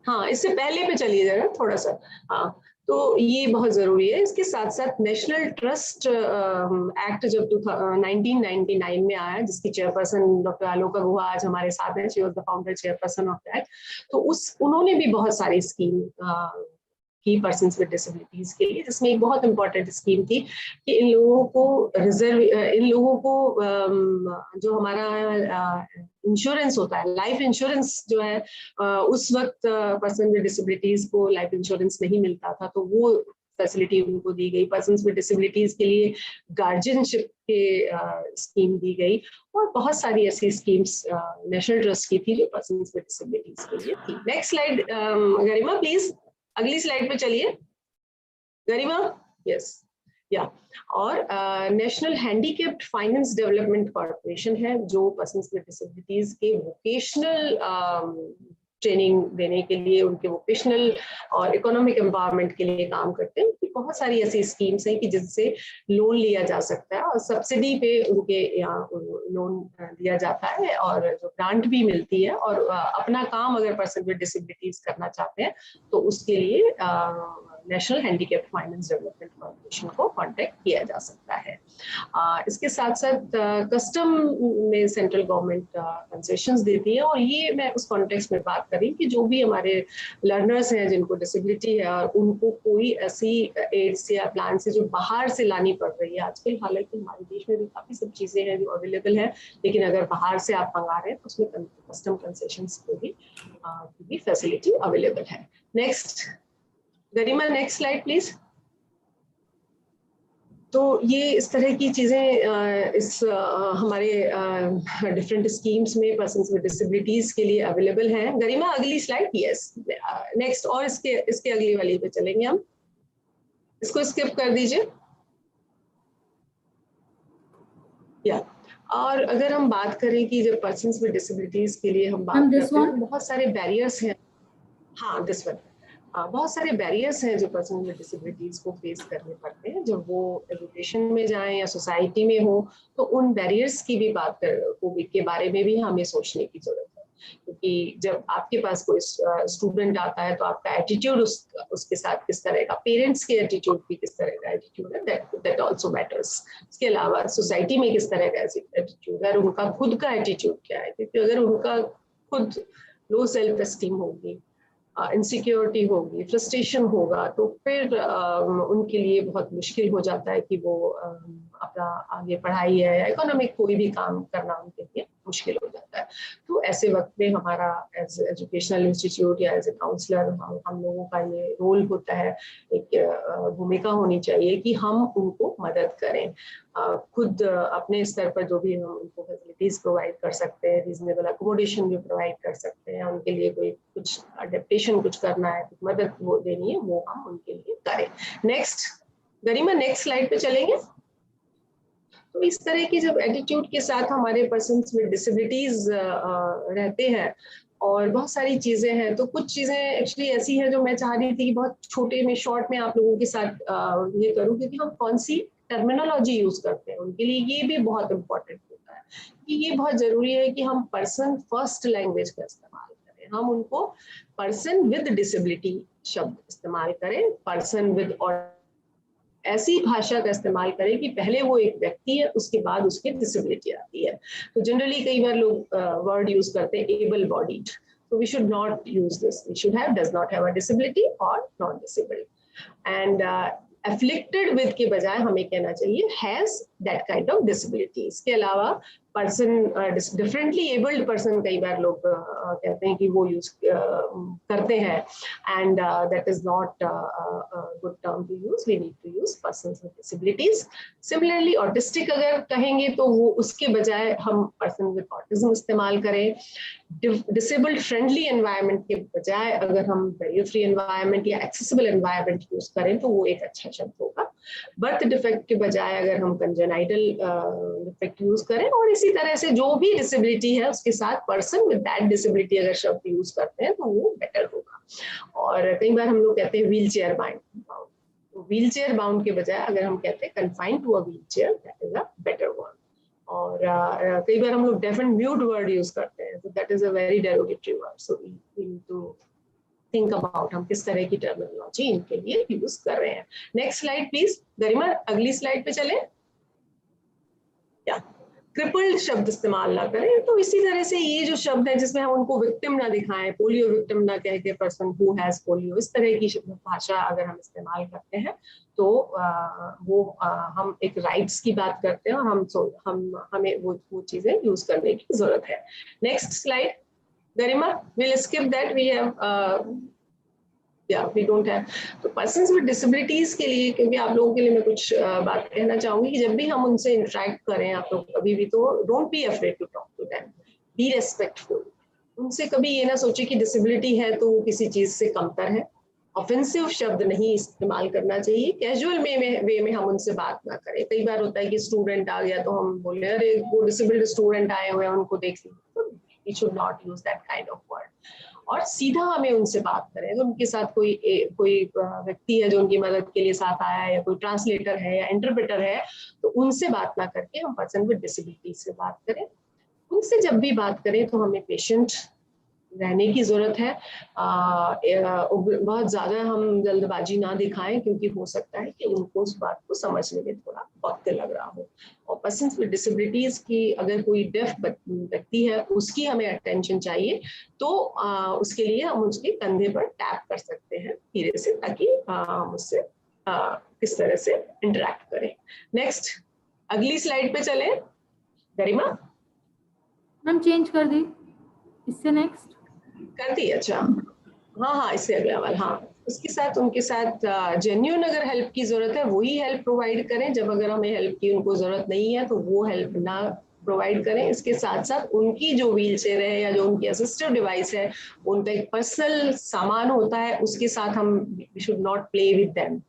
हाँ, इससे पहले पे चलिए जरा थोड़ा सा। हाँ, तो ये बहुत जरूरी है। इसके साथ साथ नेशनल ट्रस्ट एक्ट जब 1999 में आया जिसकी चेयरपर्सन डॉक्टर आलोका गुहा आज हमारे साथ हैं, she was the founder chairperson of that. तो उन्होंने भी बहुत सारी स्कीम की पर्सन्स विद डिसेबिलिटीज के लिए, जिसमें एक बहुत इंपॉर्टेंट स्कीम थी कि इन लोगों को जो हमारा इंश्योरेंस होता है, लाइफ इंश्योरेंस जो है, उस वक्त पर्सन विद डिसेबिलिटीज को लाइफ इंश्योरेंस नहीं मिलता था, तो वो फैसिलिटी उनको दी गई। पर्सन्स विद डिसेबिलिटीज के लिए गार्जियनशिप के स्कीम दी गई और बहुत सारी ऐसी स्कीम्स नेशनल ट्रस्ट की थी जो पर्सन्स विद डिसेबिलिटीज के लिए थी। नेक्स्ट स्लाइड गरिमा प्लीज, अगली स्लाइड पे चलिए गरिमा। यस या और national handicapped finance development corporation है जो पर्सन्स विद डिसेबिलिटीज के वोकेशनल ट्रेनिंग देने के लिए, उनके वोकेशनल और इकोनॉमिक एम्पावरमेंट के लिए काम करते हैं। उनकी बहुत सारी ऐसी स्कीम्स हैं कि जिससे लोन लिया जा सकता है और सब्सिडी पे उनके यहाँ लोन दिया जाता है और जो ग्रांट भी मिलती है। और अपना काम अगर पर्सन विद डिसेबिलिटीज करना चाहते हैं तो उसके लिए national handicapped finance development corporation को कांटेक्ट किया जा सकता है। इसके साथ साथ कस्टम में सेंट्रल गवर्नमेंट कंसेशंस देती है और ये मैं उस कॉन्टेक्स्ट में बात करी कि जो भी हमारे लर्नर्स हैं जिनको डिसेबिलिटी है और उनको कोई ऐसी एड्स या प्लान से जो बाहर से लानी पड़ रही है आजकल, हालांकि हमारे देश में भी काफी सब चीजें हैं जो अवेलेबल है, लेकिन अगर बाहर से आप मंगा रहे हैं तो उसमें कस्टम कंसेशंस को भी फैसिलिटी अवेलेबल है। Next Garima, next slide please. तो ये इस तरह की चीजें इस हमारे डिफरेंट स्कीम्स में पर्सन्स विद डिसेबिलिटीज के लिए अवेलेबल हैं। गरिमा अगली स्लाइड। यस नेक्स्ट, और इसके अगली वाली पे चलेंगे हम, इसको स्किप कर दीजिए। या और अगर हम बात करें कि जब पर्सन्स विद डिसेबिलिटीज के लिए हम बात करते हैं, बहुत सारे बैरियर्स हैं। हाँ, दिस वन। बहुत सारे बैरियर्स हैं जो पर्सन विद डिसेबिलिटीज को फेस करने पड़ते हैं जब वो एजुकेशन में जाएं या सोसाइटी में हो, तो उन बैरियर्स की भी के बारे में भी हमें सोचने की जरूरत है। क्योंकि जब आपके पास कोई स्टूडेंट आता है तो आपका एटीट्यूड उसके साथ किस तरह का, पेरेंट्स के एटीट्यूड भी किस तरह का एटीट्यूड है, दैट आल्सो मैटर्स। इसके अलावा सोसाइटी में किस तरह का एटीट्यूड है और उनका खुद का एटीट्यूड क्या है, क्योंकि अगर उनका खुद लो सेल्फ एस्टीम होगी इनसिक्योरिटी होगी, फ्रस्ट्रेशन होगा, तो फिर उनके लिए बहुत मुश्किल हो जाता है कि वो अपना आगे पढ़ाई है या इकोनॉमिक कोई भी काम करना उनके लिए मुश्किल हो जाता है। तो ऐसे वक्त में हमारा एज एजुकेशनल इंस्टीट्यूट या एज ए काउंसलर हम लोगों का ये रोल होता है, एक भूमिका होनी चाहिए कि हम उनको मदद करें, खुद अपने स्तर पर जो भी हम उनको फैसिलिटीज प्रोवाइड कर सकते हैं, रीजनेबल अकोमोडेशन भी प्रोवाइड कर सकते हैं, उनके लिए कोई कुछ अडेप्टेशन कुछ करना है, कुछ मदद वो देनी है, वो हम उनके लिए करें। नेक्स्ट गरिमा, नेक्स्ट स्लाइड पे चलेंगे। तो इस तरह की जब एटीट्यूड के साथ हमारे पर्सन्स में डिसेबिलिटीज रहते हैं और बहुत सारी चीजें हैं, तो कुछ चीजें एक्चुअली ऐसी हैं जो मैं चाह रही थी कि बहुत छोटे में शॉर्ट में आप लोगों के साथ ये करूं, क्योंकि हम कौन सी टर्मिनोलॉजी यूज करते हैं उनके लिए ये भी बहुत इंपॉर्टेंट होता है कि ये बहुत जरूरी है कि हम पर्सन फर्स्ट लैंग्वेज का इस्तेमाल करें, हम उनको पर्सन विद डिसेबिलिटी शब्द इस्तेमाल करें, पर्सन विद और ऐसी भाषा का इस्तेमाल करें कि पहले वो एक व्यक्ति है, उसके बाद उसकी डिसेबिलिटी आती है। तो जनरली कई बार लोग वर्ड यूज करते हैं able bodied, so we should not use this, we should have does not have a disability or not disabled, and afflicted with के बजाय हमें कहना चाहिए has that kind of disability। इसके अलावा पर्सन डिफरेंटली एबल्ड पर्सन कई बार लोग कहते हैं कि वो यूज करते हैं, and that is not good term to use, we need to use persons with disabilities. Similarly autistic अगर कहेंगे तो वो उसके बजाय हम पर्सन विद ऑटिज्म इस्तेमाल करें। डिसेबल्ड फ्रेंडली एनवायरनमेंट के बजाय अगर हम बैरियर फ्री एनवायरनमेंट या एक्सेसिबल एनवायरनमेंट यूज करें तो वो एक अच्छा शब्द होगा। बर्थ डिफेक्ट के बजाय अगर हम कंजेनाइटल डिफेक्ट यूज करें, और इसी तरह से जो भी डिसेबिलिटी है उसके साथ पर्सन विद दैट डिसेबिलिटी अगर शब्द यूज करते हैं तो वो बेटर होगा। और कई बार हम लोग कहते हैं wheel chair bound, wheel chair bound के बजाय अगर हम कहते हैं confined to a wheel chair, that is a better word. और कई बार हम लोग deaf and mute word use करते हैं, so that is a very derogatory word, so we need to think about हम किस तरह की टर्मिनोलॉजी इनके लिए यूज कर रहे हैं। नेक्स्ट स्लाइड प्लीज गरिमा, अगली स्लाइड पे चलें। या क्रिपल्ड शब्द इस्तेमाल ना करें। तो इसी तरह से ये जो शब्द है जिसमें हम उनको विक्टिम ना दिखाएं, पोलियो विक्टिम ना कह के पर्सन हु हैज पोलियो, इस तरह की भाषा अगर हम इस्तेमाल करते हैं तो हम एक राइट्स की बात करते हैं और हमें वो चीजें यूज करने की जरूरत है। Next slide Garima, we'll skip that, we have we don't have। तो पर्सन्स विद डिसेबिलिटीज के लिए, क्योंकि आप लोगों के लिए मैं कुछ बात कहना चाहूंगी कि जब भी हम उनसे इंटरेक्ट करें आप लोग कभी भी, तो don't be afraid to talk to them, be respectful. उनसे कभी ये ना सोचे कि डिसेबिलिटी है तो वो किसी चीज से कमतर है। ऑफेंसिव शब्द नहीं इस्तेमाल करना चाहिए, कैजुअल वे में हम उनसे बात ना करें। कई बार होता है कि स्टूडेंट आ गया तो हम बोले अरे वो डिसेबल्ड स्टूडेंट आए हुए हैं उनको देख लीजिए, we should not use that kind of word. और सीधा हमें उनसे बात करें। तो उनके साथ कोई व्यक्ति है जो उनकी मदद के लिए साथ आया है, या कोई ट्रांसलेटर है या इंटरप्रेटर है, तो उनसे बात ना करके हम पर्सन विद डिसेबिलिटी से बात करें। उनसे जब भी बात करें तो हमें पेशेंट रहने की जरूरत है। बहुत ज्यादा हम जल्दबाजी ना दिखाएं, क्योंकि हो सकता है कि उनको उस बात को समझने में थोड़ा वक्त लग रहा हो। और पर्सन्स विद डिसेबिलिटीज की अगर कोई डेफ व्यक्ति है उसकी हमें अटेंशन चाहिए, तो उसके लिए हम उसके कंधे पर टैप कर सकते हैं धीरे से, ताकि हम उससे किस तरह से इंटरेक्ट करें। नेक्स्ट अगली स्लाइड पे चले गरिमा। मैम चेंज कर दी इससे, नेक्स्ट कर दी, अच्छा हाँ इससे अगला वाला। हाँ, उसके साथ उनके साथ जेन्युइन अगर हेल्प की जरूरत है वही हेल्प प्रोवाइड करें, जब अगर हमें हेल्प की उनको जरूरत नहीं है तो वो हेल्प ना प्रोवाइड करें। इसके साथ साथ उनकी जो व्हील चेयर है या जो उनकी असिस्टिव डिवाइस है, उनका एक पर्सनल सामान होता है, उसके साथ हम we should not play with them.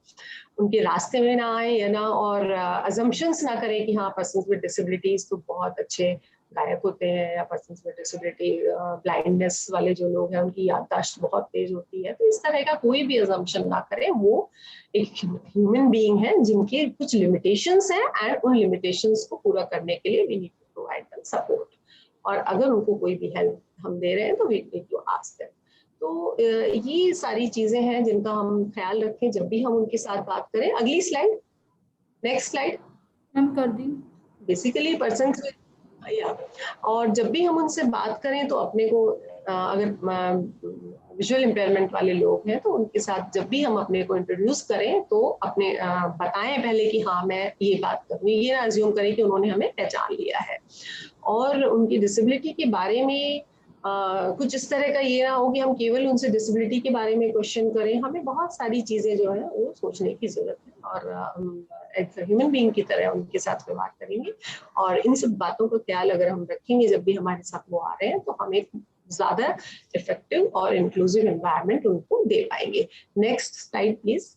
उनके रास्ते में ना आए या ना, और अजम्पशंस ना करें कि हाँ पर्सन्स विद डिसेबिलिटीज तो बहुत अच्छे गायक होते हैं, या पर्सन्स विद डिसेबिलिटी ब्लाइंडनेस वाले जो लोग हैं उनकी याददाश्त बहुत तेज होती है। तो इस तरह का कोई भी अजम्पशन ना करें। वो एक ह्यूमन बीइंग है जिनके कुछ लिमिटेशंस हैं, एंड उन लिमिटेशंस को पूरा करने के लिए we need to provide them support. और अगर उनको कोई भी हेल्प हम दे रहे हैं तो we need to ask them. तो ये सारी चीजें हैं जिनका हम ख्याल रखें जब भी हम उनके साथ बात करें। अगली स्लाइड, नेक्स्ट स्लाइड मैम कर दी। बेसिकली पर्सन्स विद, और जब भी हम उनसे बात करें तो अपने को अगर विजुअल इम्पेयरमेंट वाले लोग हैं, तो उनके साथ जब भी हम अपने को इंट्रोड्यूस करें तो अपने बताएं पहले कि हाँ मैं ये बात करूँ, ये ना अज्यूम करें कि उन्होंने हमें पहचान लिया है। और उनकी डिसेबिलिटी के बारे में कुछ इस तरह का ये ना हो कि हम केवल उनसे डिसेबिलिटी के बारे में क्वेश्चन करें, हमें बहुत सारी चीजें जो है वो सोचने की जरूरत है, और हम एक ह्यूमन बीइंग की तरह उनके साथ व्यवहार करेंगे, और इन सब बातों का ख्याल अगर हम रखेंगे जब भी हमारे साथ वो आ रहे हैं, तो हम एक ज्यादा इफेक्टिव और इंक्लूसिव एनवायरनमेंट उनको दे पाएंगे। नेक्स्ट स्लाइड प्लीज,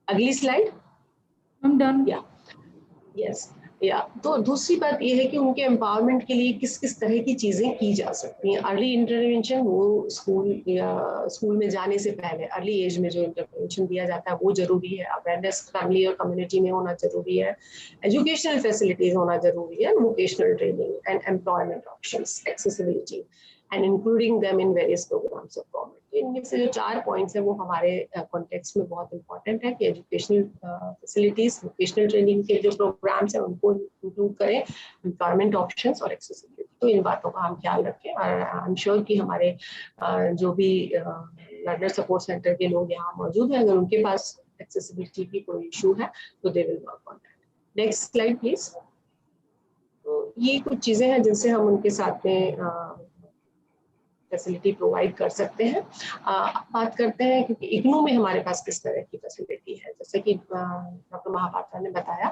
अगली स्लाइड। I'm done. या यस या तो दूसरी बात ये है कि उनके एम्पावरमेंट के लिए किस किस तरह की चीजें की जा सकती हैं। अर्ली इंटरवेंशन, वो स्कूल में जाने से पहले अर्ली एज में जो इंटरवेंशन दिया जाता है वो जरूरी है। अवेयरनेस फैमिली और कम्युनिटी में होना जरूरी है। एजुकेशनल फैसिलिटीज होना जरूरी है। Vocational training and employment options, accessibility and including them in various programs of government. इनमें से जो 4 पॉइंट्स है वो हमारे कॉन्टेक्स्ट में बहुत इंपॉर्टेंट है कि एजुकेशनल फैसिलिटीज, वोकेशनल ट्रेनिंग के जो प्रोग्राम्स हैं उनको इंक्लूड करें, एम्प्लॉयमेंट ऑप्शंस और एक्सेसिबिलिटी। तो इन बातों का हम ख्याल रखें, और आई एम श्योर कि हमारे जो भी लर्नर सपोर्ट सेंटर के लोग यहाँ मौजूद हैं, अगर उनके पास एक्सेसिबिलिटी की कोई इशू है तो they will work on that. Next slide please. तो ये कुछ चीजें हैं जिनसे हम उनके साथ में फैसिलिटी प्रोवाइड कर सकते हैं। बात करते हैं क्योंकि इग्नू में हमारे पास किस तरह की फैसिलिटी है। जैसे कि डॉक्टर महापात्रा ने बताया,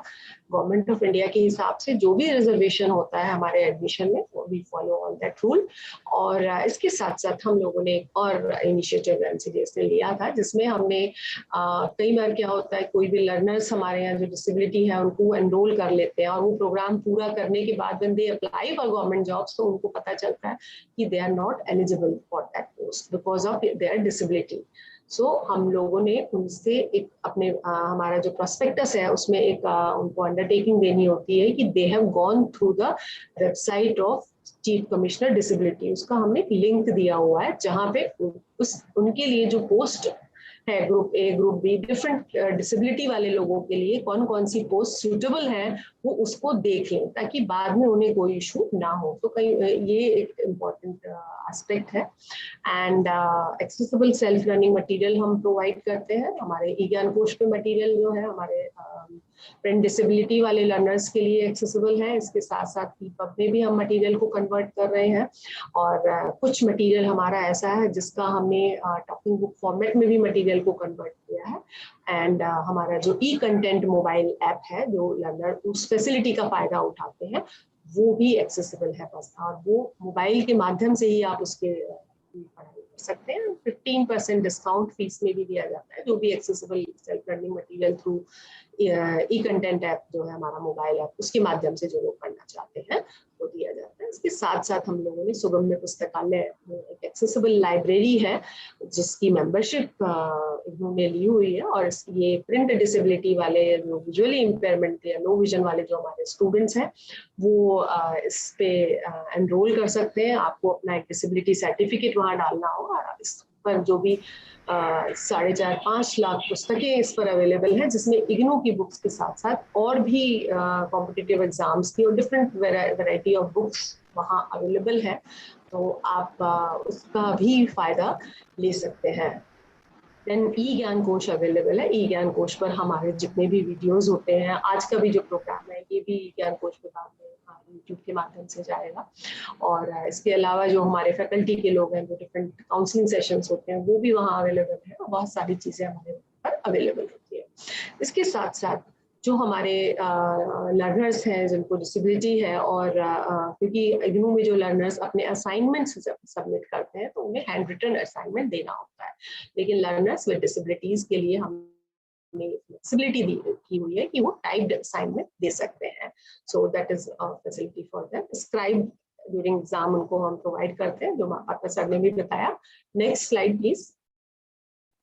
गवर्नमेंट ऑफ इंडिया के हिसाब से जो भी रिजर्वेशन होता है हमारे एडमिशन में, वो we follow on that rule. और इसके साथ साथ हम लोगों ने एक और इनिशिएटिव एमसीडीएस ने लिया था, जिसमें हमने कई बार क्या होता है, कोई भी लर्नर्स हमारे यहाँ जो डिसेबिलिटी है उनको एनरोल कर लेते हैं, और वो प्रोग्राम पूरा करने के बाद when they apply for government jobs, तो उनको पता चलता है कि they are not eligible for that post because of their disability. So हम लोगों ने उनसे एक अपने हमारा जो prospectus है उसमें एक उनको undertaking देनी होती है कि they have gone through the website of chief commissioner disability. उसका हमने लिंक दिया हुआ है जहाँ पे उनके लिए जो पोस्ट है, group A group B, different disability वाले लोगों के लिए कौन कौन सी पोस्ट सूटेबल है वो उसको देख लें, ताकि बाद में उन्हें कोई इशू ना हो। तो कहीं ये एक इम्पॉर्टेंट एस्पेक्ट है। And accessible self learning material हम प्रोवाइड करते हैं। हमारे ई ज्ञान कोश पे मटेरियल जो है हमारे प्रिंट डिसेबिलिटी वाले लर्नर्स के लिए एक्सेसिबल है। इसके साथ साथ ईपब में भी हम मटेरियल को कन्वर्ट कर रहे हैं, और कुछ मटेरियल हमारा ऐसा है जिसका हमने टॉकिंग बुक फॉर्मेट में भी मटेरियल को कन्वर्ट किया है। एंड हमारा जो ई कंटेंट मोबाइल ऐप है, जो लर्नर उस फैसिलिटी का फायदा उठाते हैं, वो भी एक्सेसिबल है बस, और वो मोबाइल के माध्यम से ही आप उसके पढ़ाई कर सकते हैं। 15% डिस्काउंट फीस में भी दिया जाता है जो भी accessible self learning material through e content app जो है हमारा मोबाइल ऐप, उसके माध्यम से जो लोग पढ़ना चाहते हैं वो दिया जाता है। इसके साथ साथ हम लोगों ने सुगम्य पुस्तकालय, एक एक्सेसिबल लाइब्रेरी है जिसकी मेंबरशिप इन्होंने ली हुई है, और ये प्रिंट डिसेबिलिटी वाले, जो विजुअली इम्पेयरमेंट या नो विजन वाले जो हमारे स्टूडेंट्स हैं, वो इस पे एनरोल कर सकते हैं। आपको अपना एक डिसेबिलिटी सर्टिफिकेट वहाँ डालना होगा। इस पर जो भी 4.5-5 लाख पुस्तकें इस पर अवेलेबल है, जिसमें इग्नू की बुक्स के साथ साथ और भी कॉम्पिटिटिव एग्जाम्स की और डिफरेंट वैरायटी ऑफ बुक्स वहाँ अवेलेबल है। तो आप उसका भी फायदा ले सकते हैं। देन ई ज्ञान कोश अवेलेबल है। ई ज्ञान कोश पर हमारे जितने भी वीडियोस होते हैं, आज का भी जो प्रोग्राम है ये भी ई ज्ञान कोश पे बाद में यूट्यूब के माध्यम से जाएगा। और इसके अलावा जो हमारे फैकल्टी के लोग हैं, जो डिफरेंट काउंसलिंग सेशंस होते हैं, वो भी वहाँ अवेलेबल है, और बहुत सारी चीजें हमारे पर अवेलेबल होती है। इसके साथ साथ जो हमारे लर्नर्स हैं जिनको डिसेबिलिटी है, और क्योंकि इग्नू में जो लर्नर्स अपने असाइनमेंट्स सबमिट करते हैं तो उन्हें हैंड रिटन असाइनमेंट देना होता है, लेकिन लर्नर्स विद डिसेबिलिटीज के लिए हमने फ्लेक्सिबिलिटी की हुई है कि वो टाइप्ड असाइनमेंट दे सकते हैं। So that is a facility for them. Scribe during exam उनको हम प्रोवाइड करते हैं, जो महापात्रा सर ने भी बताया। Next slide please.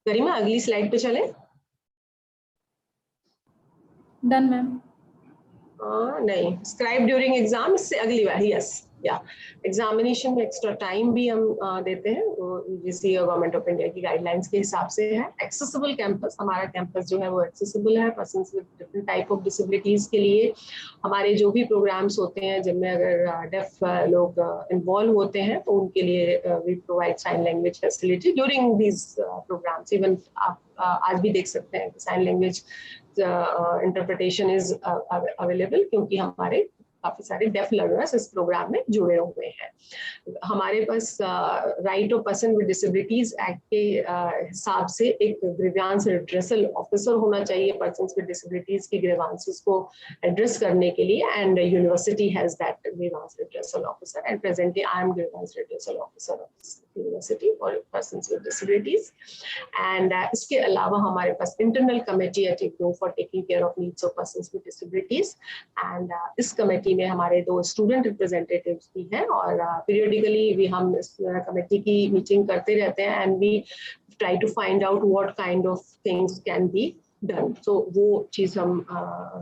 गरिमा अगली स्लाइड पे चले। Done ma'am. नहीं, स्क्राइब ड्यूरिंग एग्जाम, इससे अगली बार। यस या एग्जामिनेशन में एक्स्ट्रा टाइम भी हम देते हैं, यूजीसी और गवर्नमेंट ऑफ इंडिया की गाइडलाइंस के हिसाब से है। एक्सेसिबल कैंपस, हमारा कैंपस जो है वो एक्सेसिबल है persons with different type of disabilities के लिए। हमारे जो भी प्रोग्राम्स होते हैं जिनमें अगर डेफ लोग इन्वॉल्व होते हैं तो उनके लिए we provide sign language facility during these programs. Even आप आज भी देख सकते हैं कि sign language interpretation is available, क्योंकि हमारे काफी सारे डेफ लर्नर्स इस प्रोग्राम में जुड़े हुए हैं। हमारे पास right of person with disabilities act के हिसाब से एक ग्रीवांस रिड्रेसल ऑफिसर होना चाहिए पर्सन्स विद डिसेबिलिटीज की ग्रीवांसेस को एड्रेस करने के लिए, and university has that grievance redressal officer, and presently I am grievance redressal officer of university for persons with disabilities. And इसके अलावा हमारे पास internal committee at IGNOU for taking care of needs of persons with disabilities, and इस committee में हमारे 2 student representatives भी हैं, और पीरियडिकली भी हम इस कमेटी की मीटिंग करते रहते हैं, and we try to find out what kind of things can be done. So वो चीज हम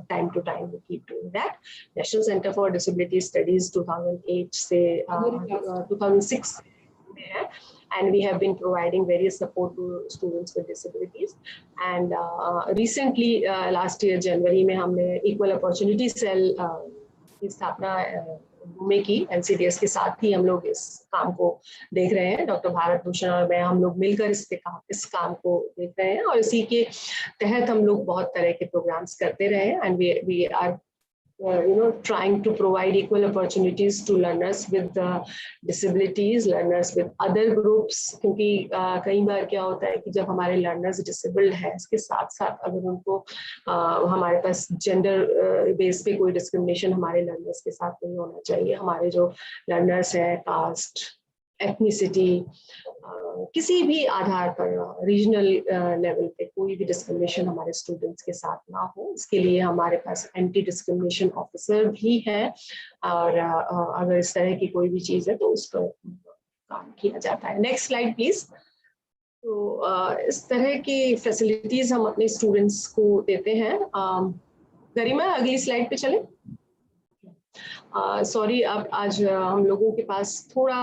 time to time keep doing that. National centre for disability studies 2008 से 2006 में है, and we have been providing various support to students with disabilities, and recently last year January में हमने equal opportunity cell की स्थापना में की। NCDS के साथ ही हम लोग इस काम को देख रहे हैं, डॉक्टर भारत भूषण और मैं हम लोग मिलकर इस काम को देख रहे हैं, और इसी के तहत हम लोग बहुत तरह के प्रोग्राम्स करते रहे हैं, and we are trying to provide equal opportunities to learners with disabilities, learners with other groups, क्योंकि कई बार क्या होता है कि जब हमारे learners disabled हैं, इसके साथ साथ अगर उनको हमारे पास gender बेस पे कोई discrimination हमारे learners के साथ नहीं होना चाहिए। हमारे जो learners हैं caste, ethnicity, किसी भी आधार पर रीजनल लेवल पे कोई भी डिस्क्रिमिनेशन हमारे स्टूडेंट्स के साथ ना हो, इसके लिए हमारे पास एंटी डिस्क्रिमिनेशन ऑफिसर भी है, और अगर इस तरह की कोई भी चीज है तो उस पर काम किया जाता है। Next slide please. तो इस तरह की फैसिलिटीज हम अपने स्टूडेंट्स को देते हैं। गरिमा अगली स्लाइड पे चलें। सॉरी अब आज हम लोगों के पास थोड़ा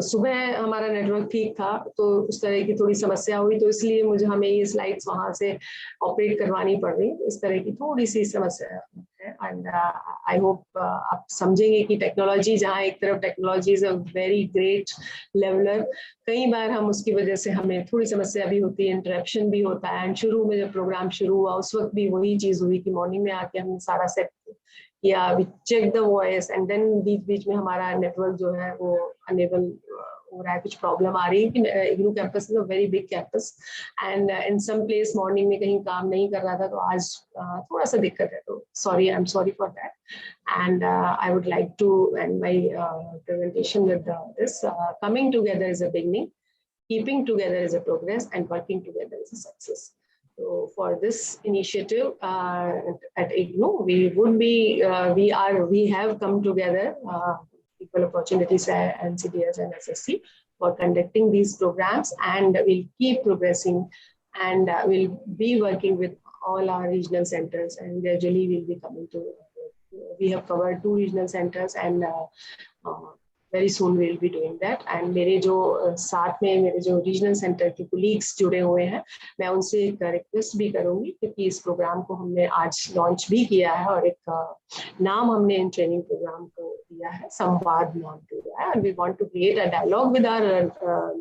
सुबह हमारा नेटवर्क ठीक था तो उस तरह की थोड़ी समस्या हुई, तो इसलिए मुझे हमें ये स्लाइड्स वहां से ऑपरेट करवानी पड़ रही। इस तरह की थोड़ी सी समस्या है, एंड आई होप आप समझेंगे कि टेक्नोलॉजी जहाँ एक तरफ technology is a very great leveller, कई बार हम उसकी वजह से हमें थोड़ी समस्या भी होती है, इंटरप्शन भी होता है। एंड शुरू में जब प्रोग्राम शुरू हुआ उस वक्त भी वही चीज हुई कि मॉर्निंग में आके हमने सारा सेट किया, we check the voice, and then बीच बीच में हमारा नेटवर्क जो है वो अनेबल हो रहा है, कुछ प्रॉब्लम आ रही है कि IGNOU campus is a very big campus, and in some place morning में कहीं काम नहीं कर रहा था, तो आज थोड़ा सा दिक्कत है, तो sorry, I am sorry for that. And I would like to end my presentation with this, coming together is a beginning, keeping together is a progress, and working together is a success. So for this initiative at IGNU, we have come together, Equal Opportunities NCDS and SSC, for conducting these programs, and we'll keep progressing, and we'll be working with all our regional centers, and gradually we'll be coming to. We have covered 2 regional centers, and very soon we'll be doing that. And मेरे जो साथ में मेरे जो regional centre के colleagues जुड़े हुए हैं, मैं उनसे एक रिक्वेस्ट भी करूंगी, क्योंकि इस प्रोग्राम को हमने आज लॉन्च भी किया है, और एक नाम हमने इन ट्रेनिंग प्रोग्राम को दिया है, संवाद नाम दिया है, and we want to create a dialogue with our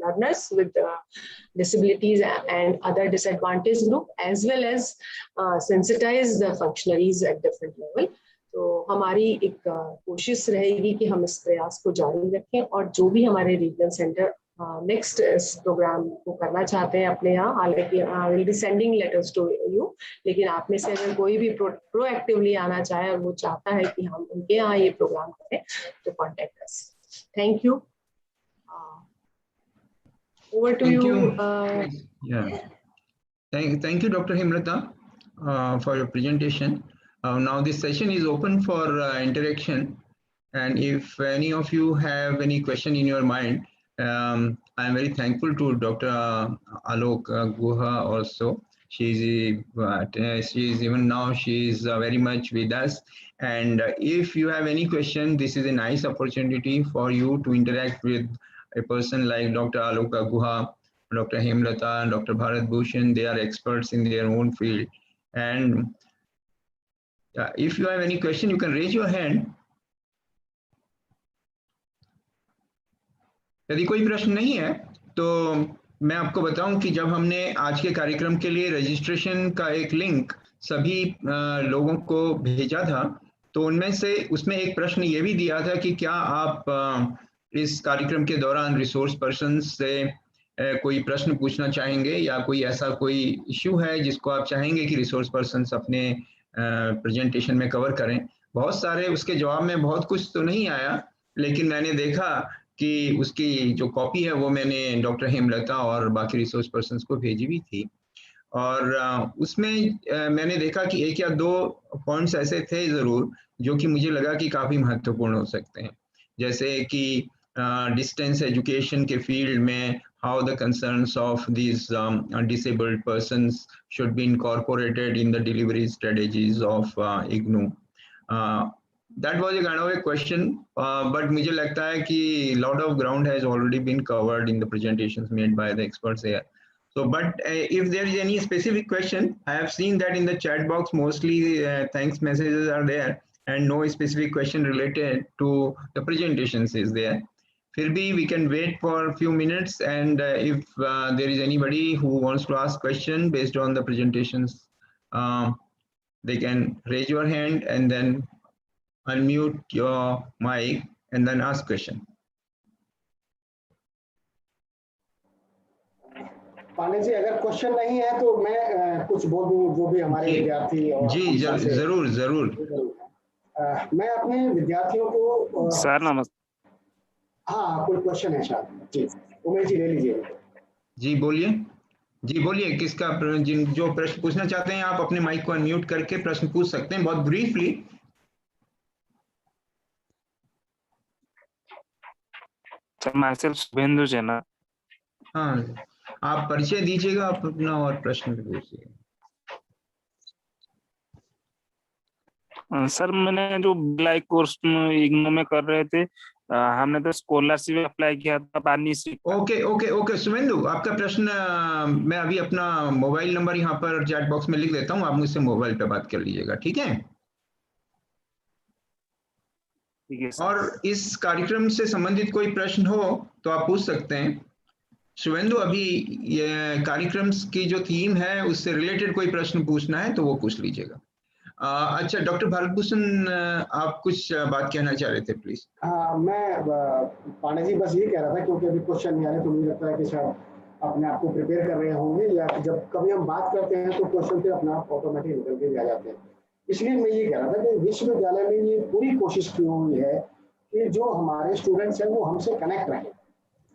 learners with disabilities and other disadvantaged group, as well as sensitize the functionaries at different level. तो हमारी एक कोशिश रहेगी कि हम इस प्रयास को जारी रखें, और जो भी हमारे रीजनल सेंटर नेक्स्ट इस प्रोग्राम को करना चाहते हैं अपने यहाँ, हालांकि will be sending letters to you, लेकिन आप में से अगर कोई भी प्रोएक्टिवली आना चाहे और वो चाहता है कि हम उनके यहाँ ये प्रोग्राम करें, तो contact us. Thank you. Over to you. Thank you, Dr. Himrata, for your presentation. Now this session is open for interaction, and if any of you have any question in your mind, I am very thankful to Dr. Alok Guha also. She's even now she's very much with us. And if you have any question, this is a nice opportunity for you to interact with a person like Dr. Aloka Guha, Dr. Hemlata, Dr. Bharat Bhushan. They are experts in their own field. And if you have any question, you can raise your hand. यदि कोई प्रश्न नहीं है तो मैं आपको बताऊं कि जब हमने आज के कार्यक्रम के लिए रजिस्ट्रेशन का एक लिंक सभी लोगों को भेजा था, तो उनमें से उसमें एक प्रश्न ये भी दिया था कि क्या आप इस कार्यक्रम के दौरान रिसोर्स पर्सन से कोई प्रश्न पूछना चाहेंगे या कोई ऐसा कोई इश्यू है जिसको आप चाहेंगे कि रिसोर्स पर्सन अपने प्रेजेंटेशन में कवर करें। बहुत सारे उसके जवाब में बहुत कुछ तो नहीं आया, लेकिन मैंने देखा कि उसकी जो कॉपी है वो मैंने डॉक्टर हेमलता और बाकी रिसोर्स पर्सन्स को भेजी भी थी। और उसमें मैंने देखा कि एक या दो पॉइंट्स ऐसे थे ज़रूर जो कि मुझे लगा कि काफ़ी महत्वपूर्ण हो सकते हैं, जैसे कि डिस्टेंस एजुकेशन के फील्ड में how the concerns of this disabled persons should be incorporated in the delivery strategies of IGNOU। That was a kind of a question, but मुझे लगता है कि lot of ground has already been covered in the presentations made by the experts here. So, but if there is any specific question, I have seen that in the chat box mostly thanks messages are there and no specific question related to the presentations is there. फिर भी we can wait for a few minutes, and if there is anybody who wants to ask question based on the presentations, they can raise your hand and then unmute your mic and then ask question. Pandey ji, अगर question नहीं है तो मैं कुछ बोल दूं जो भी हमारे विद्यार्थी और जी जरूर जरूर। मैं अपने विद्यार्थियों को सर नमस्ते। हाँ, कोई क्वेश्चन है शायद? जी उमेश जी ले लीजिए। जी बोलिए किसका जो प्रश्न पूछना चाहते हैं आप अपने माइक को अनम्यूट करके प्रश्न पूछ सकते हैं, बहुत ब्रीफली। माइसेल्फ शुभेंदु जैना। हाँ, आप परिचय दीजिएगा आप अपना और प्रश्न पूछिए। सर मैंने जो BLI कोर्स IGNOU में कर रहे थे, हमने तो स्कॉलरशिप अप्लाई किया था पानी से। ओके शुभेंदु, आपका प्रश्न मैं अभी अपना मोबाइल नंबर यहाँ पर चैट बॉक्स में लिख देता हूँ, आप मुझसे मोबाइल पे बात कर लीजिएगा, ठीक है? और इस कार्यक्रम से संबंधित कोई प्रश्न हो तो आप पूछ सकते हैं। शुभेंदु, अभी ये कार्यक्रम की जो थीम है उससे रिलेटेड कोई प्रश्न पूछना है तो वो पूछ लीजिएगा। अच्छा, डॉक्टर भारत भूषण आप कुछ बात कहना चाह रहे थे, प्लीज। हाँ, मैं पांडे जी बस ये कह रहा था क्योंकि अभी क्वेश्चन नहीं आ रहे तो मुझे लगता है कि शायद अपने आप को प्रिपेयर कर रहे होंगे, या जब कभी हम बात करते हैं तो क्वेश्चन फिर अपने आप ऑटोमेटिक निकल के आ जाते हैं। इसलिए मैं ये कह रहा था कि विश्वविद्यालय में ये पूरी कोशिश की हुई है कि जो हमारे स्टूडेंट्स हैं वो हमसे कनेक्ट रहें।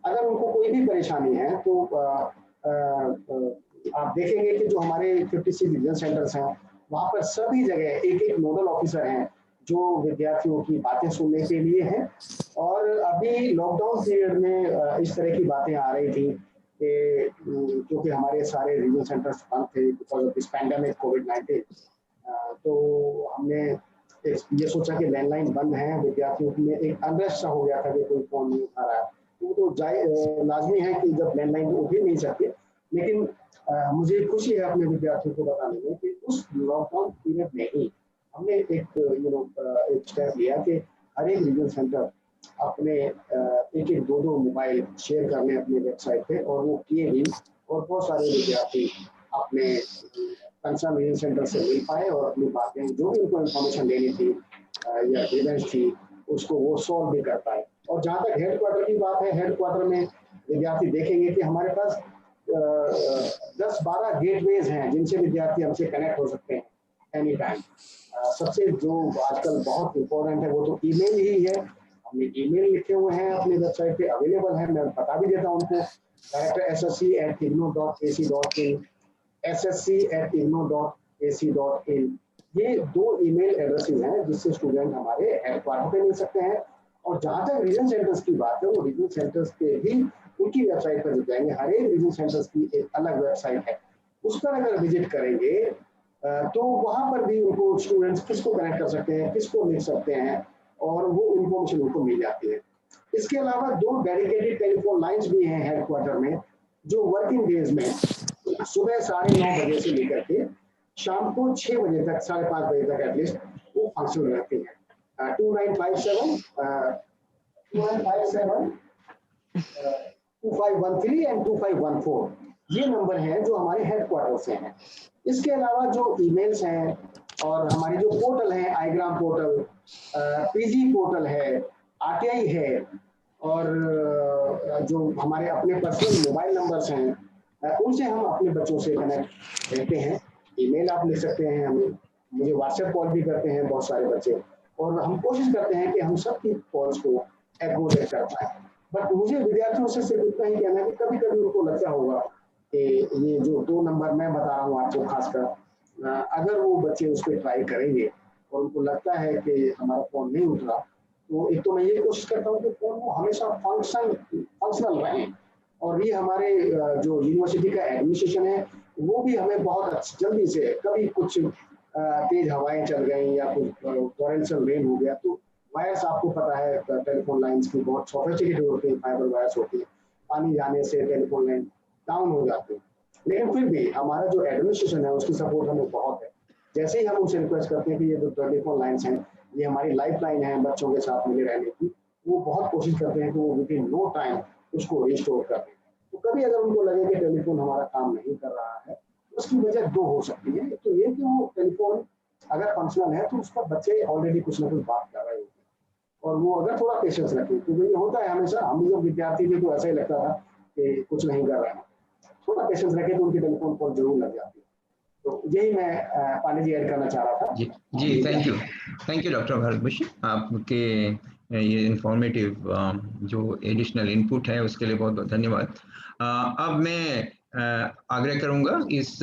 अगर उनको कोई भी परेशानी है तो आप देखेंगे कि जो हमारे 56 रीजनल सेंटर्स हैं वहाँ पर सभी जगह एक एक नोडल ऑफिसर हैं जो विद्यार्थियों की बातें सुनने के लिए हैं। और अभी लॉकडाउन पीरियड में इस तरह की बातें आ रही थी कि क्योंकि हमारे सारे रीजनल सेंटर्स बंद थे बिकॉज ऑफ दिस पैंडेमिक कोविड-19, तो हमने ये सोचा कि लैंडलाइन बंद है, विद्यार्थियों में एक अनरेस्ट हो गया था कि कोई फोन नहीं उठा रहा है, तो लाजमी है कि जब लैंडलाइन तो उठ ही नहीं सकते। लेकिन मुझे खुशी है अपने विद्यार्थियों को बताने में कि उस लॉकडाउन पीरियड में ही हमने एक स्टेप लिया कि हर एक रीजनल सेंटर अपने एक एक दो मोबाइल शेयर करने अपने वेबसाइट पे, और वो किए भी, और बहुत सारे विद्यार्थी अपने कंसर्न रीजनल सेंटर से मिल पाए और अपनी बातें जो भी उनको इन्फॉर्मेशन लेनी थी या ग्रीवेंस थी उसको वो सॉल्व भी कर पाए। और जहाँ तक हेडक्वार्टर की बात है, हेडक्वार्टर में विद्यार्थी देखेंगे कि हमारे पास 10-12 गेटवेज हैं जिनसे विद्यार्थी हमसे कनेक्ट हो सकते हैं एनी टाइम। सबसे जो आजकल बहुत इम्पोर्टेंट है वो तो ईमेल ही है। हमने ईमेल लिखे हुए हैं अपनी वेबसाइट पे, अवेलेबल है, मैं बता भी देता हूँ उनको। डायरेक्टर ssc@ignou.ac.in, ssc@ignou.ac.in, ये 2 ईमेल एड्रेसेस हैं जिससे स्टूडेंट हमारे हेडक्वार्टर पे मिल सकते हैं। और जहाँ तक रीजन सेंटर्स की बात है, वो रीजन सेंटर्स पे भी उनकी वेबसाइट पर जाएंगे। हर एक रीजन सेंटर्स की एक अलग वेबसाइट है उस पर अगर विजिट करेंगे तो वहां पर भी उनको स्टूडेंट्स किसको कनेक्ट कर सकते हैं, किसको लिख सकते हैं, और वो इन्फॉर्मेशन उनको मिल जाती है। इसके अलावा 2 डेडिकेटेड टेलीफोन लाइंस भी हैं हेडक्वार्टर में, जो वर्किंग डेज में सुबह 9:30 बजे से लेकर के शाम को 6 बजे तक, 5:30 बजे तक एटलीस्ट वो फंक्शन रहती है। 2957 2513 एंड 2514 ये नंबर हैं जो हमारे हेडक्वार्टर से हैं। इसके अलावा जो ईमेल्स हैं और हमारी जो पोर्टल है, आईग्राम पोर्टल, पीजी पोर्टल है, आरटीआई है, और जो हमारे अपने पर्सनल मोबाइल नंबर्स हैं, उनसे हम अपने बच्चों से कनेक्ट रहते हैं। ईमेल आप लिख सकते हैं हमें, मुझे व्हाट्सएप कॉल भी करते हैं बहुत सारे बच्चे, और हम कोशिश करते हैं कि हम सबकी कॉल्स को एकोमोडेट कर पाए। बट मुझे विद्यार्थियों से सिर्फ इतना ही कहना है कि कभी कभी उनको लगता होगा कि ये जो 2 नंबर मैं बता रहा हूँ आपको, खासकर अगर वो बच्चे उस पर ट्राई करेंगे और उनको लगता है कि हमारा फोन नहीं उठ रहा, तो एक तो मैं ये कोशिश करता हूँ कि फोन वो हमेशा फंक्शनल रहे। और ये हमारे जो यूनिवर्सिटी का एडमिनिस्ट्रेशन है वो भी हमें बहुत जल्दी से, कभी कुछ तेज हवाएं चल गई या कुछ टॉरेंशियल रेन हो गया, तो वायर्स आपको पता है टेलीफोन लाइंस की बहुत सोफिस्टिकेटेड होती है, फाइबर वायर्स होती है, पानी जाने से टेलीफोन लाइन डाउन हो जाती है। लेकिन फिर भी हमारा जो एडमिनिस्ट्रेशन है उसकी सपोर्ट हमें बहुत है। जैसे ही हम उनसे रिक्वेस्ट करते हैं कि ये जो टेलीफोन लाइन्स हैं ये हमारी लाइफ लाइन है बच्चों के साथ मिले रहने की, वो बहुत कोशिश करते हैं कि वो विद इन नो टाइम उसको रिस्टोर कर दें। तो कभी अगर उनको लगे कि टेलीफोन हमारा काम नहीं कर रहा है, उसकी वजह 2 हो सकती है। एक तो ये कि वो टेलीफोन अगर फंक्शनल है तो उस पर बच्चे ऑलरेडी कुछ ना कुछ बात कर रहे होते हैं, और वो अगर थोड़ा पेशेंस रखें, तो ये होता है हमेशा, हम भी जब विद्यार्थी थे तो ऐसा ही लगता था कि कुछ नहीं कर रहे हैं, थोड़ा पेशेंस रखें तो उनकी टेलीफोन कॉल जरूर लग जाती है। तो यही मैं पांडे जी ऐड करना चाह रहा था। जी थैंक यू डॉक्टर भारतभूषण, आपके ये इंफॉर्मेटिव जो एडिशनल इनपुट है उसके लिए बहुत बहुत धन्यवाद। अब मैं आग्रह करूंगा, इस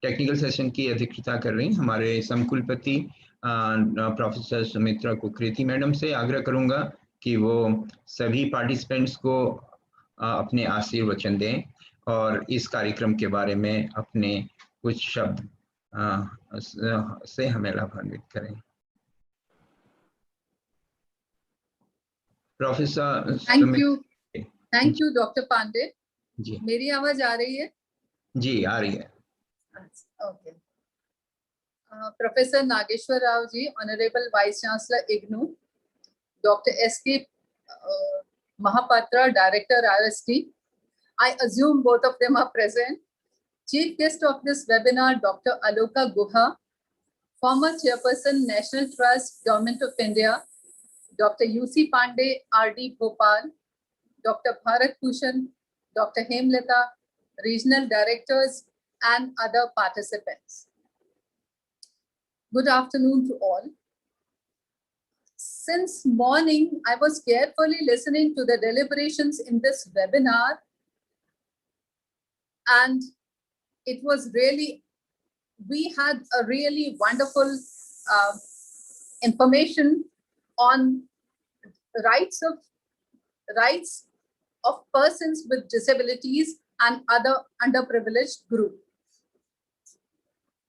टेक्निकल सेशन की अध्यक्षता कर रही हमारे समकुलपति प्रोफेसर सुमित्रा कुकरेती मैडम से आग्रह करूंगा कि वो सभी पार्टिसिपेंट्स को अपने आशीर्वचन दें और इस कार्यक्रम के बारे में अपने कुछ शब्द से हमें लाभान्वित करें। Professor thank you doctor Pandey ji. मेरी आवाज आ रही है? जी आ रही है। Okay. Professor Nageshwar Rao ji, honourable vice chancellor IGNOU, doctor S K. Mahapatra, Director RST. I assume both of them are present. Chief guest of this webinar, Dr. Aloka Guha, former Chairperson, National Trust, Government of India, Dr. U.C. Pandey, R.D. Bhopal, Dr. Bharat Bhushan, Dr. Hemlata, Regional Directors, and other participants. Good afternoon to all. Since morning, I was carefully listening to the deliberations in this webinar, and it was really, we had a really wonderful information on rights of persons with disabilities and other underprivileged groups.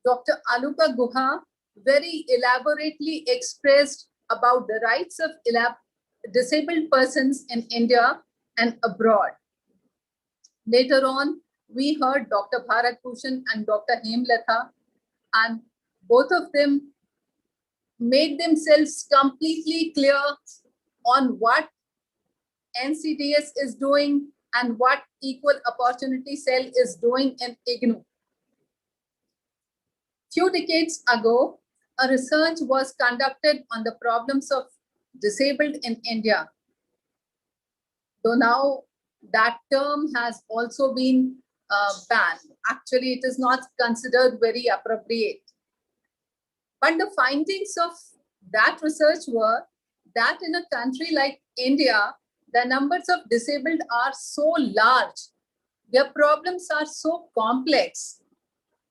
Dr. Aloka Guha very elaborately expressed about the rights of disabled persons in India and abroad. Later on, we heard Dr. Bharat Bhushan and Dr. Hemlata, and both of them made themselves completely clear on what NCDS is doing and what Equal Opportunity Cell is doing in IGNOU. Few decades ago, a research was conducted on the problems of disabled in India. Though now that term has also been banned. Actually, it is not considered very appropriate. But the findings of that research were that in a country like India, the numbers of disabled are so large, their problems are so complex,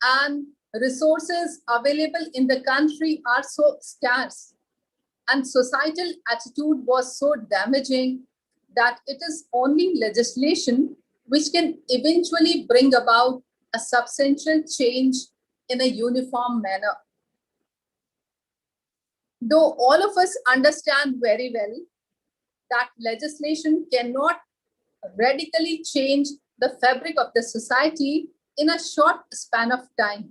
and resources available in the country are so scarce, and societal attitude was so damaging that it is only legislation which can eventually bring about a substantial change in a uniform manner. Though all of us understand very well that legislation cannot radically change the fabric of the society in a short span of time,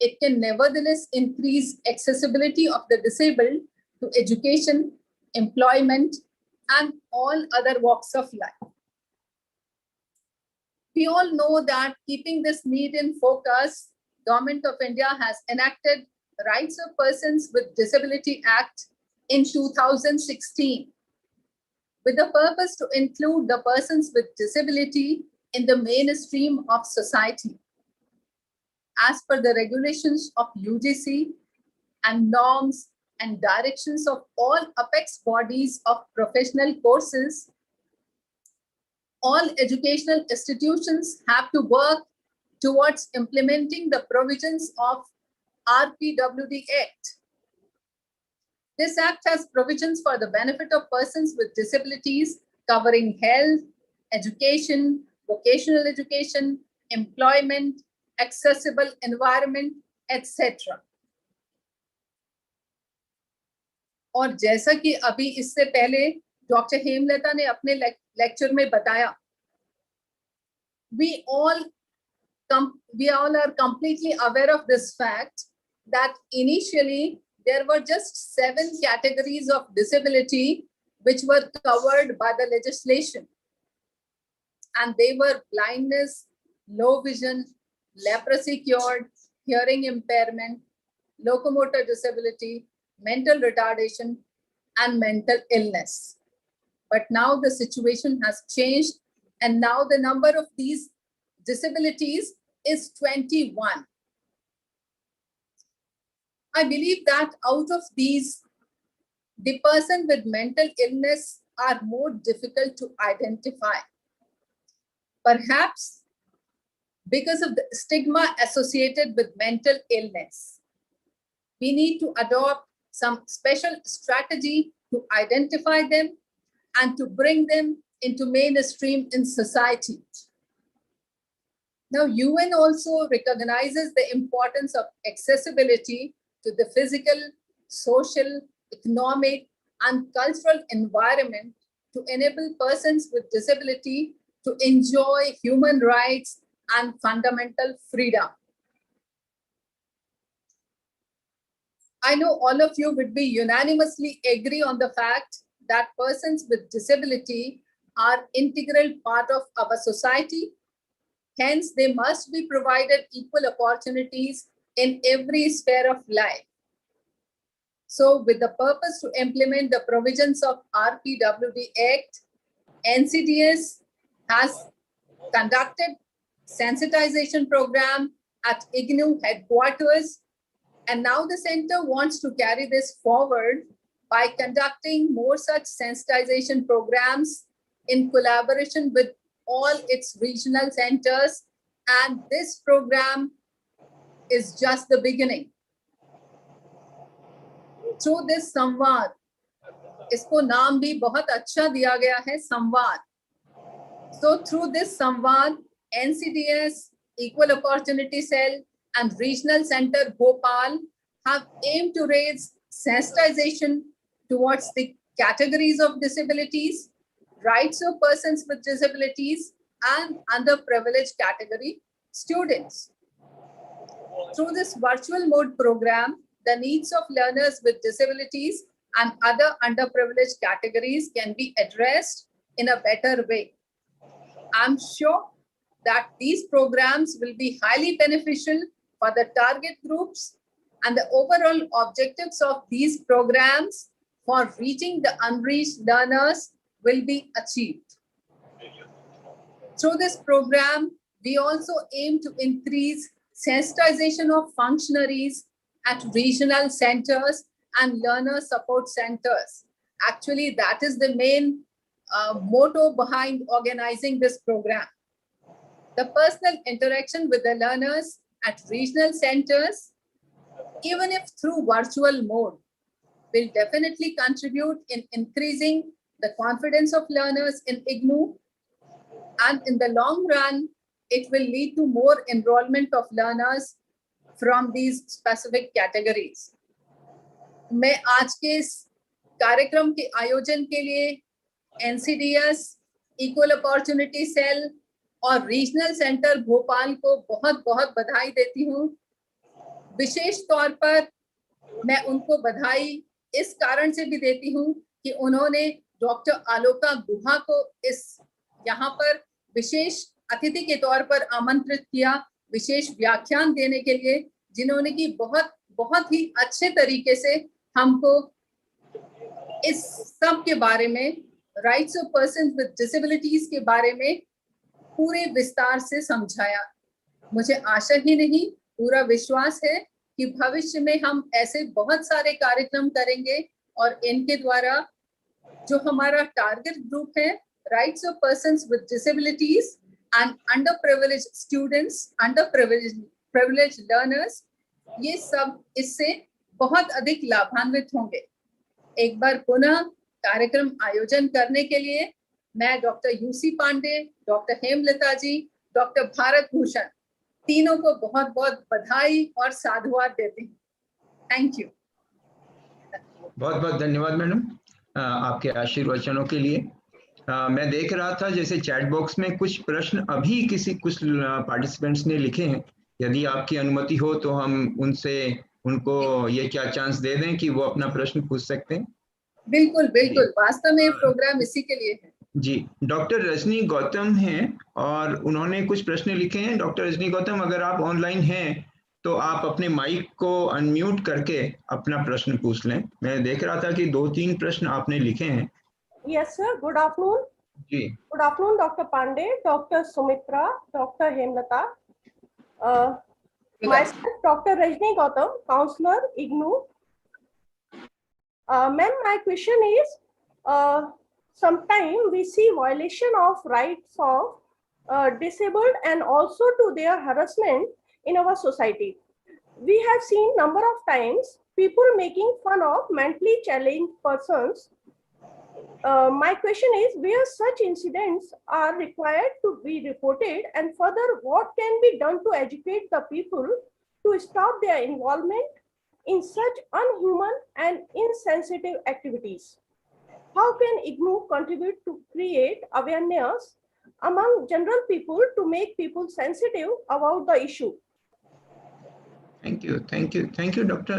it can nevertheless increase accessibility of the disabled to education, employment, and all other walks of life. We all know that keeping this need in focus, Government of India has enacted Rights of Persons with Disability Act in 2016 with the purpose to include the persons with disability in the mainstream of society. As per the regulations of UGC and norms and directions of all apex bodies of professional courses, all educational institutions have to work towards implementing the provisions of RPWD Act. This act has provisions for the benefit of persons with disabilities covering health, education, vocational education, employment, accessible environment, etc. और जैसा कि अभी इससे पहले doctor Hemlata ने अपने lecture में बताया, we all are completely aware of this fact that initially there were just 7 categories of disability which were covered by the legislation, and they were blindness, low vision, leprosy cured, hearing impairment, locomotor disability, mental retardation, and mental illness. But now the situation has changed, and now the number of these disabilities is 21. I believe that out of these, the person with mental illness are more difficult to identify. Perhaps because of the stigma associated with mental illness. We need to adopt some special strategy to identify them and to bring them into mainstream in society. Now, UN also recognizes the importance of accessibility to the physical, social, economic, and cultural environment to enable persons with disability to enjoy human rights and fundamental freedom. I know all of you would be unanimously agree on the fact that persons with disability are integral part of our society. Hence, they must be provided equal opportunities in every sphere of life. So, with the purpose to implement the provisions of RPWD Act, NCDS has conducted sensitization program at IGNOU headquarters, and now the center wants to carry this forward by conducting more such sensitization programs in collaboration with all its regional centers, and this program is just the beginning. Through this संवाद, इसको नाम भी बहुत अच्छा दिया गया है, संवाद. So through this संवाद, NCDS, Equal Opportunity Cell, and Regional Center Bhopal have aimed to raise sensitization towards the categories of disabilities, rights of persons with disabilities, and underprivileged category students. Through this virtual mode program, the needs of learners with disabilities and other underprivileged categories can be addressed in a better way. I'm sure that these programs will be highly beneficial for the target groups, and the overall objectives of these programs for reaching the unreached learners will be achieved. Through this program, we also aim to increase sensitization of functionaries at regional centers and learner support centers. Actually, that is the main motto behind organizing this program. The personal interaction with the learners at regional centers, even if through virtual mode, will definitely contribute in increasing the confidence of learners in IGNOU, and in the long run, it will lead to more enrollment of learners from these specific categories. मैं आज के इस कार्यक्रम के आयोजन के लिए NCDS, equal opportunity cell और रीजनल सेंटर भोपाल को बहुत बहुत बधाई देती हूँ। विशेष तौर पर मैं उनको बधाई इस कारण से भी देती हूँ कि उन्होंने डॉक्टर आलोका गुहा को इस यहाँ पर विशेष अतिथि के तौर पर आमंत्रित किया, विशेष व्याख्यान देने के लिए, जिन्होंने की बहुत ही अच्छे तरीके से हमको इस सब के बारे में, rights of person with disabilities के बारे में पूरे विस्तार से समझाया। मुझे आशा ही नहीं, पूरा विश्वास है कि भविष्य में हम ऐसे बहुत सारे कार्यक्रम करेंगे और इनके द्वारा जो हमारा टारगेट ग्रुप है, rights of persons with disabilities and under privilege students, under privilege learners, ये सब इससे बहुत अधिक लाभान्वित होंगे। एक बार पुनः कार्यक्रम आयोजन करने के लिए मैं doctor U C Pandey, doctor Hemlata ji, doctor Bharat Bhushan तीनों को बहुत बहुत बधाई और साधुवाद देती हूँ। Thank you. बहुत बहुत धन्यवाद मैडम आपके आशीर्वचनों के लिए। मैं देख रहा था जैसे चैट बॉक्स में कुछ प्रश्न अभी कुछ पार्टिसिपेंट्स ने लिखे हैं। यदि आपकी अनुमति हो तो हम उनको ये क्या चांस दे दें कि वो अपना प्रश्न पूछ सकते हैं? बिल्कुल बिल्कुल, वास्तव में प्रोग्राम इसी के लिए है। जी, डॉक्टर रजनी गौतम हैं और उन्होंने कुछ प्रश्न लिखे हैं। डॉक्टर रजनी गौतम, अगर आप ऑनलाइन हैं तो आप अपने माइक को अनम्यूट करके अपना प्रश्न पूछ लें। मैं देख रहा था कि 2-3 प्रश्न आपने लिखे हैं। Yes sir, good afternoon. जी, good afternoon doctor Pandey, doctor Sumitra, doctor Hemlata. Myself, Dr. Rajni Gautam, counselor, IGNOU. Ma'am, my question is, sometimes we see violation of rights of disabled and also to their harassment in our society. We have seen number of times people making fun of mentally challenged persons. My question is, where such incidents are required to be reported, and further, what can be done to educate the people to stop their involvement in such unhuman and insensitive activities? How can IGNOU contribute to create awareness among general people to make people sensitive about the issue? Thank you doctor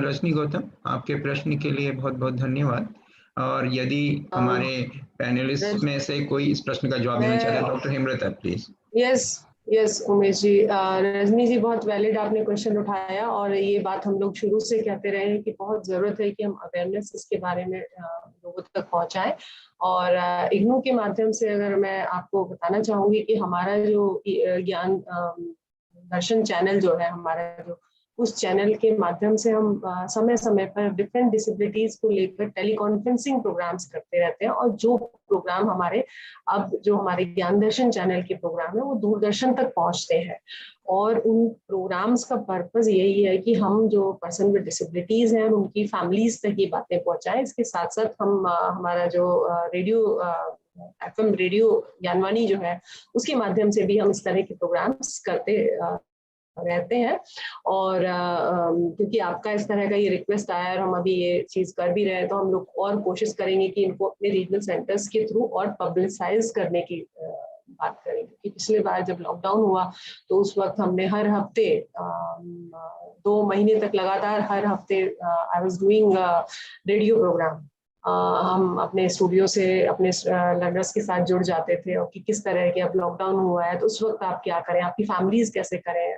Rajni Gautam, आपके प्रश्न के लिए बहुत बहुत धन्यवाद। और यदि हमारे पैनलिस्ट में से कोई इस प्रश्न का जवाब देना चाहते हैं, doctor Hemlata please. Yes Umesh ji, Rajni ji, बहुत वैलिड आपने क्वेश्चन उठाया और ये बात हम लोग शुरू से कहते रहे हैं कि बहुत जरूरत है कि हम अवेयरनेस इसके बारे में लोगों तक पहुंचाएं। और इग्नू के माध्यम से अगर मैं आपको बताना चाहूंगी कि हमारा जो ज्ञान दर्शन चैनल जो है हमारा, जो उस चैनल के माध्यम से हम समय समय पर डिफरेंट डिसेबिलिटीज को लेकर टेलीकॉन्फ्रेंसिंग प्रोग्राम्स करते रहते हैं। और जो प्रोग्राम हमारे ज्ञान दर्शन चैनल के प्रोग्राम है वो दूरदर्शन तक पहुंचते हैं। और उन प्रोग्राम्स का पर्पस यही है कि हम जो पर्सन विद डिसेबिलिटीज हैं उनकी फैमिलीज तक ये बातें पहुंचाएं। इसके साथ साथ हम हमारा जो रेडियो FM रेडियो ज्ञानवाणी जो है उसके माध्यम से भी हम इस तरह के प्रोग्राम्स करते रहते हैं। और क्योंकि आपका इस तरह का ये रिक्वेस्ट आया और हम अभी ये चीज कर भी रहे हैं, तो हम लोग और कोशिश करेंगे कि इनको अपने रीजनल सेंटर्स के थ्रू और पब्लिसाइज करने की बात करें। क्योंकि पिछले बार जब लॉकडाउन हुआ तो उस वक्त हमने हर हफ्ते 2 महीने तक लगातार हर हफ्ते I was doing radio program. हम अपने स्टूडियो से अपने लर्नर्स के साथ जुड़ जाते थे और कि किस तरह के अब लॉकडाउन हुआ है तो उस वक्त आप क्या करें, आपकी फैमिलीज कैसे करें,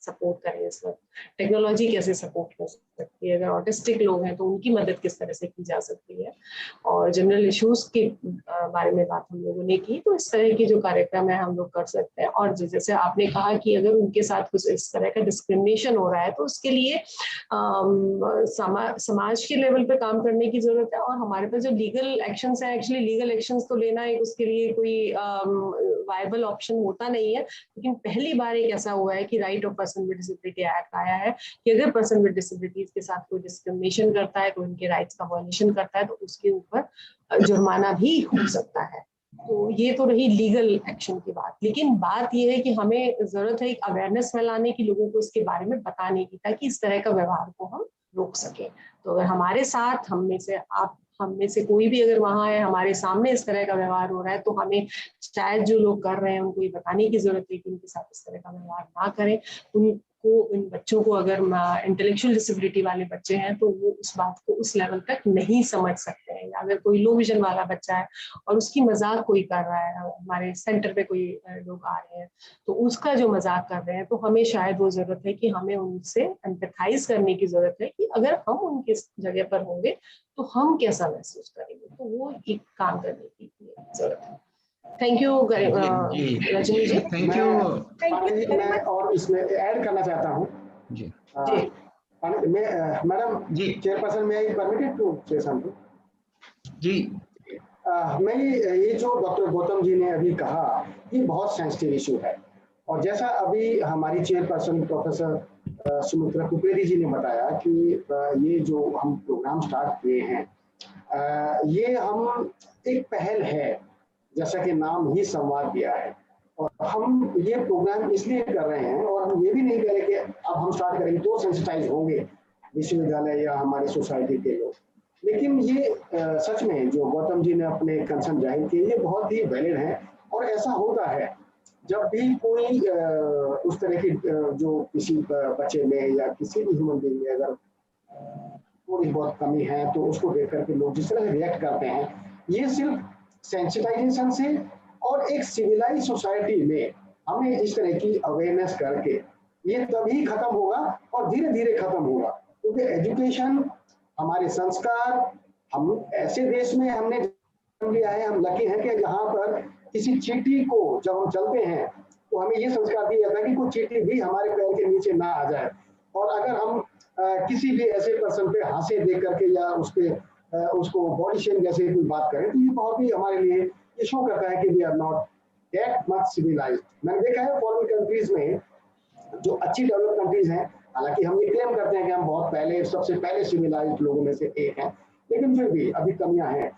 सपोर्ट करें, इस वक्त टेक्नोलॉजी कैसे सपोर्ट कर सकती है, अगर ऑटिस्टिक लोग हैं तो उनकी मदद किस तरह से की जा सकती है, और जनरल इश्यूज के बारे में बात हम लोगों ने की। तो इस तरह की जो कार्यक्रम है हम लोग कर सकते हैं। और जैसे आपने कहा कि अगर उनके साथ कुछ इस तरह का डिस्क्रिमिनेशन हो रहा है तो उसके लिए समाज के लेवल पे काम करने की जरूरत है। और हमारे पास जो लीगल एक्शंस है, एक्चुअली लीगल एक्शंस तो लेना है, उसके लिए कोई वायबल ऑप्शन होता नहीं है। लेकिन पहली बार एक ऐसा हुआ है कि right of person with disability act आया है कि अगर पर्सन विद डिसेबिलिटीज के साथ कोई डिस्क्रिमिनेशन करता है, कोई उनके राइट्स का वायलेशन करता है तो उसके ऊपर जुर्माना भी हो सकता है। तो ये तो रही लीगल एक्शन की बात, लेकिन बात ये है कि हमें जरूरत है एक अवेयरनेस फैलाने की, लोगों को इसके बारे में बताने की, ताकि इस तरह का व्यवहार को हम रोक सकें। तो अगर हमारे साथ, हम में से आप, हम में से कोई भी अगर वहां है, हमारे सामने इस तरह का व्यवहार हो रहा है, तो हमें शायद जो लोग कर रहे हैं उनको ये बताने की जरूरत है कि उनके साथ इस तरह का व्यवहार ना करें। उनको, इन बच्चों को, अगर इंटेलेक्चुअल डिसेबिलिटी वाले बच्चे हैं तो वो उस बात को उस लेवल तक नहीं समझ सकते हैं, या अगर कोई लो विजन वाला बच्चा है और उसकी मजाक कोई कर रहा है, हमारे सेंटर पे कोई लोग आ रहे हैं तो उसका जो मजाक कर रहे हैं, तो हमें शायद वो जरूरत है कि हमें उनसे एम्पैथाइज करने की जरूरत है कि अगर हम उनकी जगह पर होंगे तो हम कैसा महसूस करेंगे, तो वो एक काम करने की जरूरत है। Thank you Rajni ji. Thank you. मैं और इसमें ऐड करना चाहता हूँ जी जी मैडम जी चेयरपर्सन, मैं परमिटेड टू से समथिंग जी। मैं ये जो डॉक्टर गौतम जी ने अभी कहा, ये बहुत सेंसिटिव इशू है, और जैसा अभी हमारी चेयरपर्सन प्रोफेसर सुमित्रा कुपेरी जी ने बताया कि ये जो हम प्रोग्राम स्टार्ट किए हैं, ये हम एक पहल है, जैसा कि नाम ही संवाद दिया है, और हम ये प्रोग्राम इसलिए कर रहे हैं, और हम ये भी नहीं कह रहे कि अब हम स्टार्ट करेंगे तो सेंसिटाइज होंगे विश्वविद्यालय या हमारी सोसाइटी के लोग, लेकिन ये सच में जो गौतम जी ने अपने कंसर्न जाहिर किए, ये बहुत ही वैलिड है। और ऐसा होता है जब भी कोई उस तरह की जो किसी बच्चे में या किसी भी ह्यूमन बीइंग में अगर थोड़ी बहुत कमी है, तो उसको देख करके लोग जिस तरह से रिएक्ट करते हैं, ये सिर्फ सेंसिटाइजेशन से और एक सिविलाइज सोसाइटी में हमें इस तरह की अवेयरनेस करके ये तभी खत्म होगा, और धीरे धीरे खत्म होगा, क्योंकि एजुकेशन, हमारे संस्कार, हम ऐसे देश में हमने जन्म लिया है, हम लकी हैं कि यहाँ पर किसी चींटी को जब हम चलते हैं तो हमें ये संस्कार दिया जाता है कि कोई चींटी भी हमारे पैर के नीचे ना आ जाए, और अगर हम किसी भी ऐसे पर्सन पे हंसे देख करके या उसको बॉडी शेम जैसे कोई बात करें, तो ये बहुत ही हमारे लिए ये शो करता है कि we are not that much civilised. मैंने देखा है फॉरेन कंट्रीज में, जो अच्छी डेवलप कंट्रीज हैं, हालांकि हम ये क्लेम करते हैं कि हम बहुत पहले, सबसे पहले सिविलाइज्ड लोगों में से एक हैं, लेकिन फिर भी अभी कमियां हैं।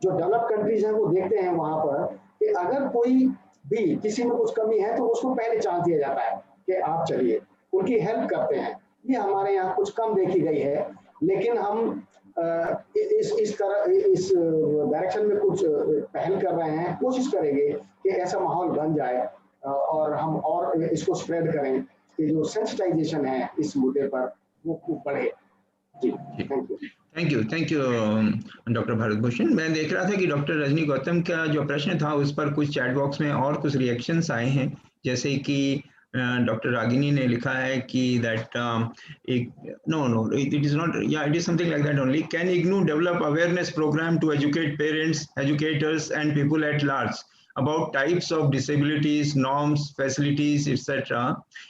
जो डेवलप कंट्रीज हैं वो देखते हैं वहां पर कि अगर कोई भी किसी में कुछ कमी है तो उसको पहले चांस दिया जाता है कि आप चलिए, उनकी हेल्प करते हैं। ये हमारे यहाँ कुछ कम देखी गई है, लेकिन हम इस डायरेक्शन में कुछ पहल कर रहे हैं, कोशिश करेंगे कि ऐसा माहौल बन जाए और हम और इसको स्प्रेड करें कि जो सेंसिटाइजेशन है इस मुद्दे पर वो खूब बढ़े। जी thank you. Thank you doctor Bharat Bhushan. मैं देख रहा था कि डॉक्टर रजनी गौतम का जो प्रश्न था उस पर कुछ चैट बॉक्स में और कुछ रिएक्शंस आए हैं, जैसे कि डॉक्टर रागिनी ने लिखा है कि that no it is not, या it is something like that only, can IGNOU develop awareness program to educate parents, educators and people at large about types of disabilities, norms, facilities, etc.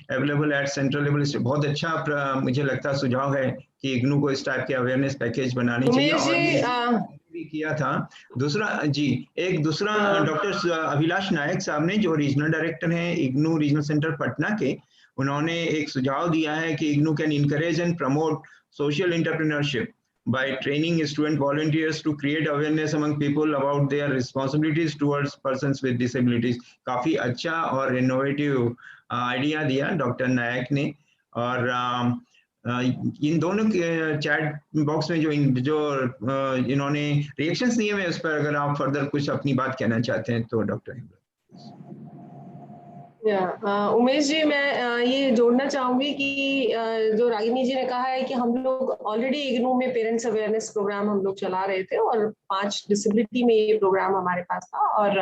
available at central level. बहुत अच्छा मुझे लगता सुझाव है कि इग्नू को इस टाइप के अवेयरनेस पैकेज बनानी चाहिए, और भी किया था। दूसरा जी, एक दूसरा डॉक्टर अभिलाष नायक साहब ने, जो रीजनल डायरेक्टर हैं इग्नू रीजनल सेंटर पटना के, उन्होंने एक सुझाव दिया है कि IGNOU can encourage and promote social entrepreneurship by training student volunteers to create awareness among people about their responsibilities towards persons with disabilities. काफी अच्छा और इनोवेटिव आइडिया दिया डॉक्टर नायक ने। और इन दोनों के चैट बॉक्स में जो इन्होंने रिएक्शंस दिए हैं, उस पर अगर आप फर्दर कुछ अपनी बात कहना चाहते हैं तो डॉक्टर। उमेश जी, मैं ये जोड़ना चाहूंगी कि जो रागिनी जी ने कहा है कि हम लोग ऑलरेडी इग्नू में पेरेंट्स अवेयरनेस प्रोग्राम हम लोग चला रहे थे, और 5 डिसेबिलिटी में ये प्रोग्राम हमारे पास था, और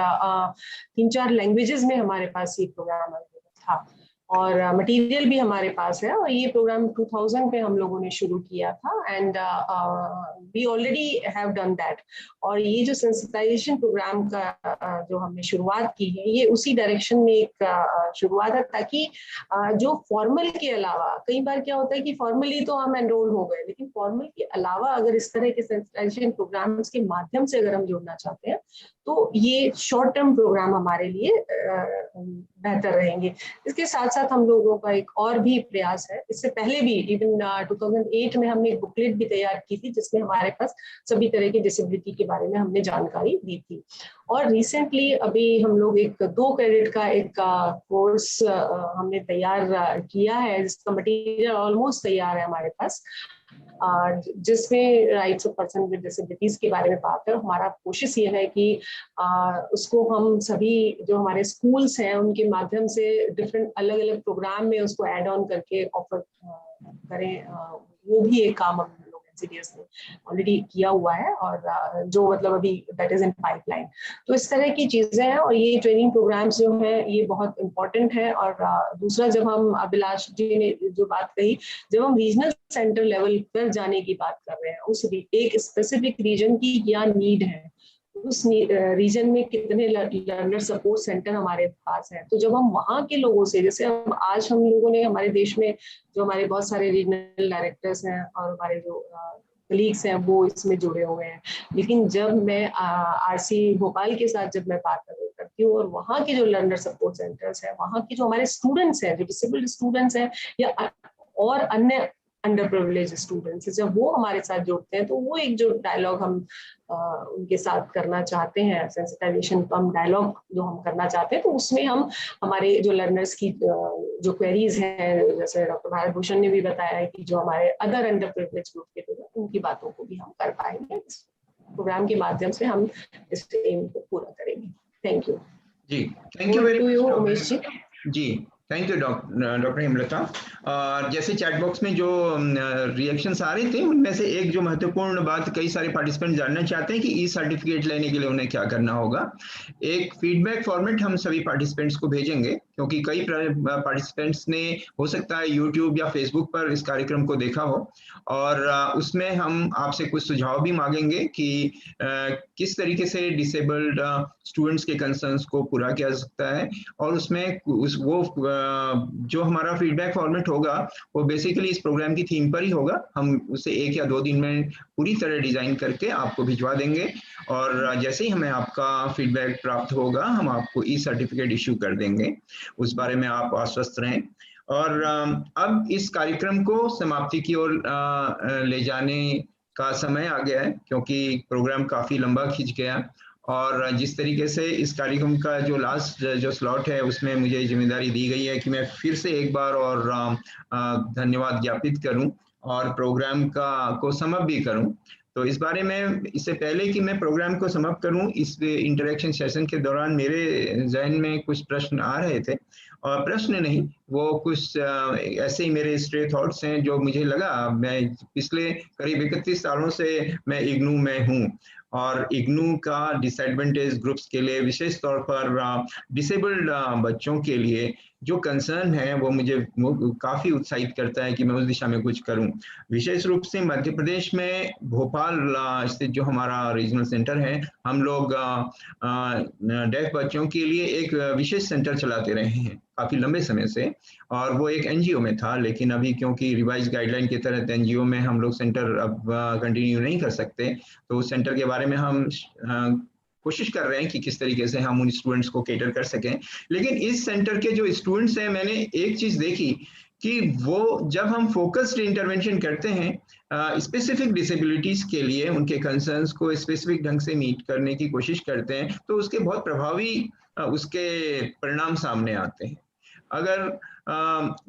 3-4 लैंग्वेजेस में हमारे पास ये प्रोग्राम था, और मटेरियल भी हमारे पास है। और ये प्रोग्राम 2000 पे हम लोगों ने शुरू किया था, and we already have done that. और ये जो सेंसिटाइजेशन प्रोग्राम का जो हमने शुरुआत की है, ये उसी डायरेक्शन में एक शुरुआत है, ताकि जो फॉर्मल के अलावा, कई बार क्या होता है कि फॉर्मली तो हम एनरोल हो गए, लेकिन फॉर्मल के अलावा अगर इस तरह के सेंसिटाइजेशन प्रोग्राम्स के माध्यम से अगर हम जुड़ना चाहते हैं, तो ये शॉर्ट टर्म प्रोग्राम हमारे लिए बेहतर रहेंगे। इसके साथ साथ हम लोगों का एक और भी प्रयास है। इससे पहले भी इवन 2008 में हमने एक बुकलेट भी तैयार की थी जिसमें हमारे पास सभी तरह की डिसेबिलिटी के बारे में हमने जानकारी दी थी। और रिसेंटली अभी हम लोग एक 2 क्रेडिट का एक कोर्स हमने तैयार किया है जिसका मटेरियल ऑलमोस्ट तैयार है हमारे पास, जिसमें rights of person with disabilities के बारे में बात है। हमारा कोशिश ये है कि उसको हम सभी जो हमारे स्कूल्स हैं उनके माध्यम से डिफरेंट अलग अलग प्रोग्राम में उसको ऐड ऑन करके ऑफर करें। वो भी एक काम हम लोग एनसीडीएस ने ऑलरेडी किया हुआ है और जो मतलब अभी दैट इज इन पाइपलाइन। तो इस तरह की चीजें हैं और ये ट्रेनिंग प्रोग्राम्स जो है ये बहुत इंपॉर्टेंट है। और दूसरा, जब हम अभिलाष जी ने जो बात कही, जब हम रीजनल सेंटर लेवल पर जाने की बात कर रहे हैं, उस एक स्पेसिफिक रीजन की क्या नीड है, उस रीजन में कितने लर्नर सपोर्ट सेंटर हमारे पास है, तो जब हम वहाँ के लोगों से, जैसे आज हम लोगों ने हमारे देश में जो हमारे बहुत सारे रीजनल डायरेक्टर्स हैं और हमारे जो कलीग्स हैं वो इसमें जुड़े हुए हैं, लेकिन जब मैं आरसी भोपाल के साथ जब मैं बात करती हूँ और वहाँ के जो लर्नर सपोर्ट सेंटर्स हैं, वहाँ के जो हमारे स्टूडेंट्स हैं, जो डिसेबल्ड स्टूडेंट्स हैं या और अन्य अंडर प्रिविलेज स्टूडेंट्स, जब वो हमारे साथ जुड़ते हैं तो वो एक जो डायलॉग हम उनके साथ करना चाहते हैं, सेंसिटाइजेशन कम डायलॉग जो हम करना चाहते हैं, तो उसमें हम हमारे जो लर्नर्स की जो क्वेरीज हैं, जैसे डॉक्टर भारत भूषण ने भी बताया है कि जो हमारे अदर अंडर प्रिविलेज ग्रुप के लोग, उनकी बातों को भी हम कर पाएंगे। प्रोग्राम के माध्यम से हम इस एम को पूरा करेंगे। थैंक यू जी, thank you very much Umesh ji. जी, थैंक यू डॉक्टर हेमलता। और जैसे चैट बॉक्स में जो रिएक्शंस आ रहे थे उनमें से एक जो महत्वपूर्ण बात कई सारे पार्टिसिपेंट जानना चाहते हैं कि ई सर्टिफिकेट लेने के लिए उन्हें क्या करना होगा। एक फीडबैक फॉर्मेट हम सभी पार्टिसिपेंट्स को भेजेंगे, क्योंकि कई पार्टिसिपेंट्स ने हो सकता है यूट्यूब या फेसबुक पर इस कार्यक्रम को देखा हो, और उसमें हम आपसे कुछ सुझाव भी मांगेंगे कि किस तरीके से डिसेबल्ड स्टूडेंट्स के कंसर्न्स को पूरा किया जा सकता है। और उसमें जो हमारा फीडबैक फॉर्मेट होगा वो बेसिकली इस प्रोग्राम की थीम पर ही होगा। हम उसे 1 या 2 दिन में पूरी तरह डिजाइन करके आपको भिजवा देंगे, और जैसे ही हमें आपका फीडबैक प्राप्त होगा हम आपको ई सर्टिफिकेट इश्यू कर देंगे। उस बारे में आप आश्वस्त रहें। और अब इस कार्यक्रम को समाप्ति की ओर ले जाने का समय आ गया है, क्योंकि प्रोग्राम काफी लंबा खिंच गया, और जिस तरीके से इस कार्यक्रम का जो लास्ट जो स्लॉट है उसमें मुझे जिम्मेदारी दी गई है कि मैं फिर से एक बार और धन्यवाद ज्ञापित करूं और प्रोग्राम को समाप्त भी करूं। तो इस बारे में, इससे पहले कि मैं प्रोग्राम को समाप्त करूं, इस इंटरेक्शन सेशन के दौरान मेरे जहन में कुछ प्रश्न आ रहे थे, और प्रश्न नहीं, वो कुछ ऐसे ही मेरे स्ट्रे थॉट्स हैं जो मुझे लगा। मैं पिछले करीब 31 सालों से मैं इग्नू में हूँ, और इग्नू का डिसएडवांटेज ग्रुप्स के लिए, विशेष तौर पर डिसेबल्ड बच्चों के लिए जो कंसर्न है वो मुझे काफ़ी उत्साहित करता है कि मैं उस दिशा में कुछ करूं। विशेष रूप से मध्य प्रदेश में भोपाल स्थित जो हमारा रीजनल सेंटर है, हम लोग डेफ बच्चों के लिए एक विशेष सेंटर चलाते रहे हैं काफ़ी लंबे समय से, और वो एक एनजीओ में था, लेकिन अभी क्योंकि रिवाइज गाइडलाइन के तहत एनजीओ में हम लोग सेंटर अब कंटिन्यू नहीं कर सकते, तो उस सेंटर के बारे में हम कोशिश कर रहे हैं कि किस तरीके से हम उन स्टूडेंट्स को केटर कर सकें। लेकिन इस सेंटर के जो स्टूडेंट्स हैं, मैंने एक चीज़ देखी कि वो जब हम फोकस्ड इंटरवेंशन करते हैं स्पेसिफिक डिसेबिलिटीज़ के लिए, उनके कंसर्न्स को स्पेसिफिक ढंग से मीट करने की कोशिश करते हैं, तो उसके बहुत प्रभावी उसके परिणाम सामने आते हैं। अगर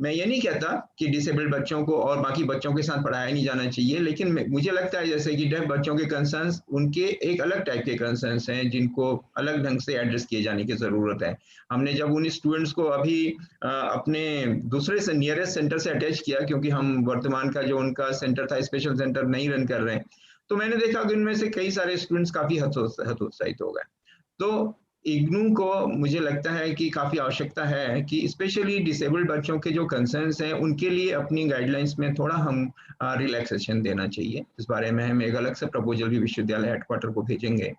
मैं ये नहीं कहता कि डिसेबल्ड बच्चों को और बाकी बच्चों के साथ पढ़ाया नहीं जाना चाहिए, लेकिन मुझे लगता है जैसे कि डेफ बच्चों के कंसर्न्स, उनके एक अलग टाइप के कंसर्न्स हैं जिनको अलग ढंग से एड्रेस किए जाने की ज़रूरत है। हमने जब उन स्टूडेंट्स को अभी अपने दूसरे से नियरेस्ट सेंटर से अटैच किया, क्योंकि हम वर्तमान का जो उनका सेंटर था स्पेशल सेंटर नहीं रन कर रहे हैं, तो मैंने देखा कि उनमें से कई सारे स्टूडेंट्स काफ़ी हतोत्साहित हो गए। तो इग्नू को मुझे लगता है कि काफ़ी आवश्यकता है कि स्पेशली डिसेबल्ड बच्चों के जो कंसर्न्स हैं उनके लिए अपनी गाइडलाइंस में थोड़ा हम रिलैक्सेशन देना चाहिए। इस बारे में हम एक अलग से प्रपोजल भी विश्वविद्यालय हेडक्वार्टर को भेजेंगे।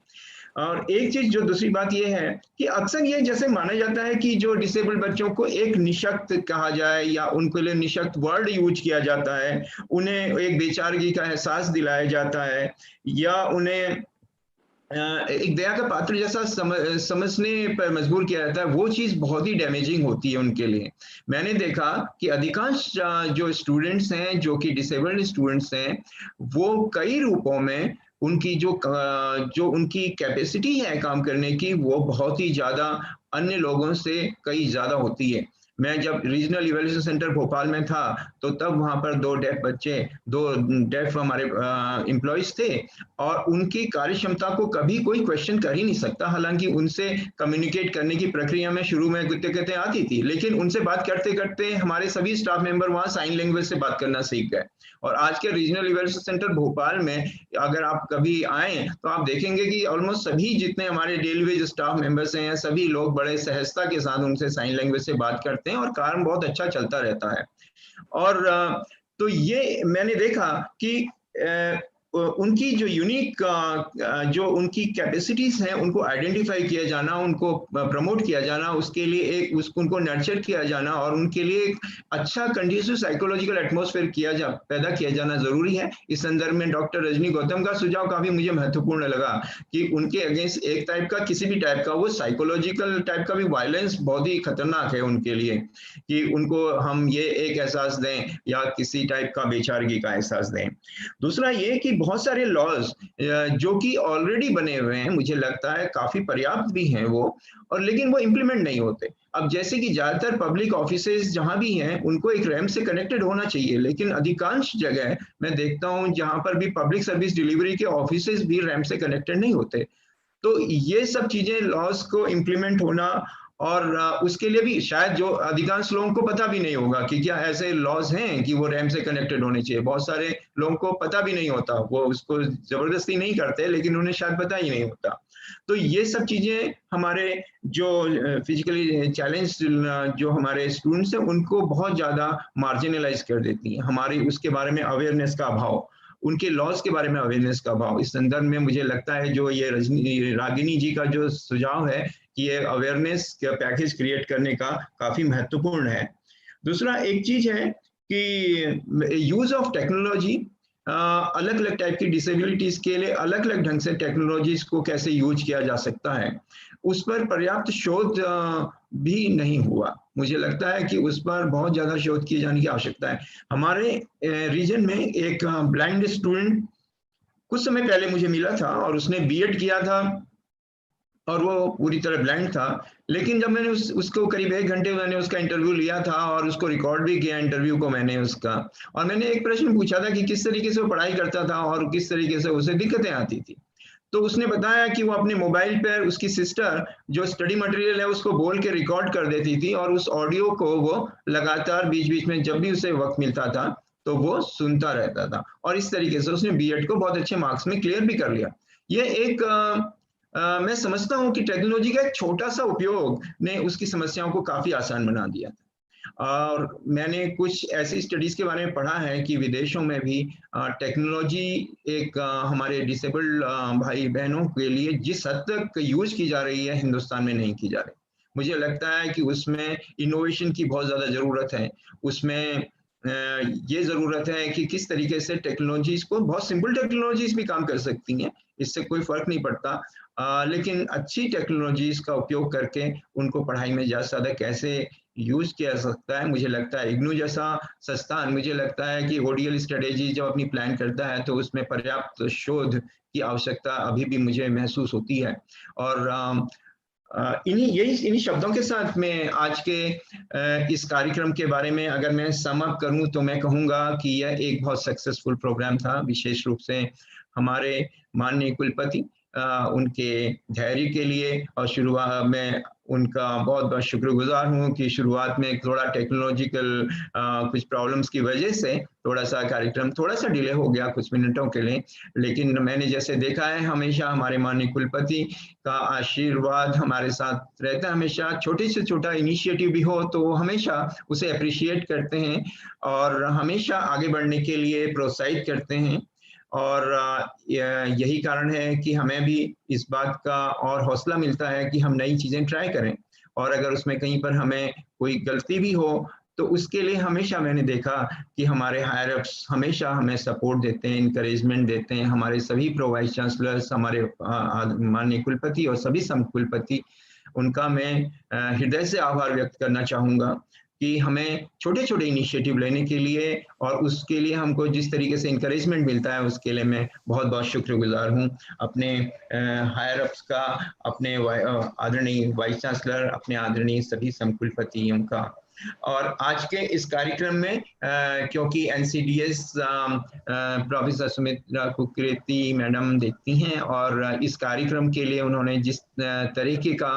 और एक चीज जो दूसरी बात ये है कि अक्सर ये जैसे माना जाता है कि जो डिसेबल्ड बच्चों को एक निशक्त कहा जाए या उनके लिए निशक्त वर्ड यूज किया जाता है, उन्हें एक बेचारगी का एहसास दिलाया जाता है, या उन्हें एक दया का पात्र जैसा समझने पर मजबूर किया जाता है, वो चीज बहुत ही डैमेजिंग होती है उनके लिए। मैंने देखा कि अधिकांश जो स्टूडेंट्स हैं, जो कि डिसेबल्ड स्टूडेंट्स हैं, वो कई रूपों में उनकी जो उनकी कैपेसिटी है काम करने की, वो बहुत ही ज्यादा अन्य लोगों से कई ज्यादा होती है। मैं जब रीजनल इवैल्यूएशन सेंटर भोपाल में था, तो तब वहां पर 2 डेफ हमारे एम्प्लॉयज थे, और उनकी कार्य क्षमता को कभी कोई क्वेश्चन कर ही नहीं सकता। हालांकि उनसे कम्युनिकेट करने की प्रक्रिया में शुरू में कहते आती थी, लेकिन उनसे बात करते करते हमारे सभी स्टाफ मेंबर वहां साइन लैंग्वेज से बात करना सीख गए। और आज के रीजनल इवैल्यूएशन सेंटर भोपाल में अगर आप कभी आए तो आप देखेंगे कि ऑलमोस्ट सभी जितने हमारे डेली वेज स्टाफ मेंबर्स हैं, सभी लोग बड़े सहजता के साथ उनसे साइन लैंग्वेज से बात करते हैं और काम बहुत अच्छा चलता रहता है। और तो ये मैंने देखा कि उनकी जो यूनिक जो उनकी कैपेसिटीज हैं, उनको आइडेंटिफाई किया जाना, उनको प्रमोट किया जाना, उसके लिए उनको नर्चर किया जाना और उनके लिए एक अच्छा कंडीसिव साइकोलॉजिकल एटमॉस्फेयर पैदा किया जाना जरूरी है। इस संदर्भ में डॉक्टर रजनी गौतम का सुझाव काफी मुझे महत्वपूर्ण लगा कि उनके अगेंस्ट एक टाइप का, किसी भी टाइप का, वो साइकोलॉजिकल टाइप का भी वायलेंस बहुत ही खतरनाक है उनके लिए, कि उनको हम ये एक एहसास दें या किसी टाइप का बेचारगी का एहसास दें। दूसरा ये कि बहुत सारे लॉज जो कि ऑलरेडी बने हुए हैं, मुझे लगता है काफी पर्याप्त भी हैं वो, और लेकिन वो इम्प्लीमेंट नहीं होते। अब जैसे कि ज्यादातर पब्लिक ऑफिसेज जहां भी हैं, उनको एक रैम्प से कनेक्टेड होना चाहिए, लेकिन अधिकांश जगह मैं देखता हूं जहां पर भी पब्लिक सर्विस डिलीवरी के ऑफिसेज भी रैम्प से कनेक्टेड नहीं होते। तो ये सब चीजें, लॉज को इम्प्लीमेंट होना, और उसके लिए भी शायद जो अधिकांश लोगों को पता भी नहीं होगा कि क्या ऐसे लॉज हैं कि वो रैम से कनेक्टेड होने चाहिए। बहुत सारे लोगों को पता भी नहीं होता, वो उसको जबरदस्ती नहीं करते, लेकिन उन्हें शायद पता ही नहीं होता। तो ये सब चीजें हमारे जो फिजिकली चैलेंज जो हमारे स्टूडेंट्स हैं, उनको बहुत ज्यादा मार्जिनलाइज कर देती हैं। हमारी उसके बारे में अवेयरनेस का अभाव, उनके लॉज के बारे में अवेयरनेस का अभाव, इस संदर्भ में मुझे लगता है जो ये रागिनी जी का जो सुझाव है कि ये अवेयरनेस का पैकेज क्रिएट करने का काफी महत्वपूर्ण है। दूसरा एक चीज है कि यूज ऑफ टेक्नोलॉजी, अलग अलग टाइप की डिसेबिलिटीज के लिए अलग अलग ढंग से टेक्नोलॉजीज को कैसे यूज किया जा सकता है, उस पर पर्याप्त शोध भी नहीं हुआ। मुझे लगता है कि उस पर बहुत ज्यादा शोध किए जाने की आवश्यकता है। हमारे रीजन में एक ब्लाइंड स्टूडेंट कुछ समय पहले मुझे मिला था, और उसने बीएड किया था और वो पूरी तरह ब्लाइंड था। लेकिन जब मैंने उसको करीब 1 घंटे मैंने उसका इंटरव्यू लिया था, और उसको रिकॉर्ड भी किया इंटरव्यू को मैंने उसका, और मैंने एक प्रश्न पूछा था कि किस तरीके से वो पढ़ाई करता था और किस तरीके से उसे दिक्कतें आती थी। तो उसने बताया कि वो अपने मोबाइल पर उसकी सिस्टर जो स्टडी मटेरियल है उसको बोल के रिकॉर्ड कर देती थी, और उस ऑडियो को वो लगातार बीच बीच में जब भी उसे वक्त मिलता था तो वो सुनता रहता था, और इस तरीके से उसने बीएड को बहुत अच्छे मार्क्स में क्लियर भी कर लिया। ये एक मैं समझता हूं कि टेक्नोलॉजी का एक छोटा सा उपयोग ने उसकी समस्याओं को काफी आसान बना दिया था। और मैंने कुछ ऐसी स्टडीज के बारे में पढ़ा है कि विदेशों में भी टेक्नोलॉजी एक हमारे डिसेबल्ड भाई बहनों के लिए जिस हद तक यूज की जा रही है, हिंदुस्तान में नहीं की जा रही। मुझे लगता है कि उसमें इनोवेशन की बहुत ज्यादा जरूरत है। उसमें ये जरूरत है कि किस तरीके से टेक्नोलॉजीज को, बहुत सिंपल टेक्नोलॉजीज भी काम कर सकती हैं, इससे कोई फर्क नहीं पड़ता, लेकिन अच्छी टेक्नोलॉजीज का उपयोग करके उनको पढ़ाई में ज्यादा कैसे यूज किया जा सकता है। मुझे लगता है इग्नू जैसा संस्थान, मुझे लगता है कि ओडीएल स्ट्रेटेजी जब अपनी प्लान करता है तो उसमें पर्याप्त शोध की आवश्यकता अभी भी मुझे महसूस होती है। और इन्हीं शब्दों के साथ मैं आज के इस कार्यक्रम के बारे में अगर मैं सम अप करूं तो मैं कहूंगा कि यह एक बहुत सक्सेसफुल प्रोग्राम था। विशेष रूप से हमारे माननीय कुलपति, उनके धैर्य के लिए, और शुरुआत में उनका बहुत बहुत शुक्रगुजार हूं कि शुरुआत में थोड़ा टेक्नोलॉजिकल कुछ प्रॉब्लम्स की वजह से थोड़ा सा कार्यक्रम थोड़ा सा डिले हो गया कुछ मिनटों के लिए, लेकिन मैंने जैसे देखा है हमेशा हमारे माननीय कुलपति का आशीर्वाद हमारे साथ रहता है। हमेशा छोटे से छोटा इनिशिएटिव भी हो तो हमेशा उसे अप्रिशिएट करते हैं और हमेशा आगे बढ़ने के लिए प्रोत्साहित करते हैं। और यही कारण है कि हमें भी इस बात का और हौसला मिलता है कि हम नई चीजें ट्राई करें, और अगर उसमें कहीं पर हमें कोई गलती भी हो तो उसके लिए हमेशा मैंने देखा कि हमारे हायर अप्स हमेशा हमें सपोर्ट देते हैं, इंकरेजमेंट देते हैं। हमारे सभी प्रो वाइस चांसलर्स, हमारे माननीय कुलपति और सभी सम कुलपति, उनका मैं हृदय से आभार व्यक्त करना चाहूँगा कि हमें छोटे छोटे इनिशिएटिव लेने के लिए और उसके लिए हमको जिस तरीके से इंकरेजमेंट मिलता है, उसके लिए मैं बहुत बहुत शुक्रगुजार हूँ अपने हायर अप्स का, अपने आदरणीय वाइस चांसलर, अपने आदरणीय सभी समकुलपतियों का। और आज के इस कार्यक्रम में क्योंकि NCDS professor Sumitra Kukreti madam देखती हैं और इस कार्यक्रम के लिए उन्होंने जिस तरीके का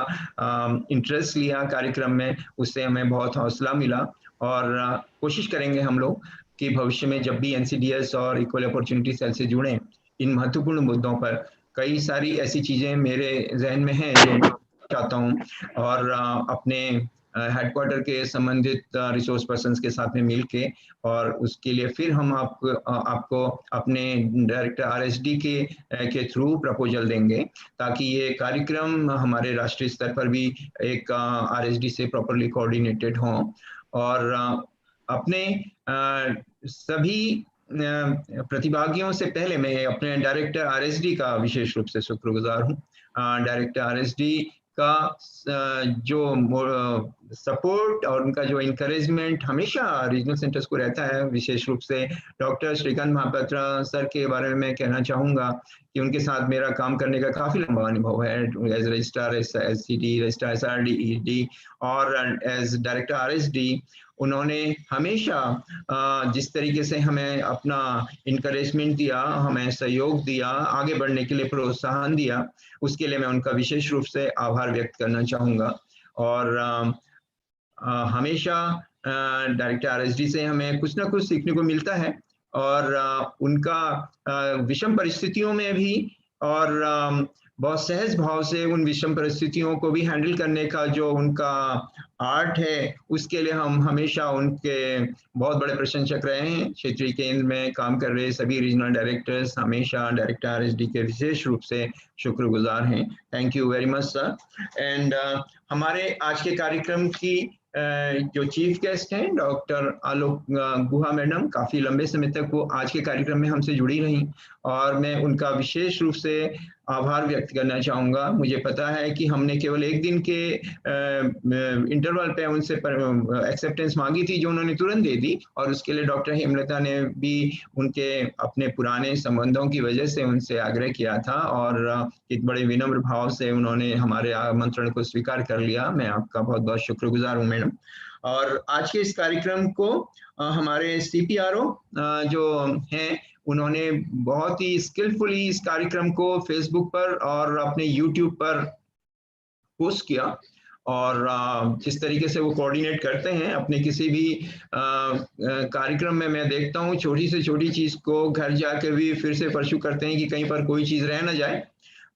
इंटरेस्ट लिया कार्यक्रम में, उससे हमें बहुत हौसला मिला। और कोशिश करेंगे हम लोग कि भविष्य में जब भी NCDS और इक्वल अपॉर्चुनिटी सेल से जुड़े, इन महत्वपूर्ण मुद्दों पर कई सारी ऐसी चीजें मेरे जहन में हैं जो मैं चाहता हूँ, और अपने हेडक्वार्टर के संबंधित रिसोर्स पर्सन्स के साथ में मिलके, और उसके लिए फिर हम आपको अपने डायरेक्टर RSD के थ्रू प्रपोजल देंगे, ताकि ये कार्यक्रम हमारे राष्ट्रीय स्तर पर भी एक RSD से प्रॉपरली कोऑर्डिनेटेड हो। और अपने सभी प्रतिभागियों से पहले मैं अपने डायरेक्टर RSD का विशेष रूप से शुक्रगुजार हूँ। डायरेक्टर RSD का जो सपोर्ट और उनका जो इनकरेजमेंट हमेशा रीजनल सेंटर्स को रहता है। विशेष रूप से डॉक्टर श्रीकांत महापात्रा सर के बारे में मैं कहना चाहूँगा कि उनके साथ मेरा काम करने का काफ़ी लंबा अनुभव है, as registrar SCD, registrar SRD और एज डायरेक्टर RSD। उन्होंने हमेशा जिस तरीके से हमें अपना इनकरेजमेंट दिया, हमें सहयोग दिया, आगे बढ़ने के लिए प्रोत्साहन दिया, उसके लिए मैं उनका विशेष रूप से आभार व्यक्त करना चाहूँगा। और हमेशा डायरेक्टर RSD से हमें कुछ ना कुछ सीखने को मिलता है, और उनका विषम परिस्थितियों में भी और बहुत सहज भाव से उन विषम परिस्थितियों को भी हैंडल करने का जो उनका आर्ट है, उसके लिए हम हमेशा उनके बहुत बड़े प्रशंसक रहे हैं। क्षेत्रीय केंद्र में काम कर रहे सभी रीजनल डायरेक्टर्स हमेशा डायरेक्टर RSD के विशेष रूप से शुक्रगुजार हैं। Thank you very much sir. And हमारे आज के कार्यक्रम की जो चीफ गेस्ट हैं डॉक्टर आलोक गुहा मैडम, काफ़ी लंबे समय तक वो आज के कार्यक्रम में हमसे जुड़ी रहीं, और मैं उनका विशेष रूप से आभार व्यक्त करना चाहूँगा। मुझे पता है कि हमने केवल एक दिन के इंटरवल पे उनसे एक्सेप्टेंस मांगी थी, जो उन्होंने तुरंत दे दी, और उसके लिए डॉक्टर हेमलता ने भी उनके अपने पुराने संबंधों की वजह से उनसे आग्रह किया था, और एक बड़े विनम्र भाव से उन्होंने हमारे आमंत्रण को स्वीकार कर लिया। मैं आपका बहुत बहुत शुक्रगुजार हूँ मैडम। और आज के इस कार्यक्रम को हमारे CPRO जो हैं, उन्होंने बहुत ही स्किलफुली इस कार्यक्रम को फेसबुक पर और अपने YouTube पर पोस्ट किया, और जिस तरीके से वो कोऑर्डिनेट करते हैं अपने किसी भी कार्यक्रम में, मैं देखता हूँ छोटी से छोटी चीज़ को घर जाकर भी फिर से परस्यू करते हैं कि कहीं पर कोई चीज़ रह ना जाए।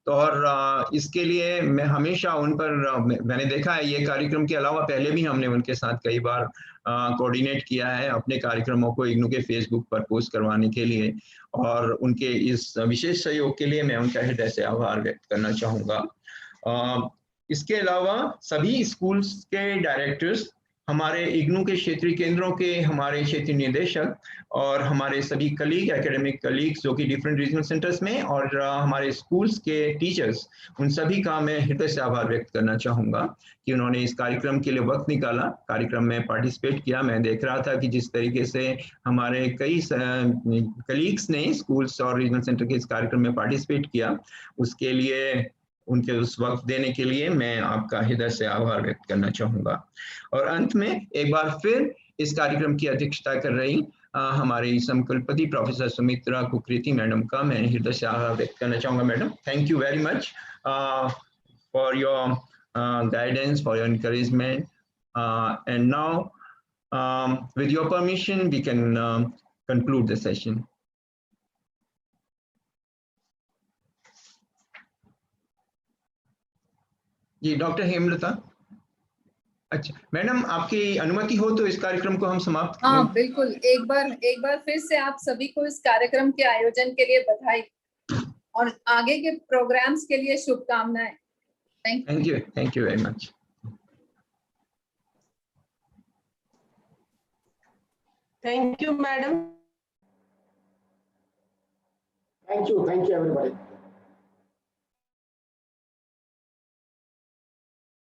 तो और इसके लिए मैं हमेशा उन पर मैंने देखा है, ये कार्यक्रम के अलावा पहले भी हमने उनके साथ कई बार कोऑर्डिनेट किया है अपने कार्यक्रमों को इग्नू के फेसबुक पर पोस्ट करवाने के लिए, और उनके इस विशेष सहयोग के लिए मैं उनका हृदय से आभार व्यक्त करना चाहूँगा। इसके अलावा सभी स्कूल्स के डायरेक्टर्स, हमारे इग्नू के क्षेत्रीय केंद्रों के हमारे क्षेत्रीय निदेशक, और हमारे सभी कलीग, एकेडमिक कलीग्स जो कि डिफरेंट रीजनल सेंटर्स में, और हमारे स्कूल्स के टीचर्स, उन सभी का मैं हृदय से आभार व्यक्त करना चाहूँगा कि उन्होंने इस कार्यक्रम के लिए वक्त निकाला, कार्यक्रम में पार्टिसिपेट किया। मैं देख रहा था कि जिस तरीके से हमारे कई कलीग्स ने स्कूल्स और रीजनल सेंटर के इस कार्यक्रम में पार्टिसिपेट किया, उसके लिए उनके उस वक्त देने के लिए मैं आपका हृदय से आभार व्यक्त करना चाहूँगा। और अंत में एक बार फिर इस कार्यक्रम की अध्यक्षता कर रही हमारे समकुलपति प्रोफेसर सुमित्रा कुकरेती मैडम का मैं हृदय से आभार व्यक्त करना चाहूँगा। Madam, thank you very much for your guidance, for your encouragement, and now with your permission we can conclude the session. जी डॉक्टर हेमलता। अच्छा मैडम, आपकी अनुमति हो तो इस कार्यक्रम को हम समाप्त करें। हाँ बिल्कुल, एक बार फिर से आप सभी को इस कार्यक्रम के आयोजन के लिए बधाई और आगे के प्रोग्राम्स के लिए शुभकामनाएं। Thank you very much. Thank you, madam. Thank you everybody.